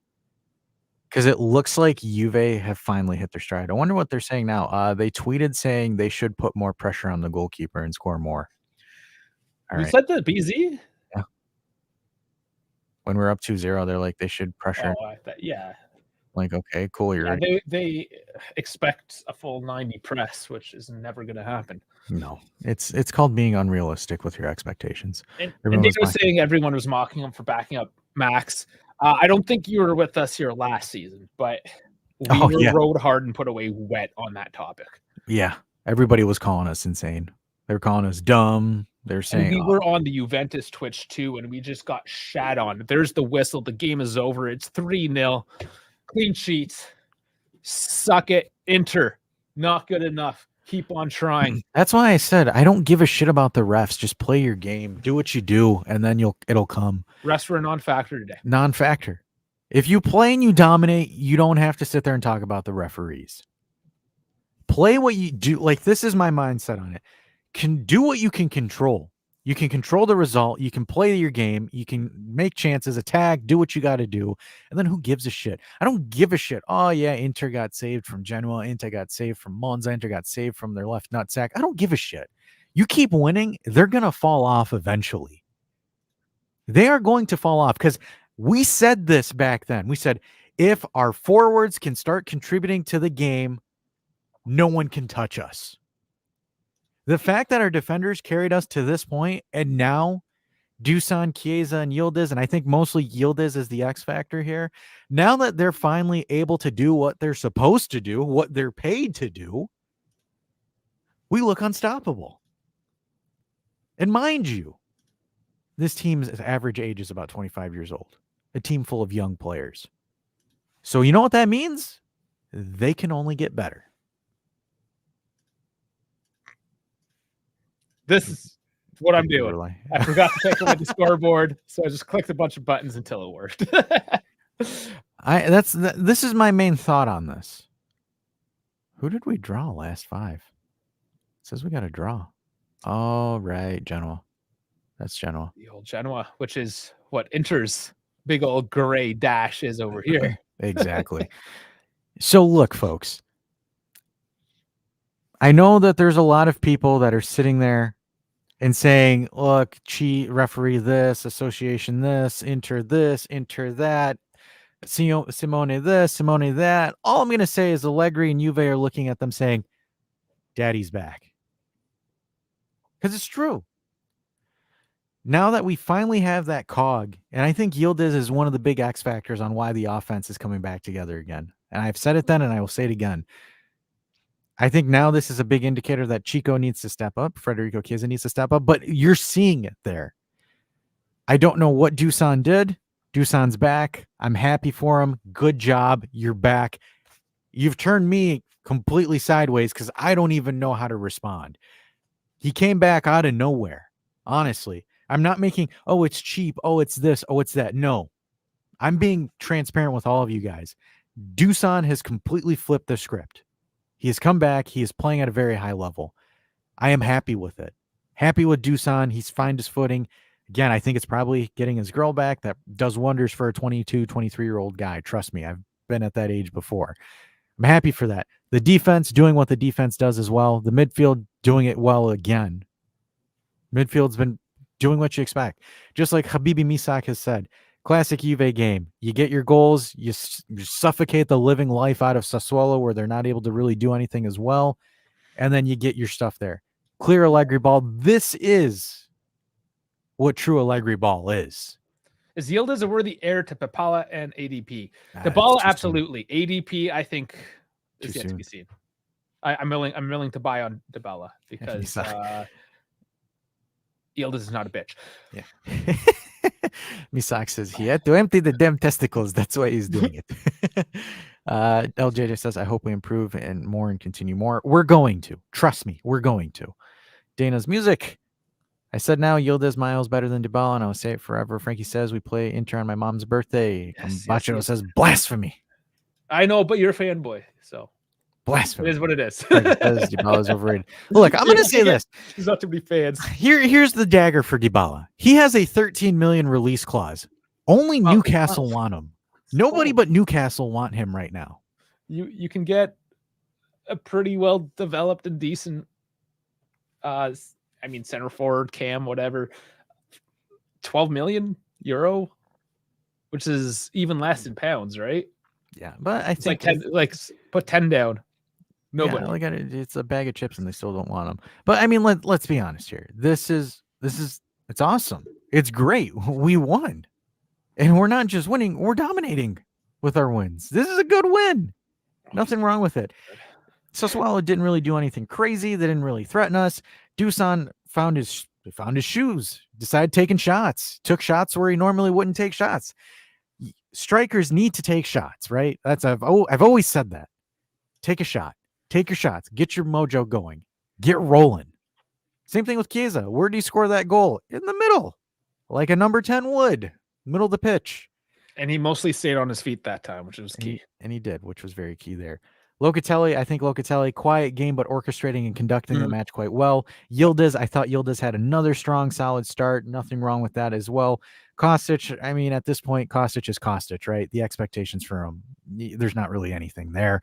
Because it looks like Juve have finally hit their stride. I wonder what they're saying now. They tweeted saying they should put more pressure on the goalkeeper and score more. All
You
right.
said that BZ?
When we're up 2-0, they're like, they should pressure.
Yeah.
Like, okay, cool. You're
they expect a full 90 press, which is never going to happen.
No, it's called being unrealistic with your expectations.
And Dave was saying everyone was mocking him for backing up Max. I don't think you were with us here last season, but we rode hard and put away wet on that topic.
Yeah, everybody was calling us insane. They were calling us dumb. They're saying
we were on the Juventus Twitch too, and we just got shat on. There's the whistle. The game is over. It's 3-0. Clean sheets. Suck it. Inter. Not good enough. Keep on trying.
That's why I said I don't give a shit about the refs. Just play your game. Do what you do, and then it'll come.
Refs were a non-factor today.
Non-factor. If you play and you dominate, you don't have to sit there and talk about the referees. Play what you do. Like, this is my mindset on it. Can do what you can control. You can control the result. You can play your game. You can make chances, attack, do what you got to do. And then who gives a shit? I don't give a shit. Oh, yeah, Inter got saved from Genoa. Inter got saved from Monza. Inter got saved from their left nut sack. I don't give a shit. You keep winning, they're going to fall off eventually. They are going to fall off because we said this back then. We said, if our forwards can start contributing to the game, no one can touch us. The fact that our defenders carried us to this point, and now Dusan, Chiesa, and Yildiz, and I think mostly Yildiz is the X factor here. Now that they're finally able to do what they're supposed to do, what they're paid to do, we look unstoppable. And mind you, this team's average age is about 25 years old. A team full of young players. So you know what that means? They can only get better.
This is what I'm doing. I forgot to take away the scoreboard, so I just clicked a bunch of buttons until it worked.
This is my main thought on this. Who did we draw last 5? It says we got a draw. Oh, right, Genoa. That's Genoa.
The old Genoa, which is what Inter's big old gray dash is over here.
Exactly. So look, folks. I know that there's a lot of people that are sitting there and saying, look, cheat, referee this, association this, Inter that, Simone this, Simone that. All I'm going to say is Allegri and Juve are looking at them saying, Daddy's back. Because it's true. Now that we finally have that cog, and I think Yildiz is one of the big X factors on why the offense is coming back together again. And I've said it then, and I will say it again. I think now this is a big indicator that Chico needs to step up. Federico Chiesa needs to step up, but you're seeing it there. I don't know what Dusan did. Dusan's back. I'm happy for him. Good job. You're back. You've turned me completely sideways because I don't even know how to respond. He came back out of nowhere. Honestly, I'm not making, oh, it's cheap. Oh, it's this. Oh, it's that. No, I'm being transparent with all of you guys. Dusan has completely flipped the script. He has come back. He is playing at a very high level. I am happy with it. Happy with Dusan. He's found his footing. Again, I think it's probably getting his girl back. That does wonders for a 22, 23-year-old guy. Trust me, I've been at that age before. I'm happy for that. The defense doing what the defense does as well. The midfield doing it well again. Midfield's been doing what you expect. Just like Habibi Misak has said, Classic Juve game. You get your goals, you suffocate the living life out of Sassuolo where they're not able to really do anything as well, and then you get your stuff there. Clear Allegri ball. This is what true Allegri ball is.
Is Yildiz a worthy heir to Papala and ADP?
Ah,
Dybala,
it's too
absolutely. ADP, I think, is
Too
yet to
soon.
be seen. I'm willing to buy on Dybala because Yildiz is not a bitch.
Yeah. Misak says he had to empty the damn testicles. That's why he's doing it. LJJ says, I hope we improve and more and continue more. We're going to. Trust me, we're going to. Dana's music. I said now, Yildiz Miles better than Dybala, and I'll say it forever. Frankie says we play Inter on my mom's birthday.
Yes,
Baccio says blasphemy.
I know, but you're a fanboy, so
Blasphemy.
it is what it is.
Frankie says Dybala's overrated. Look, I'm going to say this.
There's not too many fans.
Here's the dagger for Dybala. He has a 13 million release clause. Only Newcastle want him. Nobody but Newcastle want him right now.
You can get a pretty well developed and decent center forward, cam, whatever. 12 million euro, which is even less in pounds, right?
Yeah, but I
It's
think
like put 10 down. Nobody.
Yeah, look at it. It's a bag of chips, and they still don't want them. But I mean, let's be honest here. This is it's awesome. It's great. We won, and we're not just winning. We're dominating with our wins. This is a good win. Nothing wrong with it. Sassuolo didn't really do anything crazy. They didn't really threaten us. Dusan found his shoes. Decided taking shots. Took shots where he normally wouldn't take shots. Strikers need to take shots, right? I've always said that. Take a shot. Take your shots. Get your mojo going. Get rolling. Same thing with Chiesa. Where did he score that goal? In the middle, like a number 10 would. Middle of the pitch.
And he mostly stayed on his feet that time, which was key.
And he did, which was very key there. Locatelli, I think Locatelli, quiet game, but orchestrating and conducting the match quite well. Yildiz, I thought Yildiz had another strong, solid start. Nothing wrong with that as well. Kostic, I mean, at this point, Kostic is Kostic, right? The expectations for him, there's not really anything there.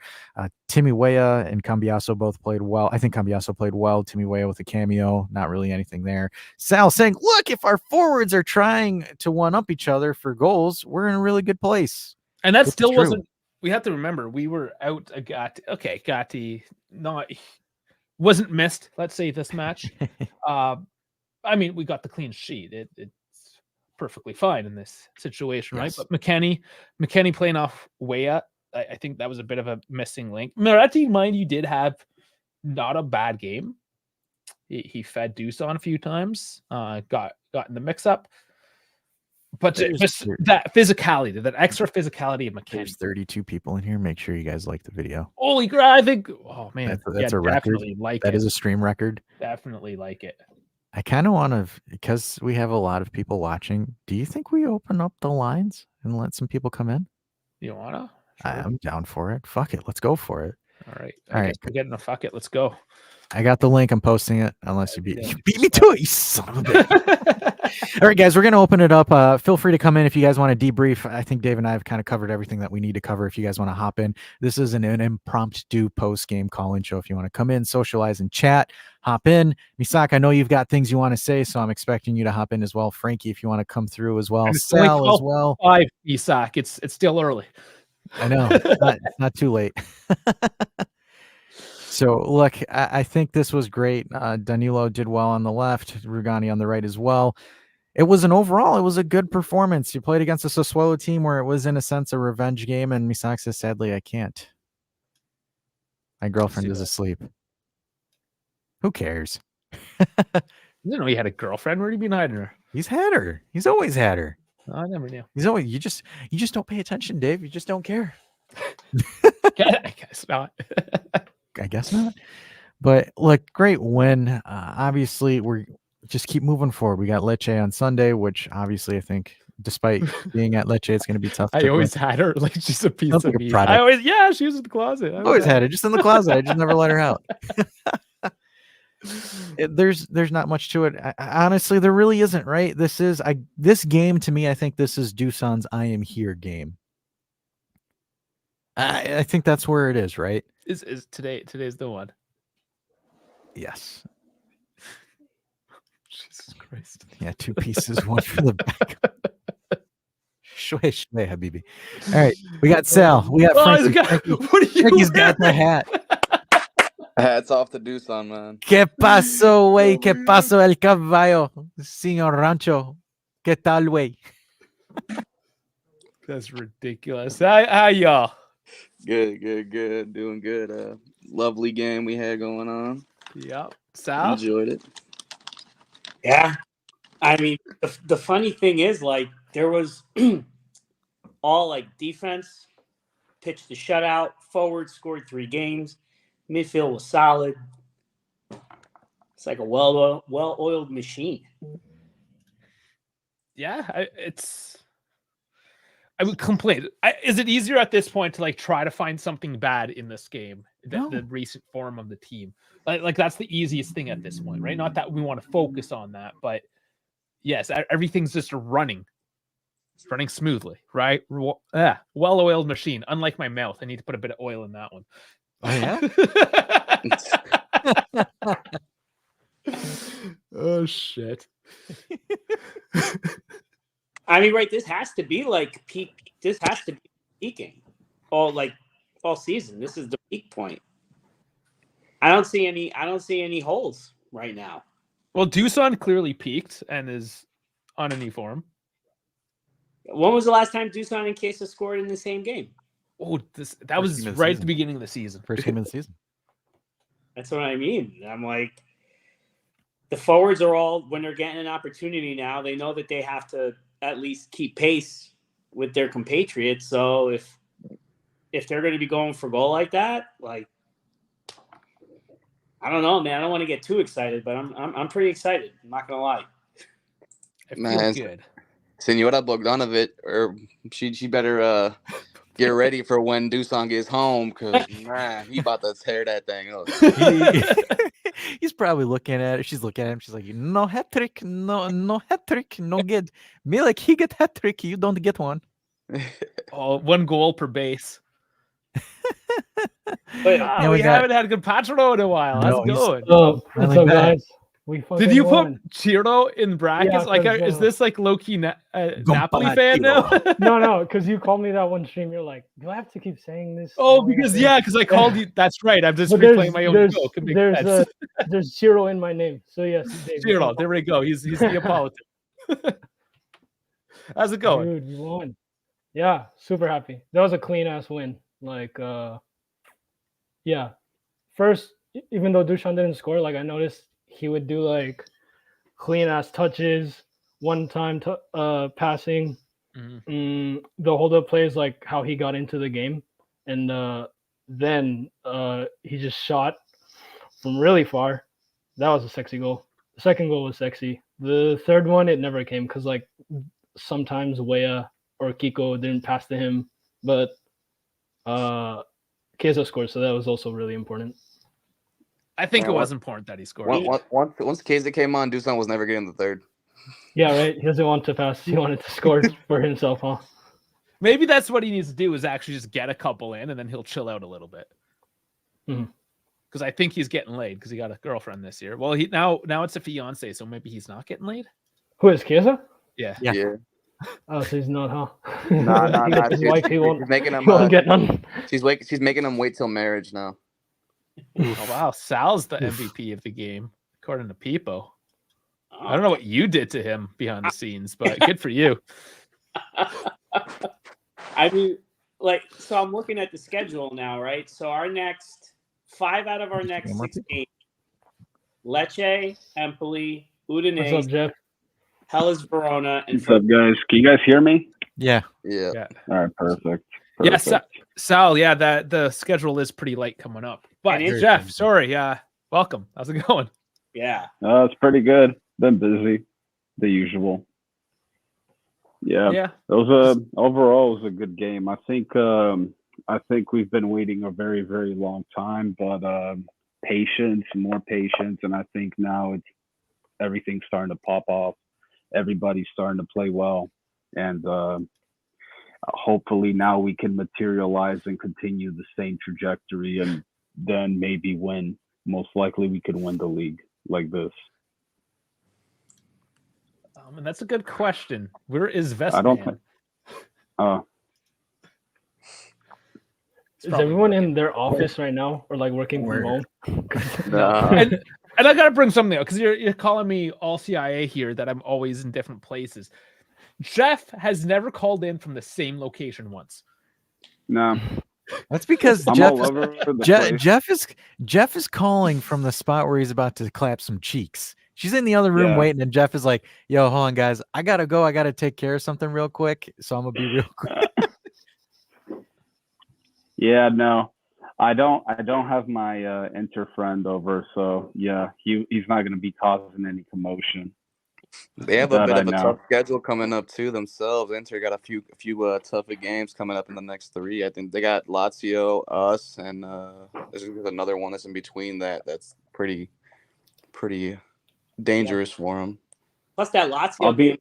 Timmy Weah and Cambiaso both played well. I think Cambiaso played well. Timmy Weah with a cameo, not really anything there. Sal saying, look, if our forwards are trying to one-up each other for goals, we're in a really good place.
And that still wasn't, we have to remember, we were out a Gatti. Okay, Gatti wasn't missed, let's say, this match. I mean, we got the clean sheet. It's perfectly fine in this situation, right? But McKennie playing off Weah, I think that was a bit of a missing link. Moretti, mind you, did have not a bad game. He fed Dusan a few times, got in the mix-up. But just that physicality, that extra physicality of McKennie.
There's 32 people in here. Make sure you guys like the video.
Holy crap, I think, oh man,
that's a record. That is a stream record.
Definitely like it.
I kind of want to, because we have a lot of people watching, do you think we open up the lines and let some people come in?
You want to?
Sure. I'm down for it. Fuck it. Let's go for it.
All right. I guess we're getting a fuck it. Let's go.
I got the link. I'm posting it. Unless you beat me to it, you son of a bitch. All right, guys, we're going to open it up. Feel free to come in if you guys want to debrief. I think Dave and I have kind of covered everything that we need to cover. If you guys want to hop in, this is an impromptu post-game call-in show. If you want to come in, socialize, and chat, hop in. Misak, I know you've got things you want to say, so I'm expecting you to hop in as well. Frankie, if you want to come through as well. Sal as well.
Misak, it's still early.
I know. It's not too late. So, look, I think this was great. Danilo did well on the left, Rugani on the right as well. It was a good performance. You played against a Sassuolo team where it was, in a sense, a revenge game, and Misak says, sadly, I can't. My girlfriend is asleep. Who cares?
I didn't know he had a girlfriend. Where have you been hiding her?
He's had her. He's always had her.
I never knew.
You just don't pay attention, Dave. You just don't care.
I guess not.
I guess not. But look, great win. Obviously, we're just keep moving forward. We got Lecce on Sunday, which obviously I think, despite being at Lecce, it's going to be tough.
I always had her like she's a piece of
like
me. I always, she was in the closet.
I always had her just in the closet. I just never let her out. There's not much to it. Honestly, there really isn't, right? This game to me, I think this is Dusan's I am here game. I think that's where it is, right?
Is today's the one.
Yes.
Jesus Christ.
Yeah, 2 pieces, one for the back. Shway, shway, Habibi. All right, we got Sal. We got
Oh,
Frankie. Frankie.
what are you
Frankie's got the
wearing?
hat.
Hats off to Doosan, man.
¿Qué pasó, güey? ¿Qué pasó el caballo? Señor Rancho. ¿Qué tal, güey?
That's ridiculous. Hi, y'all.
Good. Doing good. Lovely game we had going on.
Yep. Sal?
Enjoyed it.
Yeah. I mean, the funny thing is, like, there was all like defense, pitched the shutout, forward scored 3 games, midfield was solid. It's like a well-oiled machine.
Yeah, I would complain. Is it easier at this point to like try to find something bad in this game, the recent form of the team? Like that's the easiest thing at this point, right? Not that we want to focus on that, but yes, everything's just running. It's running smoothly, right? Well-oiled machine. Unlike my mouth, I need to put a bit of oil in that one.
Oh, yeah?
Oh shit.
I mean, right, this has to be like peak. This has to be peaking all season. This is the peak point. I don't see any holes right now.
Well, Doosan clearly peaked and is on a new form.
When was the last time Doosan and Queso scored in the same game?
Oh, that was right at the beginning of the season.
First game of the season.
That's what I mean. I'm like, the forwards are all, when they're getting an opportunity now, they know that they have to at least keep pace with their compatriots. So if they're going to be going for goal like that, like, I don't know, man. I don't want to get too excited, but I'm pretty excited. I'm not gonna lie.
I feel
Man,
good.
Senora Bogdanovic, or she better get ready for when Doosan gets home, because man, he about to tear that thing up.
He's probably looking at it. She's looking at him. She's like, no hat trick, no hat trick, no good. Me like he get hat trick, you don't get one.
Oh, 1 goal per base.
But
We haven't had good Patro in a while. How's it going?
What's
Really
up,
bad.
guys? We fucking
Did you
won.
put Chiro in brackets?
Yeah,
like,
'cause,
is this like low-key Napoli fan now?
No, because you called me that one stream. You're like, do I have to keep saying this?
Oh, because I called you. That's right. I'm just
But
replaying my own joke. It makes sense.
There's Ciro in my name. So yes, Dave.
Chiro, there we go. He's Neapolitan. How's it going?
Dude, you won. Yeah, super happy. That was a clean ass win. Like, yeah. First, even though Dusan didn't score, like I noticed he would do like clean ass touches, one time passing.
Mm-hmm.
The hold up plays, like how he got into the game, and then he just shot from really far. That was a sexy goal. The second goal was sexy. The third one, it never came because like sometimes Wea or Kiko didn't pass to him, but Keza scored, so that was also really important.
I think it was important that he scored.
Once Keza came on, Doosan was never getting the third.
Yeah, right. He doesn't want to pass. He wanted to score for himself, huh?
Maybe that's what he needs to do, is actually just get a couple in, and then he'll chill out a little bit. Because I think he's getting laid because he got a girlfriend this year. Well, now it's a fiance, so maybe he's not getting laid.
Who is Keza?
Yeah.
Oh, so he's not, huh?
Nah.
His wife, he won't get none.
She's making him wait till marriage now.
Oh wow, Sal's the MVP of the game, according to Peepo. I don't know what you did to him behind the scenes, but good for you.
I mean, like, so I'm looking at the schedule now, right? So our next 5 out of our next 6 games: Lecce, Empoli, Udinese,
What's up, Jeff?
Hellas Verona, and
What's up, guys? Can you guys hear me?
Yeah.
Yeah.
All right, perfect.
Yes, Sal. Yeah, the schedule is pretty light coming up. But Jeff, sorry. Welcome. How's it going?
Yeah.
It's pretty good. Been busy, the usual. Yeah. It was overall it was a good game. I think we've been waiting a very, very long time, but more patience, and I think now everything's starting to pop off. Everybody's starting to play well, and hopefully now we can materialize and continue the same trajectory, and then maybe win. Most likely we could win the league like this.
And that's a good question. Where is Vest?
I don't think
Is everyone in their office right now, or like working from home?
Nah.
And I gotta bring something up because you're calling me all CIA here that I'm always in different places. Jeff has never called in from the same location once.
No,
That's because
I'm all over the place.
Jeff is calling from the spot where he's about to clap some cheeks. She's in the other room
Yeah.
waiting, and Jeff is like, "Yo, hold on, guys. I gotta go. I gotta take care of something real quick. So I'm gonna be real quick."
Yeah, no, I don't have my Inter friend over, so yeah, he's not going to be causing any commotion.
They have a
That
bit
I
of a
know.
tough schedule coming up too themselves. Inter got a few tougher games coming up in the next 3. I think they got Lazio, us, and there's another one that's in between that. That's pretty dangerous for them.
Plus that Lazio game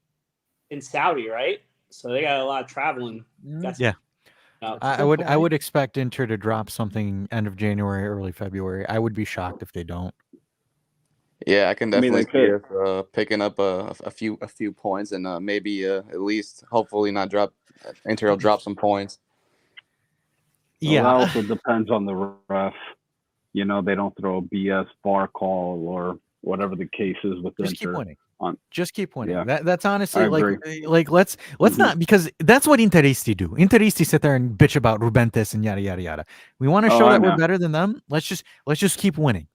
in Saudi, right? So they got a lot of traveling.
Yeah. I would expect Inter to drop something end of January, early February. I would be shocked if they don't.
Yeah, I can definitely
they
see us picking up a few points and maybe at least hopefully not drop. Inter will drop some points.
Well, that also depends on the ref. You know, they don't throw a BS bar call or whatever the case is with
Just
Inter.
keep winning. Just keep winning.
Yeah.
That's honestly
I agree.
like let's not, because that's what Interisti do. Interisti sit there and bitch about Juventus and yada yada yada. We want to show that we're better than them. Let's just keep winning.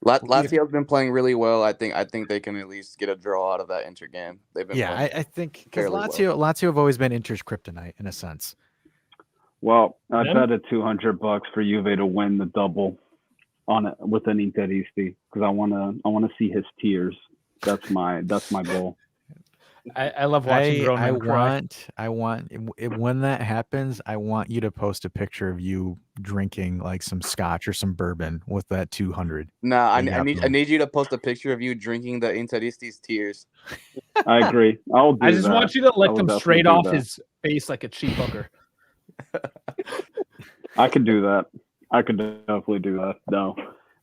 Lazio's been playing really well. I think they can at least get a draw out of that Inter game. They've been playing
I think because
Lazio
have always been Inter's kryptonite in a sense.
Well, I bet $200 for Juve to win the double on it with an Interisti, because I wanna see his tears. That's my goal.
I love watching grown men cry.
I want when that happens, I want you to post a picture of you drinking like some scotch or some bourbon with that 200.
Nah, I need you to post a picture of you drinking the Interisti's tears.
I agree. I'll do that.
I just want you to lick them straight off his face like a cheap hooker.
I could do that. I could definitely do that. No,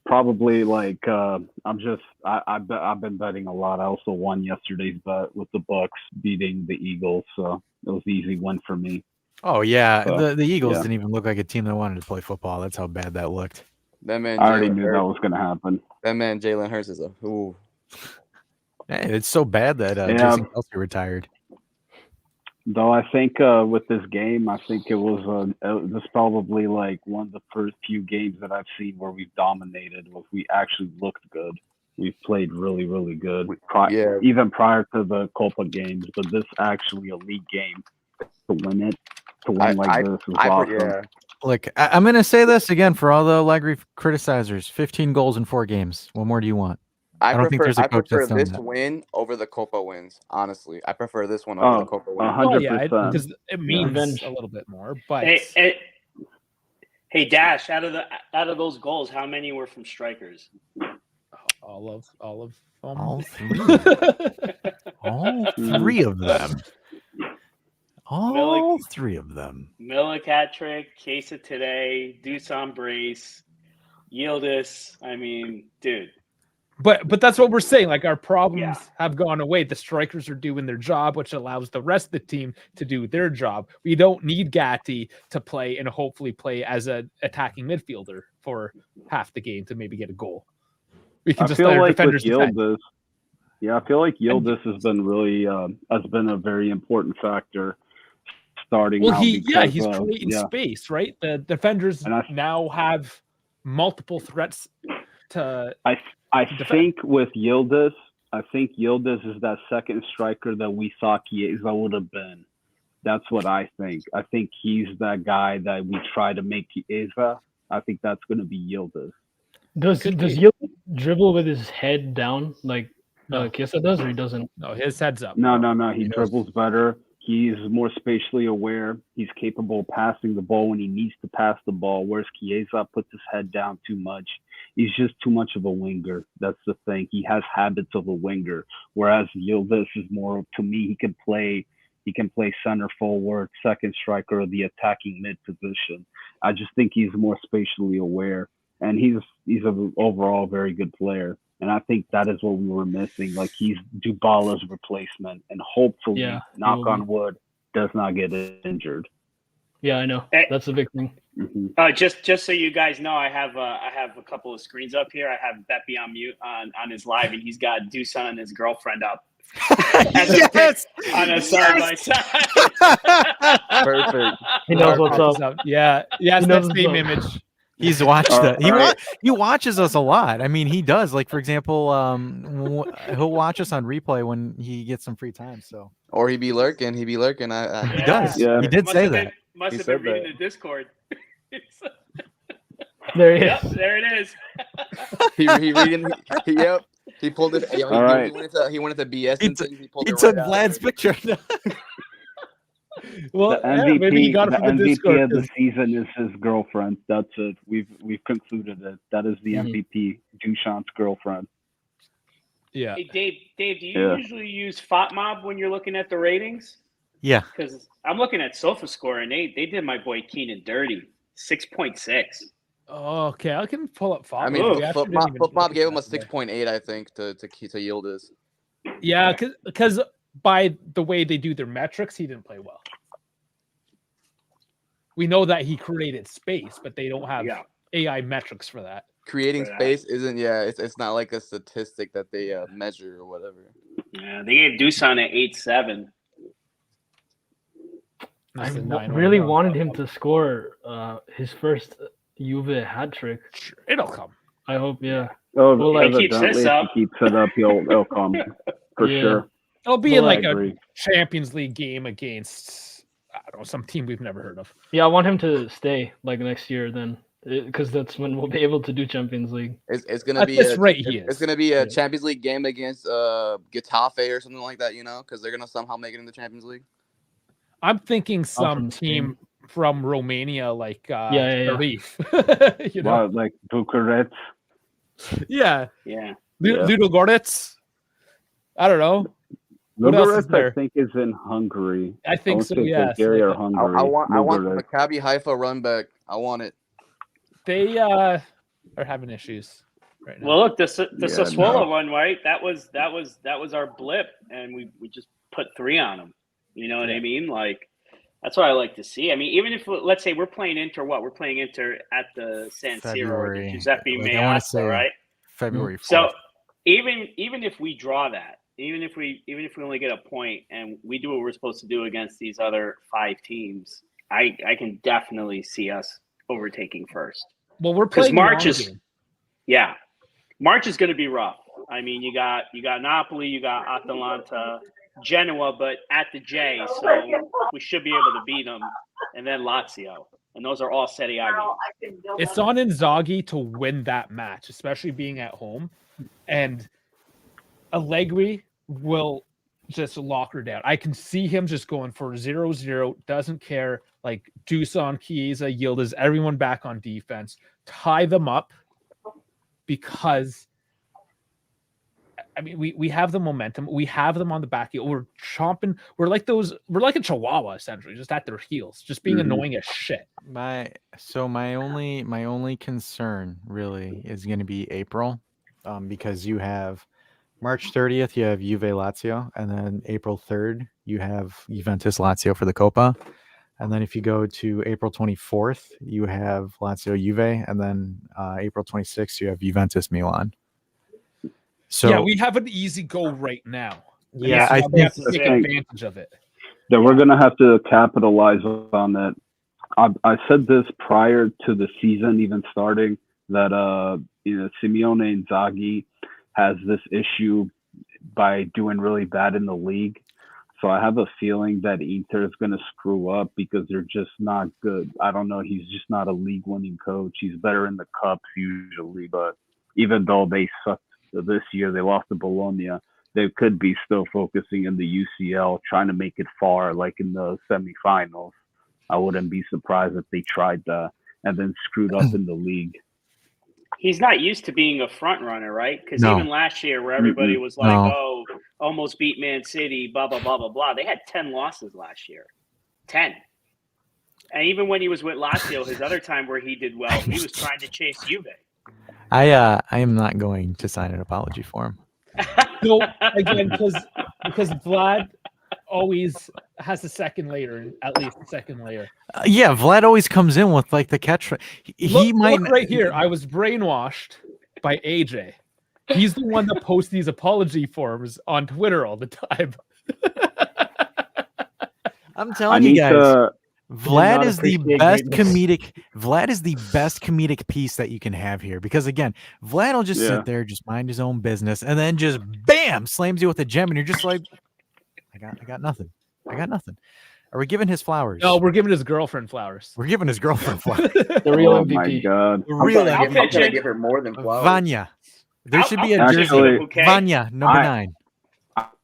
probably like I've been betting a lot. I also won yesterday's bet with the Bucks beating the Eagles, so it was an easy win for me.
Oh yeah, the Eagles didn't even look like a team that wanted to play football. That's how bad that looked.
That man,
I already knew that was going to happen.
That man, Jalen Hurts, is ooh.
Hey, it's so bad that Jason Kelce retired.
Though I think with this game, I think it was probably like one of the first few games that I've seen where we've dominated. We actually looked good. We've played really, really good. Even prior to the Copa games, but this actually a league game to win this is awesome.
Yeah.
Look, I'm going to say this again for all the Allegri criticizers: 15 goals in 4 games. What more do you want? I don't think there's a coach that's done
this
that.
win over the Copa wins. Honestly, I prefer this one over the Copa wins.
100%.
Because it means a little bit more. But
hey, Dash, out of those goals, how many were from strikers?
All of them.
All 3. All 3 of them. All 3 of them.
Milik hat trick, Chiesa today, Dusan brace, Yildiz. I mean, dude.
But that's what we're saying. Like, our problems have gone away. The strikers are doing their job, which allows the rest of the team to do their job. We don't need Gatti to play and hopefully play as an attacking midfielder for half the game to maybe get a goal. We can just let our defenders defend.
I feel like Yildiz has been really has been a very important factor starting.
Well, he's creating space, right? The defenders now have multiple threats to.
I think with Yildiz, is that second striker that we thought Chiesa would have been. That's what I think. I think he's that guy that we try to make Chiesa. I think that's going to be Yildiz.
Does Yildiz dribble with his head down like Chiesa does, or he doesn't?
No, his head's up.
No. He dribbles better. He's more spatially aware. He's capable of passing the ball when he needs to pass the ball, whereas Chiesa puts his head down too much. He's just too much of a winger. That's the thing. He has habits of a winger, whereas Yildiz is more, to me, he can play center forward, second striker, or the attacking mid position. I just think he's more spatially aware, and he's an overall very good player. And I think that is what we were missing. Like, he's Dybala's replacement, and hopefully, knock on wood, does not get injured.
Yeah, I know. That's the big thing.
Mm-hmm.
Just so you guys know, I have a couple of screens up here. I have Beppy on mute on his live, and he's got Dusan and his girlfriend up.
Yes,
on a side by side.
Perfect.
He knows what's up.
Yeah, it's that same image.
He's watched he watches us a lot. I mean, he does. Like, for example, he'll watch us on replay when he gets some free time. So,
or he be lurking. He
does.
Yeah.
He did say that.
Must have been reading the Discord.
There he is.
Yep, there it is.
Yep. He pulled it. He went into BS and things. He
took Vlad's picture.
Well,
the MVP,
maybe he got it from the Discord.
MVP of the season is his girlfriend. That's it. We've concluded it. That is the MVP, Dushan's girlfriend.
Yeah.
Hey, Dave, do you usually use FOTMob when you're looking at the ratings?
Yeah.
Because I'm looking at SofaScore, and they did my boy Keenan dirty, 6.6.
Oh, okay, I can pull up FOTMob.
I mean, FOTMob gave him a 6.8, I think, to Yildiz.
Yeah, because by the way they do their metrics, he didn't play well. We know that he created space, but they don't have AI metrics for that.
Creating space isn't, it's not like a statistic that they measure or whatever.
Yeah, they gave Dusan an 8.7.
I really wanted him to score his first Juve hat trick.
Sure, it'll come.
I hope, yeah.
Oh,
well,
if he keeps it up, he'll come for sure.
It'll be in like a Champions League game against, I don't know, some team we've never heard of.
Yeah, I want him to stay like next year then, because that's when we'll be able to do Champions League.
It's gonna be it's gonna be a Champions League game against Getafe or something like that, because they're gonna somehow make it in the Champions League.
I'm thinking some team from Romania, like Tarif.
Wow, like Bucharest.
Yeah. Ludogorets. I don't know.
Ludogorets, I think, is in Hungary.
I think so. Yeah.
Bulgaria or Hungary.
I want the Maccabi Haifa run back. I want it.
They are having issues right now.
Well, look, the Sassuolo one, right? That was our blip, and we just put 3 on them. You know what I mean? Like, that's what I like to see. I mean, even if, let's say we're playing Inter, we're playing Inter at the San Siro, the Giuseppe Meazza, right?
February 4th.
So even if we draw that, even if we only get a point and we do what we're supposed to do against these other 5 teams, I can definitely see us overtaking first.
Well, we're playing
March is going to be rough. I mean, you got Napoli, you got Atalanta, Genoa, but at the J, so we should be able to beat them, and then Lazio, and those are all Serie A games.
It's on Inzaghi to win that match, especially being at home, and Allegri will just lock her down. I can see him just going for 0-0, doesn't care, like Dusan, Chiesa, Yildiz, everyone back on defense, tie them up, because I mean, we have the momentum. We have them on the back heel. We're chomping. We're like a chihuahua, essentially, just at their heels, just being annoying as shit.
My only concern really is going to be April, because you have March 30th, you have Juve Lazio, and then April 3rd, you have Juventus Lazio for the Copa. And then if you go to April 24th, you have Lazio Juve, and then April 26th, you have Juventus Milan. So
yeah, we have an easy go right now.
Yeah,
I think we have to take advantage of it.
That we're going to have to capitalize on that. I said this prior to the season even starting, that Simeone Inzaghi has this issue by doing really bad in the league. So I have a feeling that Inter is going to screw up because they're just not good. I don't know. He's just not a league-winning coach. He's better in the cups usually, but even though they sucked this year, they lost to Bologna, they could be still focusing in the UCL, trying to make it far, like in the semifinals. I wouldn't be surprised if they tried that and then screwed up in the league.
He's not used to being a front runner, right? Because even last year, where everybody was like, "Oh, almost beat Man City," blah blah blah blah blah. They had 10 losses last year, 10. And even when he was with Lazio, his other time where he did well, he was trying to chase Juve.
I am not going to sign an apology for him.
So again, because Vlad always has a second layer, at least a second layer.
Yeah, Vlad always comes in with like the catch. He might
look right here. I was brainwashed by AJ. He's the one that posts these apology forms on Twitter all the time.
I'm telling you guys, Vlad
not
is the
appreciate
best
greatness.
comedic. Vlad is the best comedic piece that you can have here because again, Vlad will just sit there, just mind his own business, and then just bam slams you with a gem, and you're just like, I got nothing. I got nothing. Are we giving his flowers?
No, we're giving his girlfriend flowers.
We're giving his girlfriend flowers.
The real
Oh
MVP.
my god.
The real
I'm
MVP.
gonna give her more than flowers.
Vanya. There should be a
I'll
jersey.
Actually-
bouquet.
Vanya, number 9.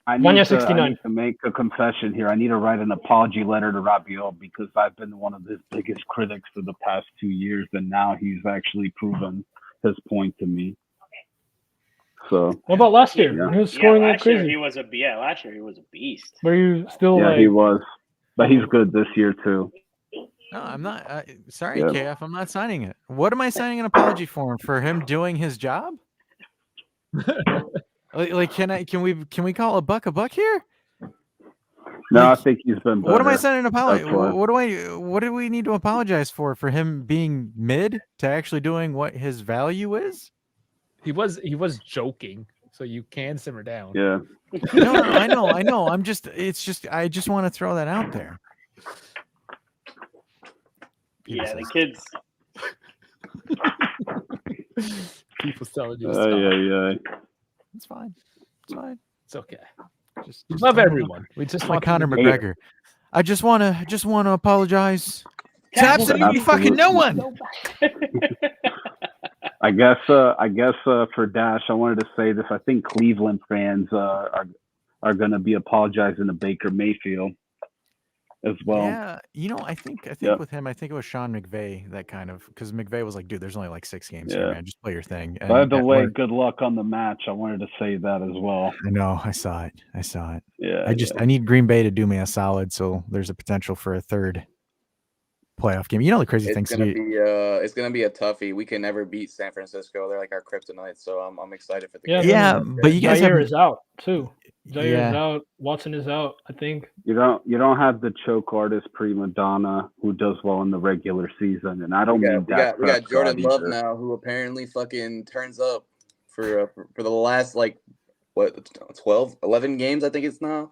I
Vanya
need
69.
to make a confession here. I need to write an apology letter to Rabiot because I've been one of his biggest critics for the past 2 years, and now he's actually proven his point to me. So
What about last year?
Yeah.
He was scoring like
last year
crazy.
last year he was a beast.
Were you still
yeah,
like?
he was, but he's good this year too.
No, I'm not. Sorry,
Yeah.
KF. I'm not signing it. What am I signing an apology for? For him doing his job? like, can we call a buck here?
No,
Like,
I think he's been better.
What am I signing an apology?
That's why.
What do we need to apologize for? For him being mid to actually doing what his value is?
He was joking, so you can simmer down.
Yeah.
No, I know. I just want to throw that out there.
Yeah, the kids.
People telling you to stop.
It's fine. It's fine.
It's okay.
Just
Love
don't-
everyone. We just
Like
want
Conor
them to-
McGregor. I just want to apologize to absolutely fucking no one.
I guess for Dash, I wanted to say this. I think Cleveland fans are going to be apologizing to Baker Mayfield as well.
Yeah, I think
Yeah.
with him, I think it was Sean McVay that kind of because McVay was like, dude, there's only like 6 games here,
Yeah.
man. Just play your thing.
By the
at
way,
work-
good luck on the match. I wanted to say that as well.
I know, I saw it.
Yeah.
I need Green Bay to do me a solid, so there's a potential for a third playoff game. The crazy thing.
It's gonna be a toughie. We can never beat San Francisco. They're like our kryptonite. So I'm excited for the game.
Yeah, but you guys
Jair
have
is out too. Jair
Yeah.
is out. Watson is out. I think.
You don't have the choke artist prima donna who does well in the regular season, and I don't mean
We
that.
got Jordan Love now, who apparently fucking turns up for the last 11 games. I think it's now.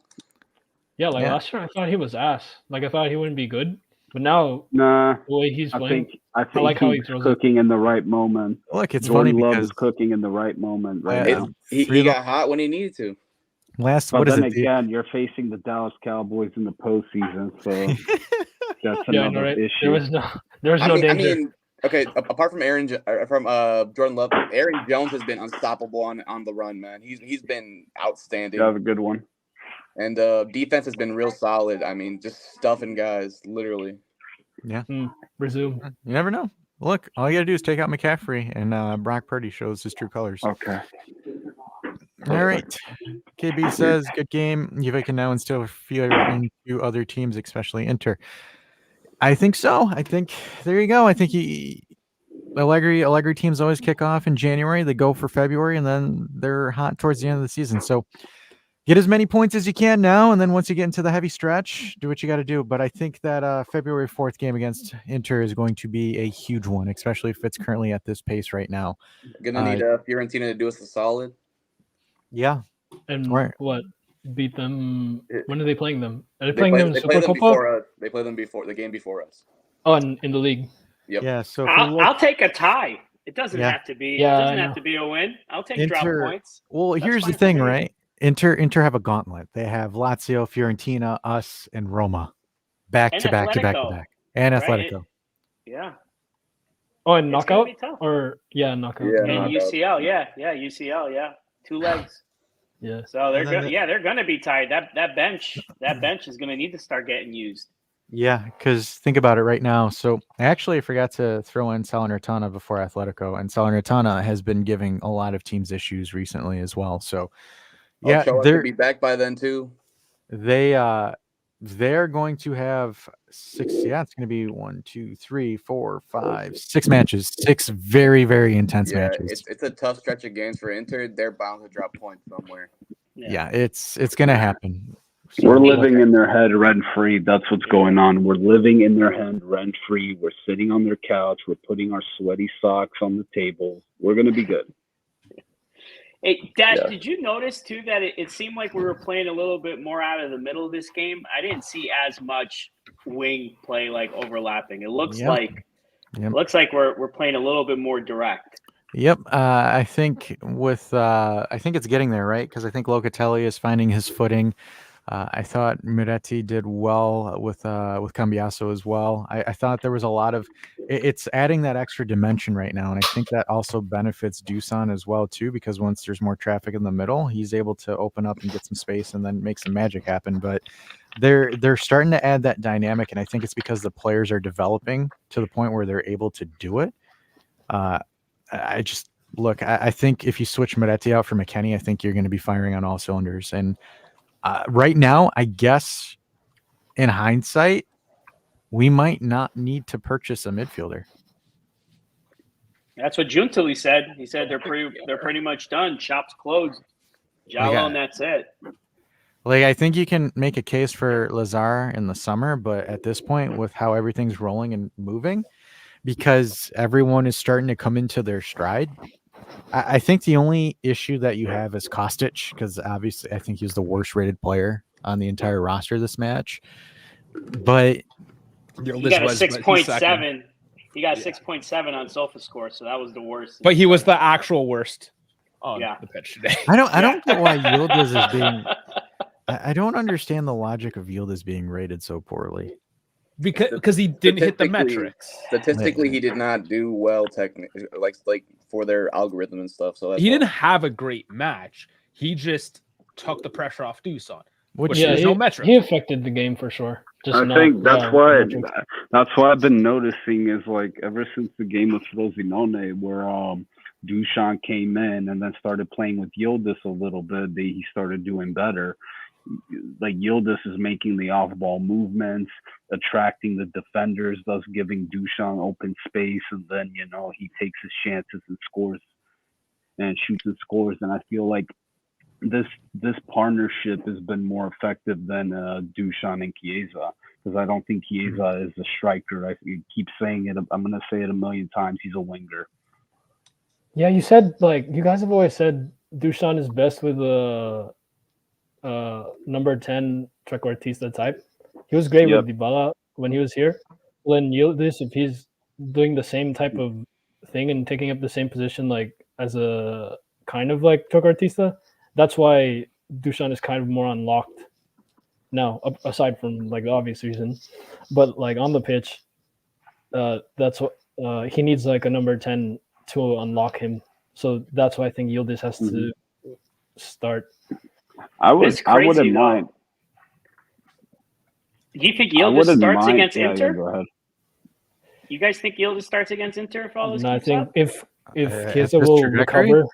Yeah, like
Yeah.
last year I thought he was ass. Like I thought he wouldn't be good, but now
Nah,
the way he's playing,
I think
like how he
he's
throws it.
cooking in the right moment.
look. It's
Jordan
funny
Love
because
is cooking in the right moment right
Yeah.
now.
He got hot when he needed to.
last
But
what is
then
it?
again, you're facing the Dallas Cowboys in the postseason, so that's
yeah, I
another
know, right?
issue.
There was no danger.
Okay. Apart from Jordan Love, Aaron Jones has been unstoppable on the run, man. He's been outstanding,
You have a good one.
and defense has been real solid. I mean, just stuffing guys, literally.
Resume.
You never know. Look, all you gotta do is take out McCaffrey, and Brock Purdy shows his true colors.
Okay.
All right. KB says, good game. Juve can now instill fear into other teams, especially Inter. I think so. I think there you go. I think Allegri teams always kick off in January. They go for February, and then they're hot towards the end of the season. So get as many points as you can now, and then once you get into the heavy stretch, do what you got to do. But I think that February 4th game against Inter is going to be a huge one, especially if it's currently at this pace right now.
Gonna need Fiorentina to do us a solid.
Yeah.
And
Right.
what? Beat them. When are they playing them? Are they
They
playing
play,
them in
they
Super
play them
Copa?
before us. They play them before the game before us.
Oh, in the league.
Yep.
Yeah. So if we look-
I'll take a tie. It doesn't
Yeah.
have to be.
Yeah,
it doesn't
I
have
know.
to be a win. I'll take
Inter-
drop points.
Well,
That's
here's the
fine for
thing,
me.
right? Inter have a gauntlet. They have Lazio, Fiorentina, us, and Roma, back
And
to back to back to
Atletico,
back, and
right?
Atletico.
Yeah.
Oh, and
It's gonna
knockout
be tough.
or knockout.
Yeah.
And
knockout.
UCL, yeah, UCL, yeah. 2 legs.
Yeah.
So they're
And then
good. They're gonna be tired. That bench is gonna need to start getting used.
Yeah, because think about it right now. So actually, I forgot to throw in Salernitana before Atletico, and Salernitana has been giving a lot of teams issues recently as well. So yeah,
Ochoa
they're
could be back by then too.
they're going to have 6. Yeah, it's going to be 1, 2, 3, 4, 5, 6 matches. 6 very, very intense
Yeah,
matches.
it's a tough stretch of games for Inter. They're bound to drop points somewhere.
Yeah, it's going to happen.
We're living in their head rent free. That's what's going on. We're living in their head rent free. We're sitting on their couch. We're putting our sweaty socks on the table. We're gonna be good.
Hey, Dash, did you notice too that it seemed like we were playing a little bit more out of the middle of this game? I didn't see as much wing play like overlapping. It looks like we're playing a little bit more direct.
Yep. I think I think it's getting there, right? Because I think Locatelli is finding his footing. I thought Miretti did well with Cambiaso as well. I thought there was a lot of it's adding that extra dimension right now, and I think that also benefits Dusan as well too, because once there's more traffic in the middle, he's able to open up and get some space and then make some magic happen. But they're starting to add that dynamic, and I think it's because the players are developing to the point where they're able to do it. I just look. I think if you switch Miretti out for McKennie, I think you're going to be firing on all cylinders. And right now, I guess in hindsight, we might not need to purchase a midfielder.
That's what Giuntoli said. He said they're pretty much done. Shop's closed. Jallo, and that's it.
Like, I think you can make a case for Lazar in the summer, but at this point, with how everything's rolling and moving, because everyone is starting to come into their stride, I think the only issue that you have is Kostic, because obviously I think he's the worst rated player on the entire roster this match. But
he got a 6.7. He got 6.7 on SofaScore, so that was the worst.
But he was the actual worst on the pitch today.
I don't get why Yildiz is being. I don't understand the logic of Yildiz being rated so poorly.
Because he didn't hit the metrics.
Statistically, he did not do well technically, like for their algorithm and stuff. So
he didn't have a great match. He just took the pressure off Dusan.
Which there's no metric. He affected the game for sure.
I think that's why I've been noticing is like ever since the game with Frosinone, where Dusan came in and then started playing with Yildiz a little bit, he started doing better. Like Yildiz is making the off-ball movements, attracting the defenders, thus giving Dusan open space, and then he takes his chances and scores, and shoots and scores. And I feel like this partnership has been more effective than Dusan and Chiesa, because I don't think Chiesa is a striker. I keep saying it. I'm going to say it a million times. He's a winger.
Yeah, you said you guys have always said Dusan is best with number 10 trequartista type. He was great with Dybala when he was here. When Yildiz, if he's doing the same type of thing and taking up the same position as a kind of trequartista, that's why Dusan is kind of more unlocked now, aside from the obvious reason. But on the pitch, that's what he needs a number 10 to unlock him. So that's why I think Yildiz has to start.
I wouldn't mind.
Do you think Yildiz starts against Inter?
Yeah, go ahead.
You guys think Yildiz starts against Inter if all this?
No, I think if Chiesa will recover,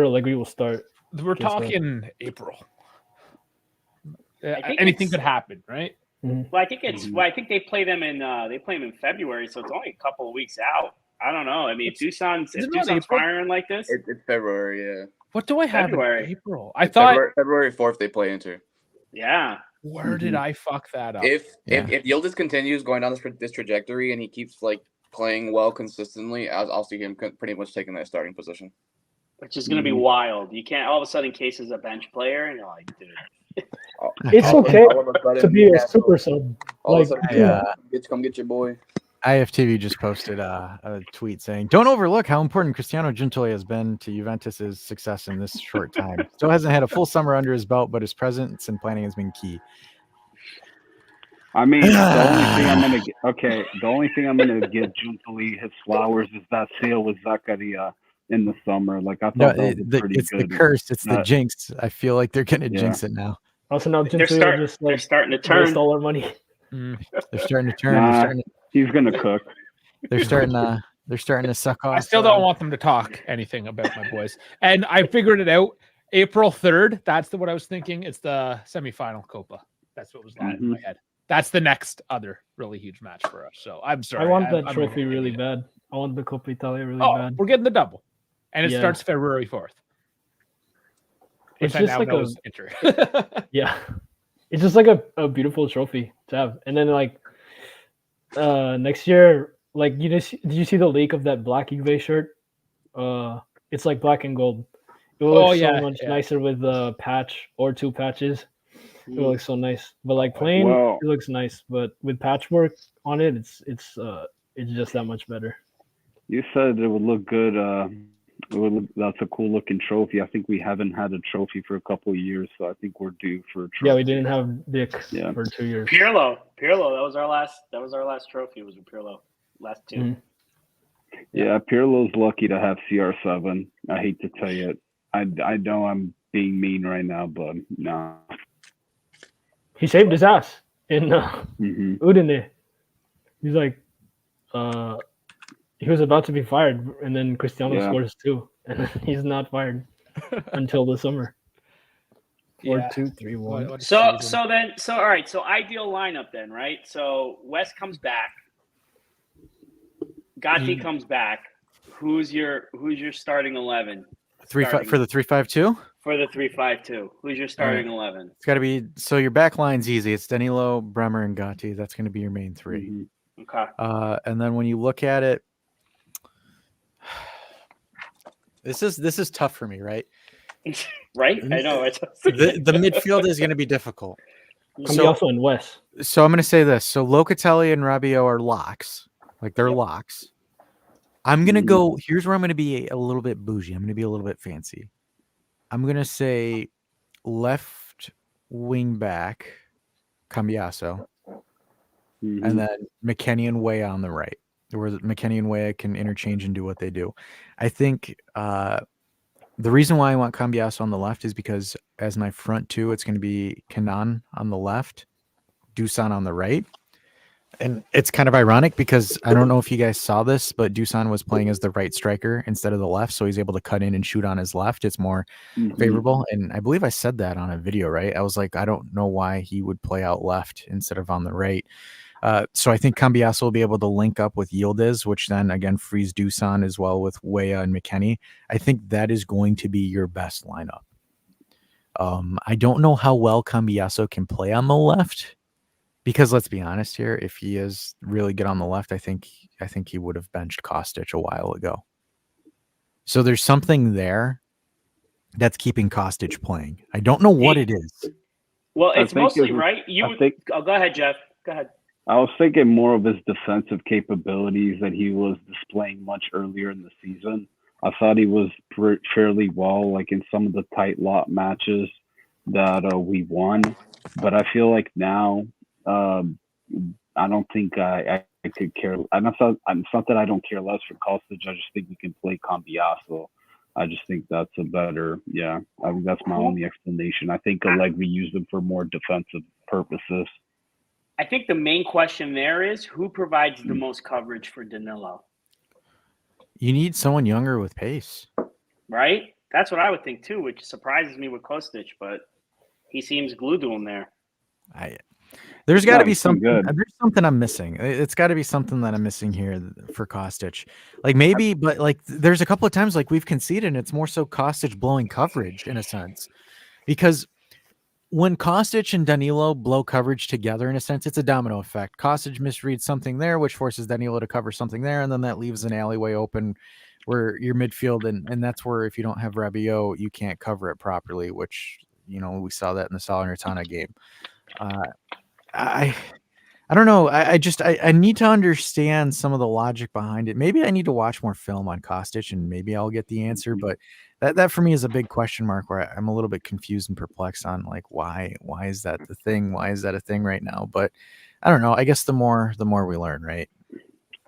Allegri will start.
We're talking April. Anything could happen, right?
Mm-hmm.
Well, I think I think they play them in February, so it's only a couple of weeks out. I don't know. I mean, if Dusan's firing like this,
it's February. Yeah.
What do I have
February.
in April? I thought
February 4th they play Inter.
Yeah.
Where did I fuck that up?
If Yildiz continues going down this trajectory and he keeps playing well consistently, I'll see him pretty much taking that starting position.
Which is going to be wild. You can't all of a sudden Case is a bench player and you're like, dude.
It's okay to be a super sub.
Come get your boy.
IFTV just posted a tweet saying, "Don't overlook how important Cristiano Giuntoli has been to Juventus's success in this short time. Still hasn't had a full summer under his belt, but his presence and planning has been key."
I mean, the only thing I'm gonna give Giuntoli his flowers is that sale with Zakaria in the summer. I thought that was pretty
it's
good.
The curse. It's the jinx. I feel like they're gonna jinx it now.
Also, now
they're starting to turn
all our money.
They're starting to turn.
He's gonna cook.
They're starting to suck off.
I still don't want them to talk anything about my boys. And I figured it out. April 3rd. That's what I was thinking. It's the semifinal Copa. That's what was in my head. That's the next other really huge match for us. So I'm sorry.
I want that trophy really bad. I want the Coppa Italia really bad.
We're getting the double. And it starts February 4th.
It's
I
just
now
like
know
a
is Inter.
yeah. It's just like a beautiful trophy to have. And then like next year, like did you see the leak of that black Juve shirt? It's like black and gold. It will look so much nicer with the patch or 2 patches. It will look so nice. But like plain,
Well,
it looks nice. But with patchwork on it, it's just that much better.
you said it would look good. That's a cool looking trophy. I think we haven't had a trophy for a couple of years, so I think we're due for a trophy.
Yeah, we didn't have Dick for 2 years.
Pirlo. That was our last trophy. Was with Pirlo. Last 2.
Mm-hmm.
Yeah, Pirlo's lucky to have CR7. I hate to tell you it. I know I'm being mean right now, but no.
He saved his ass in Udine. He's like, he was about to be fired, and then Cristiano scores 2, and he's not fired until the summer. 4-2-3-1.
So all right. So ideal lineup then, right? So West comes back. Gatti comes back. Who's your starting 11?
For the 3-5-2?
For the 3-5-2. Who's your starting 11?
It's got to be, so your back line's easy. It's Danilo, Bremer, and Gatti. That's going to be your main 3.
Mm-hmm.
Okay.
And then when you look at it, this is tough for me, right?
Right? I know.
The midfield is going to be difficult.
Also in West.
So I'm going to say this. So Locatelli and Rabiot are locks. Like they're locks. I'm going to go, here's where I'm going to be a little bit bougie. I'm going to be a little bit fancy. I'm going to say left wing back, Cambiaso, and then McKennie and Weah on the right, where McKennie and Weah can interchange and do what they do. I think the reason why I want Cambiaso on the left is because as my front 2, it's going to be Kenan on the left, Dusan on the right. And it's kind of ironic because I don't know if you guys saw this, but Dusan was playing as the right striker instead of the left, so he's able to cut in and shoot on his left. It's more favorable. And I believe I said that on a video, right? I was like, I don't know why he would play out left instead of on the right. So I think Cambiaso will be able to link up with Yildiz, which then again frees Dusan as well with Weah and McKennie. I think that is going to be your best lineup. I don't know how well Cambiaso can play on the left. Because let's be honest here, if he is really good on the left, I think he would have benched Kostic a while ago. So there's something there that's keeping Kostic playing. I don't know what it is.
Well, it's mostly right. Go ahead, Jeff. Go ahead.
I was thinking more of his defensive capabilities that he was displaying much earlier in the season. I thought he was fairly well, like in some of the tight lot matches that we won. But I feel like now. I don't think I could care. It's not that I don't care less for Kostic. I just think we can play Cambiaso. I just think that's a better. Yeah, I think that's my only explanation. I think Allegri used him for more defensive purposes.
I think the main question there is who provides the most coverage for Danilo.
You need someone younger with pace,
right? That's what I would think too, which surprises me with Kostic, but he seems glued to him there.
There's got to be something. There's something I'm missing. It's got to be something that I'm missing here for Kostic. Like maybe, but like there's a couple of times like we've conceded, and it's more so Kostic blowing coverage in a sense, because when Kostic and Danilo blow coverage together, in a sense, it's a domino effect. Kostic misreads something there, which forces Danilo to cover something there, and then that leaves an alleyway open where your midfield, and that's where if you don't have Rabiot, you can't cover it properly. Which we saw that in the Salernitana game. I don't know. I need to understand some of the logic behind it. Maybe I need to watch more film on Kostic and maybe I'll get the answer. But that for me is a big question mark where I'm a little bit confused and perplexed on like why is that the thing? Why is that a thing right now? But I don't know. I guess the more we learn, right?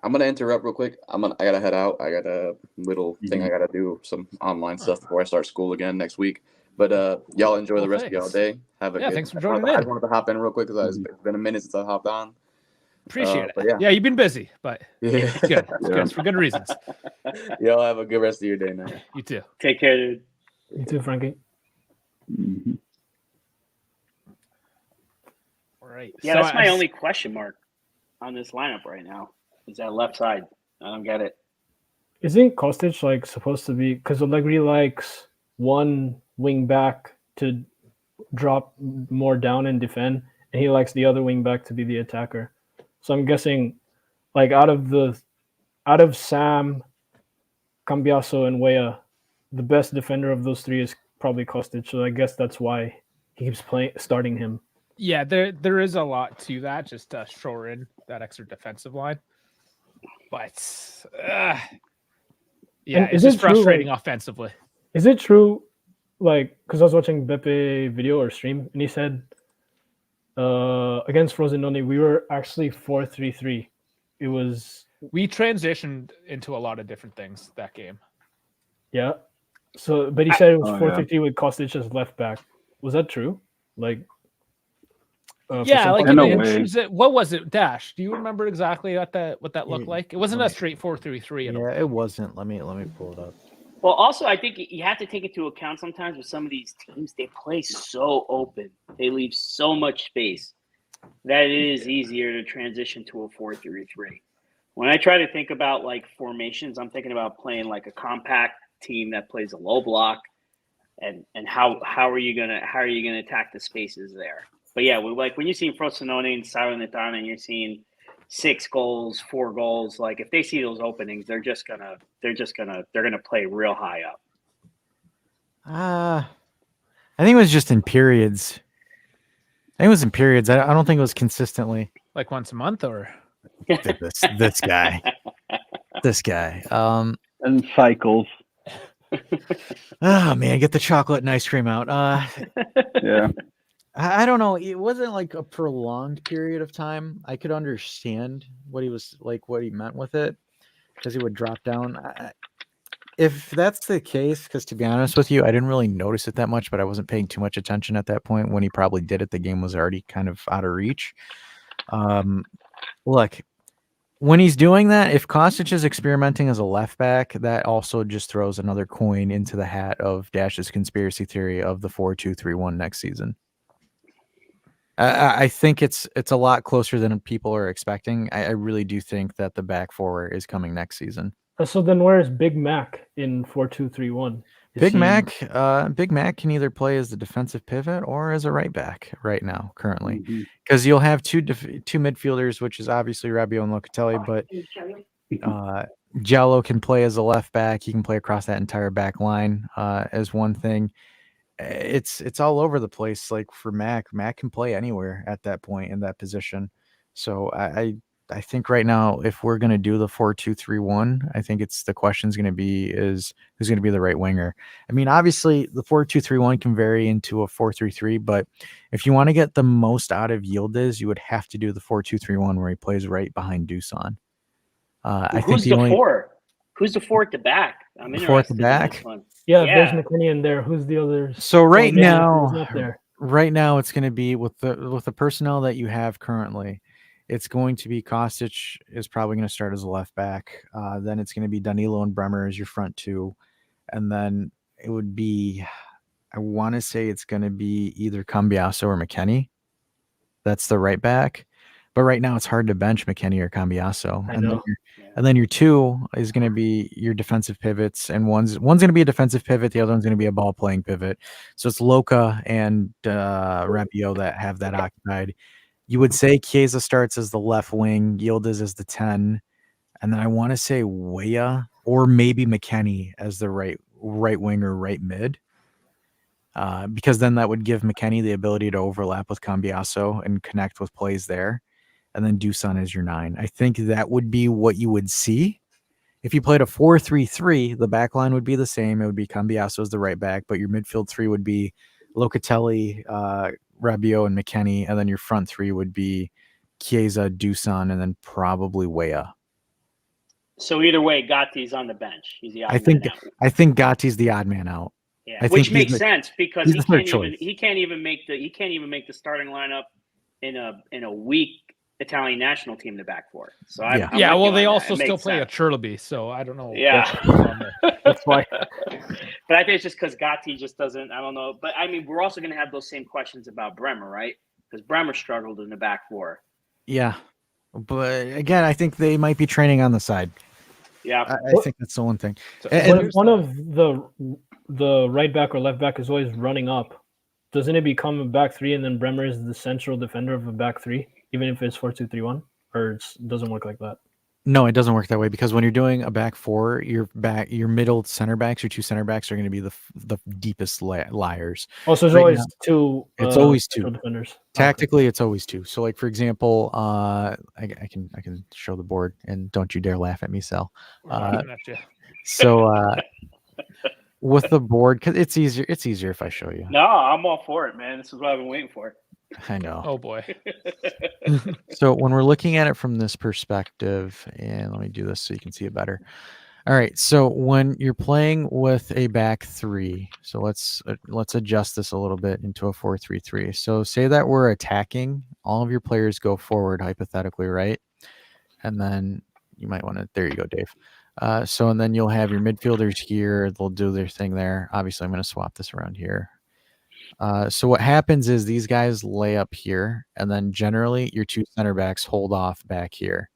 I'm gonna interrupt real quick. I gotta head out. I got a little thing I gotta do, some online stuff before I start school again next week. But y'all enjoy the rest of y'all day. Have a good.
Thanks for joining in.
I wanted to hop in real quick because it's been a minute since I hopped on.
Appreciate it. Yeah, you've been busy, but it's good. It's good. It's for good reasons.
Y'all have a good rest of your day, man.
You too.
Take care, dude.
You too, Frankie.
All right.
Yeah, so that's my only question mark on this lineup right now. Is that left side? I don't get it.
Isn't Kostic like supposed to be? Because Allegri likes one wing back to drop more down and defend, and he likes the other wing back to be the attacker. So I'm guessing, like out of Sam, Cambiaso, and Weah, the best defender of those three is probably Kostic. So I guess that's why he keeps starting him.
Yeah, there is a lot to that, just to shore in that extra defensive line. But it's just frustrating offensively.
Is it true? Like, because I was watching Beppe video or stream, and he said against Frosinone, we were actually 4-3-3. It was
we transitioned into a lot of different things that game.
Yeah. So, but he said it was 4-3-3 with Kostic as left back. Was that true? Like,
what was it? Dash, do you remember exactly what that looked like? It wasn't a straight 4-3-3.
Yeah, it wasn't. Let me pull it up.
Well, also, I think you have to take into account sometimes with some of these teams, they play so open. They leave so much space that it is easier to transition to a 4-3-3. When I try to think about like formations, I'm thinking about playing like a compact team that plays a low block, and how are you gonna attack the spaces there? But yeah, like when you're seeing Frosinone and Salernitana and you're seeing 6 goals, 4 goals, like if they see those openings, they're gonna play real high up.
I think it was just in periods. I don't think it was consistently.
Like once a month, or
this guy. This guy.
And cycles.
Oh man, get the chocolate and ice cream out.
Yeah.
I don't know. It wasn't like a prolonged period of time. I could understand what he meant with it, because he would drop down. If that's the case, because to be honest with you, I didn't really notice it that much, but I wasn't paying too much attention at that point. When he probably did it, the game was already kind of out of reach. Look, when he's doing that, if Kostic is experimenting as a left back, that also just throws another coin into the hat of Dash's conspiracy theory of the 4-2-3-1 next season. I think it's a lot closer than people are expecting. I really do think that the back four is coming next season.
So then where's Big Mac in 4-2-3-1?
Big Mac can either play as the defensive pivot or as a right back right now, currently, because you'll have two midfielders, which is obviously Rabiot and Locatelli, but Giallo can play as a left back. He can play across that entire back line as one thing. It's all over the place. Like for Mac can play anywhere at that point in that position. So I think right now, if we're going to do the 4-2-3-1, I think the question's going to be is who's going to be the right winger. I mean, obviously the 4-2-3-1 can vary into a 4-3-3, but if you want to get the most out of Yildiz, you would have to do the 4-2-3-1 where he plays right behind Dusan.
Who's the four? Who's the four at the back? I'm interested in this one.
Yeah, there's McKinney in there. Who's the others?
So right now, it's going to be with the personnel that you have currently. It's going to be Kostic is probably going to start as a left back. Then it's going to be Danilo and Bremer as your front two. And then it would be, I want to say it's going to be either Cambiaso or McKennie. That's the right back. But right now it's hard to bench McKennie or Cambiaso. And then your two is going to be your defensive pivots. And one's going to be a defensive pivot. The other one's going to be a ball playing pivot. So it's Loca and Rabiot that have that occupied. You would say Chiesa starts as the left wing, Yildiz as the 10, and then I want to say Weah or maybe McKennie as the right wing or right mid, because then that would give McKennie the ability to overlap with Cambiaso and connect with plays there, and then Dusan as your 9. I think that would be what you would see. If you played a 4-3-3, the back line would be the same. It would be Cambiaso as the right back, but your midfield 3 would be Locatelli, Rabiot, and McKennie, and then your front 3 would be Chiesa, Dusan, and then probably Weah.
So either way, Gatti's on the bench. He's the odd man out.
I think Gatti's the odd man out.
Yeah, which makes sense because he can't even make the starting lineup in a weak Italian national team to back for. So
they also still play a Cherleby, so I don't know.
Yeah,
that's why.
But I think it's just because Gatti just doesn't. I don't know. But I mean, we're also going to have those same questions about Bremer, right? Because Bremer struggled in the back four.
Yeah, but again, I think they might be training on the side.
Yeah,
I think that's the one thing.
One of the right back or left back is always running up doesn't it become a back three and then Bremer is the central defender of a back three, even if it's 4-2-3-1, or it doesn't work like that?
No, it doesn't work that way because when you're doing a back four, your middle center backs, your two center backs are going to be the deepest liars.
Oh, so there's
Right
always
now,
two.
it's always
central
two.
defenders. Okay.
Tactically, it's always two. So, like for example, I can show the board, and don't you dare laugh at me, Sal.
We're laughing at you.
So with the board, because it's easier. It's easier if I show you.
No, I'm all for it, man. This is what I've been waiting for.
I know.
Oh boy.
So when we're looking at it from this perspective, and let me do this so you can see it better. All right. So when you're playing with a back three, so let's adjust this a little bit into a 4-3-3. So say that we're attacking, all of your players go forward hypothetically, right? And then you might want to. There you go, Dave. So and then you'll have your midfielders here. They'll do their thing there. Obviously, I'm going to swap this around here. So what happens is these guys lay up here, and then generally your two center backs hold off back here.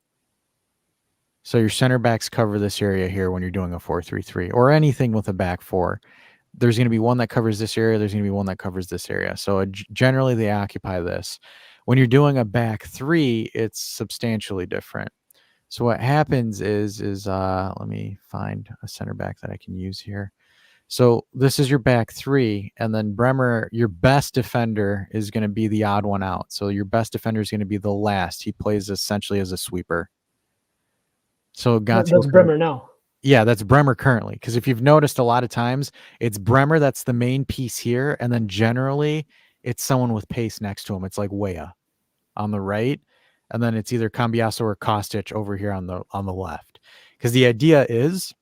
So your center backs cover this area here when you're doing a 4-3-3 or anything with a back four. There's going to be one that covers this area. There's going to be one that covers this area. So generally they occupy this. When you're doing a back three, it's substantially different. So what happens is let me find a center back that I can use here. So this is your back three, and then Bremer, your best defender, is going to be the odd one out. So your best defender is going to be the last. He plays essentially as a sweeper. So
That's Bremer now.
Yeah, that's Bremer currently. Because if you've noticed, a lot of times it's Bremer that's the main piece here, and then generally it's someone with pace next to him. It's like Weah on the right, and then it's either Cambiasso or Kostic over here on the left. Because the idea is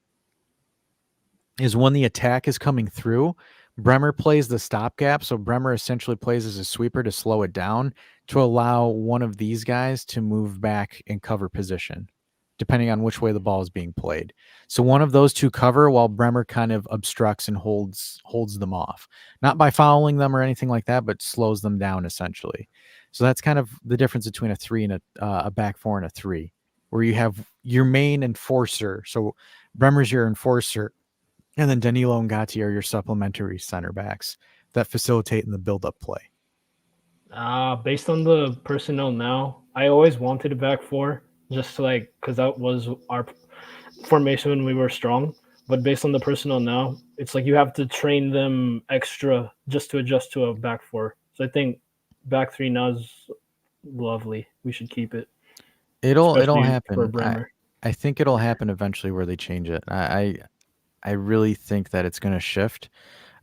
when the attack is coming through, Bremer plays the stopgap. So Bremer essentially plays as a sweeper to slow it down to allow one of these guys to move back and cover position, depending on which way the ball is being played. So one of those two cover while Bremer kind of obstructs and holds them off, not by fouling them or anything like that, but slows them down essentially. So that's kind of the difference between a three and a back four and a three, where you have your main enforcer. So Bremer's your enforcer, and then Danilo and Gatti are your supplementary center backs that facilitate in the build-up play.
Based on the personnel now, I always wanted a back four, just to because that was our formation when we were strong. But based on the personnel now, it's like you have to train them extra just to adjust to a back four. So I think back three now is lovely. We should keep it.
It'll
Especially
happen.
for Bremer.
I think it'll happen eventually where they change it. I really think that it's going to shift.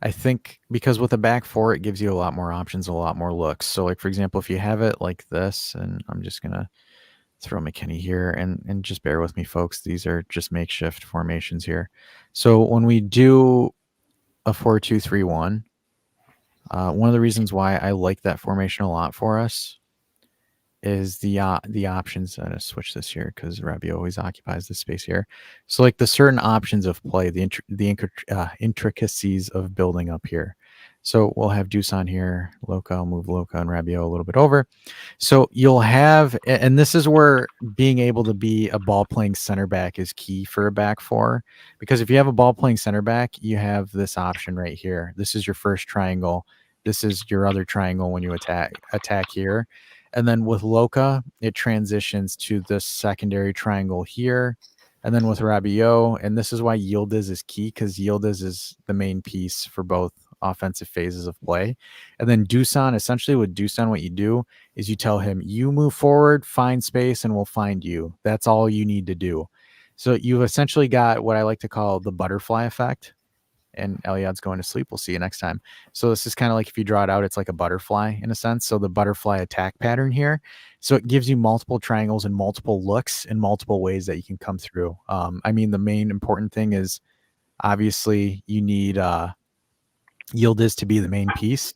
I think because with a back four, it gives you a lot more options, a lot more looks. So like, for example, if you have it like this, and I'm just going to throw McKinney here and just bear with me, folks. These are just makeshift formations here. So when we do a 4-2-3-1, one of the reasons why I like that formation a lot for us is the options. I'm going to switch this here because Rabiot always occupies the space here. So like the certain options of play, the intricacies of building up here. So we'll have Dusan here, Loca, I'll move Loca and Rabiot a little bit over. So you'll have, and this is where being able to be a ball-playing center back is key for a back four, because if you have a ball-playing center back, you have this option right here. This is your first triangle. This is your other triangle when you attack here. And then with Loca, it transitions to the secondary triangle here. And then with Rabiot, and this is why Yildiz is key, because Yildiz is the main piece for both offensive phases of play. And then Dusan, essentially with Dusan, what you do is you tell him, you move forward, find space, and we'll find you. That's all you need to do. So you've essentially got what I like to call the butterfly effect. And Eliad's going to sleep. We'll see you next time. So this is kind of like, if you draw it out, it's like a butterfly in a sense. So the butterfly attack pattern here. So it gives you multiple triangles and multiple looks and multiple ways that you can come through. I mean, the main important thing is obviously you need Yildiz to be the main piece.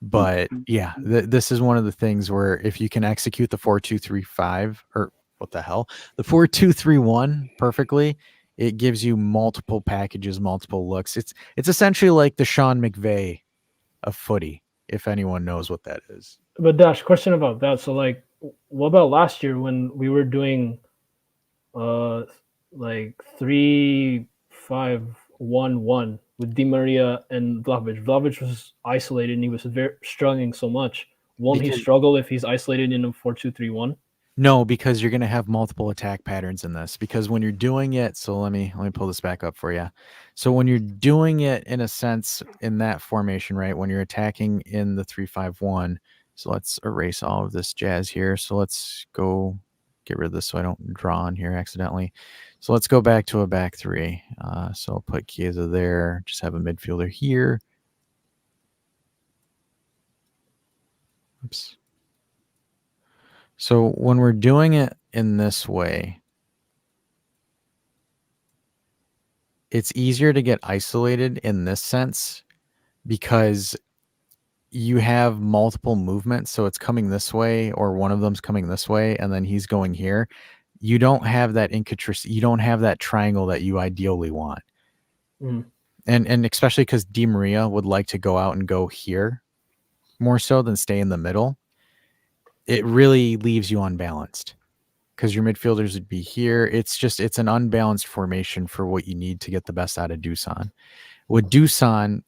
But yeah, this is one of the things where if you can execute the 4-2-3-5 or what the hell, the 4-2-3-1 perfectly, it gives you multiple packages, multiple looks. It's essentially like the Sean McVay of footy, if anyone knows what that is.
But Dash, question about that. So like, what about last year when we were doing like 3-5-1-1 with Di Maria and Vlahovic. Vlahovic was isolated and he was struggling so much. Won't he struggle if he's isolated in a 4-2-3-1?
No, because you're going to have multiple attack patterns in this. Because when you're doing it, so let me pull this back up for you. So when you're doing it in a sense in that formation, right? When you're attacking in the 3-5-1, so let's erase all of this jazz here. So let's go get rid of this so I don't draw on here accidentally. So let's go back to a back three. So I'll put Chiesa there. Just have a midfielder here. Oops. So when we're doing it in this way, it's easier to get isolated in this sense because you have multiple movements. So it's coming this way or one of them's coming this way and then he's going here. You don't have that you don't have that triangle that you ideally want.
Mm.
And especially because Di Maria would like to go out and go here more so than stay in the middle. It really leaves you unbalanced because your midfielders would be here. It's an unbalanced formation for what you need to get the best out of Dusan. With Dusan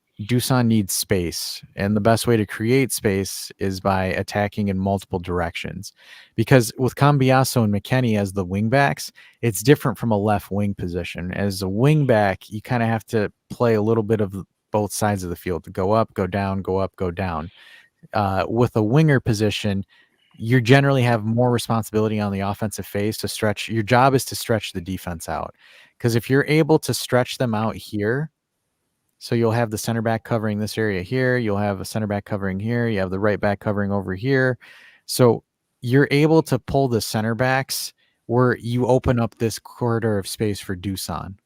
needs space, and the best way to create space is by attacking in multiple directions. Because with Cambiasso and McKennie as the wing backs, it's different from a left wing position. As a wing back, you kind of have to play a little bit of both sides of the field, to go up, go down, go up, go down. With a winger position, you generally have more responsibility on the offensive phase to stretch. Your job is to stretch the defense out. Because if you're able to stretch them out here, so you'll have the center back covering this area here. You'll have a center back covering here. You have the right back covering over here. So you're able to pull the center backs where you open up this corridor of space for Dusan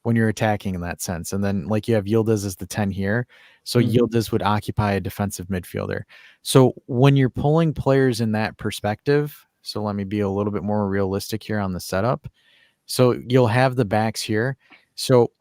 when you're attacking in that sense. And then like you have Yildiz as the 10 here. So Yildiz would occupy a defensive midfielder. So when you're pulling players in that perspective, so let me be a little bit more realistic here on the setup. So you'll have the backs here. So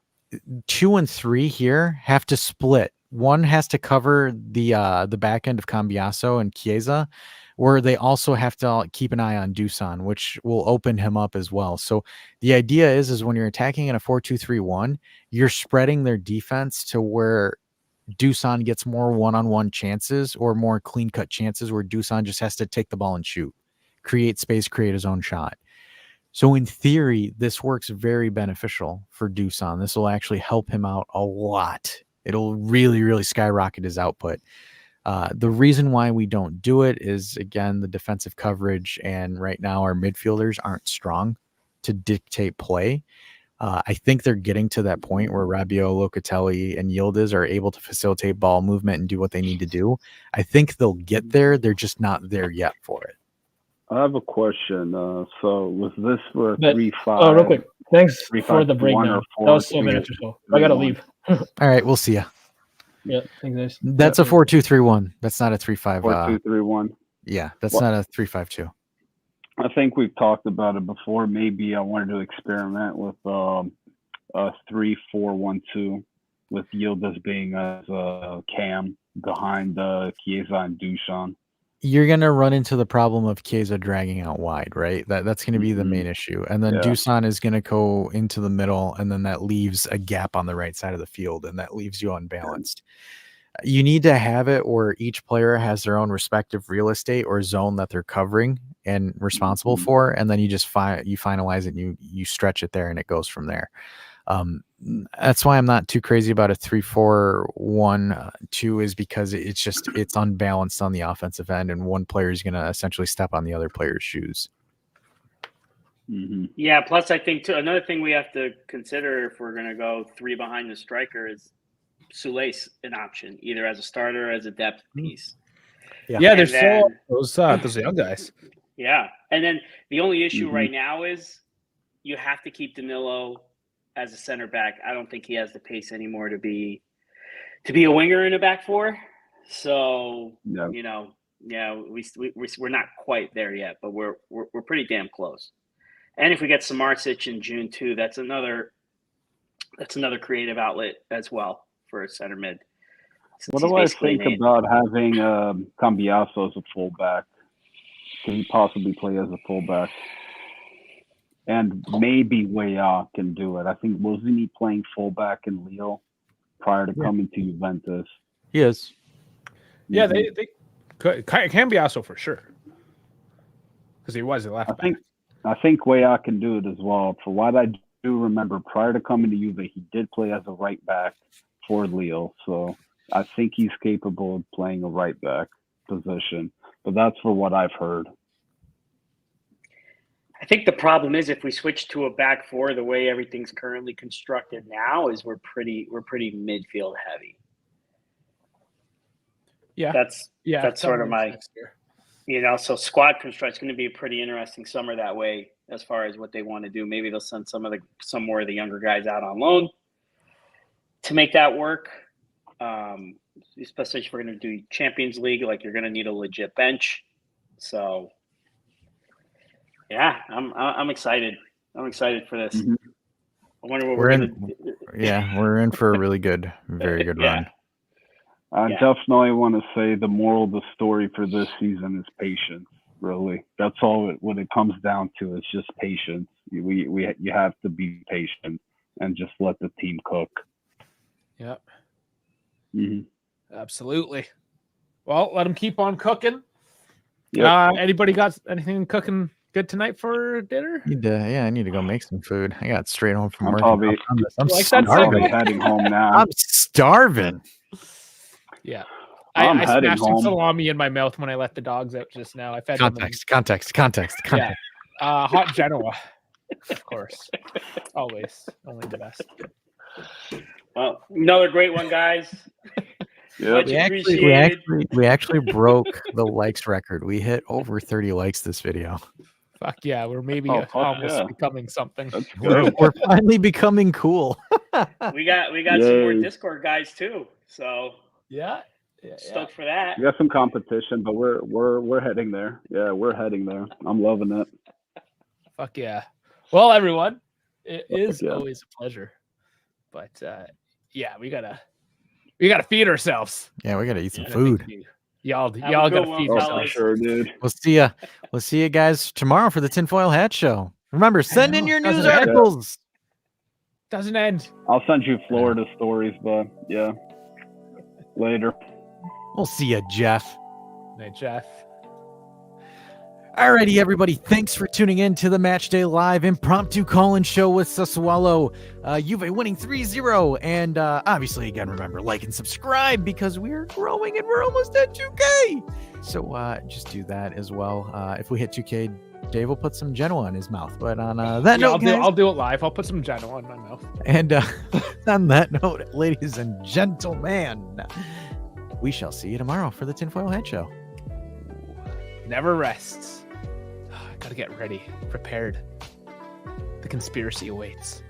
2 and 3 here have to split. One has to cover the back end of Cambiasso and Chiesa, where they also have to keep an eye on Dusan, which will open him up as well. So the idea is when you're attacking in a 4-2-3-1, you're spreading their defense to where Dusan gets more one-on-one chances or more clean-cut chances where Dusan just has to take the ball and shoot, create space, create his own shot. So in theory, this works very beneficial for Dusan. This will actually help him out a lot. It'll really, really skyrocket his output. The reason why we don't do it is, again, the defensive coverage. And right now our midfielders aren't strong to dictate play. I think they're getting to that point where Rabiot, Locatelli, and Yildiz are able to facilitate ball movement and do what they need to do. I think they'll get there. They're just not there yet for it.
I have a question. So was this for 3-5?
Oh, real quick. Thanks
3,
for
5,
the breakdown. That was so beneficial. I gotta leave.
All right, we'll see ya.
Yeah, thanks, guys.
That's a 4-2-3-1. That's not a 3-5.
4-2-3-1.
Yeah, that's not a 3-5-2.
I think we've talked about it before. Maybe I wanted to experiment with a 3-4-1-2 with Yildiz being as a cam behind Chiesa and Dusan.
You're going to run into the problem of Chiesa dragging out wide, right? That's going to be the main issue. And then Dusan is going to go into the middle, and then that leaves a gap on the right side of the field, and that leaves you unbalanced. You need to have it where each player has their own respective real estate or zone that they're covering and responsible for, and then you just finalize it and you stretch it there, and it goes from there. That's why I'm not too crazy about a 3-4-1-2 is because it's unbalanced on the offensive end, and one player is going to essentially step on the other player's shoes.
Yeah. Plus, I think too, another thing we have to consider if we're going to go 3 behind the striker is Sule's an option, either as a starter or as a depth piece.
Yeah, there's those young guys.
Yeah, and then the only issue right now is you have to keep Danilo as a center back. I don't think he has the pace anymore to be a winger in a back four. So we're not quite there yet, but we're pretty damn close. And if we get Samardzic in June too, that's another creative outlet as well for a center mid.
What do I think about having Cambiasso as a fullback? Can he possibly play as a fullback? And maybe Weah can do it. I think wasn't he playing fullback in Lille prior to coming to Juventus.
He is.
Yeah, they can be also for sure. Because he was a left back.
I think Weah can do it as well. For what I do remember, prior to coming to Juve, he did play as a right back for Lille. So I think he's capable of playing a right back position. But that's for what I've heard.
I think the problem is if we switch to a back four, the way everything's currently constructed now is we're pretty midfield heavy.
Yeah,
that's sort of my, so squad construct is going to be a pretty interesting summer that way as far as what they want to do. Maybe they'll send some more of the younger guys out on loan to make that work. Especially if we're going to do Champions League, like you're going to need a legit bench. So. Yeah, I'm excited. I'm excited for this.
Mm-hmm.
I wonder what we're gonna do.
Yeah, we're in for a really good, very good run.
I definitely want to say the moral of the story for this season is patience. Really, that's all. What it comes down to is just patience. You have to be patient and just let the team cook.
Yep.
Mm-hmm.
Absolutely. Well, let them keep on cooking.
Yep.
Anybody got anything cooking good tonight for dinner?
I need to go make some food. I got straight home from work.
I'm
starving.
Heading home now.
I'm starving.
Yeah.
I
smashed some
home.
salami in my mouth when I let the dogs out just now. I fed them
context.
Yeah. Hot Genoa, of course. Always. Only the best.
Well, another great one, guys.
Yep.
We actually broke the likes record. We hit over 30 likes this video.
Fuck yeah, we're maybe almost becoming something.
We're finally becoming cool.
we got some more Discord guys too. So stoked for that.
We got some competition, but we're heading there. Yeah, we're heading there. I'm loving it.
Fuck yeah. Well, everyone, it is always a pleasure. But we gotta feed ourselves.
Yeah, we gotta eat some food.
Y'all gotta feed yourselves.
Sure, dude.
We'll see you guys tomorrow for the Tinfoil Hat Show. Remember, send in your news articles.
Doesn't end.
I'll send you Florida stories, but yeah. Later.
We'll see you, Jeff.
Night, Jeff.
Alrighty, everybody. Thanks for tuning in to the Matchday Live impromptu call-in show with Sassuolo. Juve winning 3-0. And obviously, again, remember, like and subscribe because we're growing and we're almost at 2K. So just do that as well. If we hit 2K, Dave will put some Genoa in his mouth. But on that note,
I'll do it live. I'll put some Genoa in my mouth.
And on that note, ladies and gentlemen, we shall see you tomorrow for the Tinfoil Hat Show.
Never rests. Gotta get ready, prepared. The conspiracy awaits.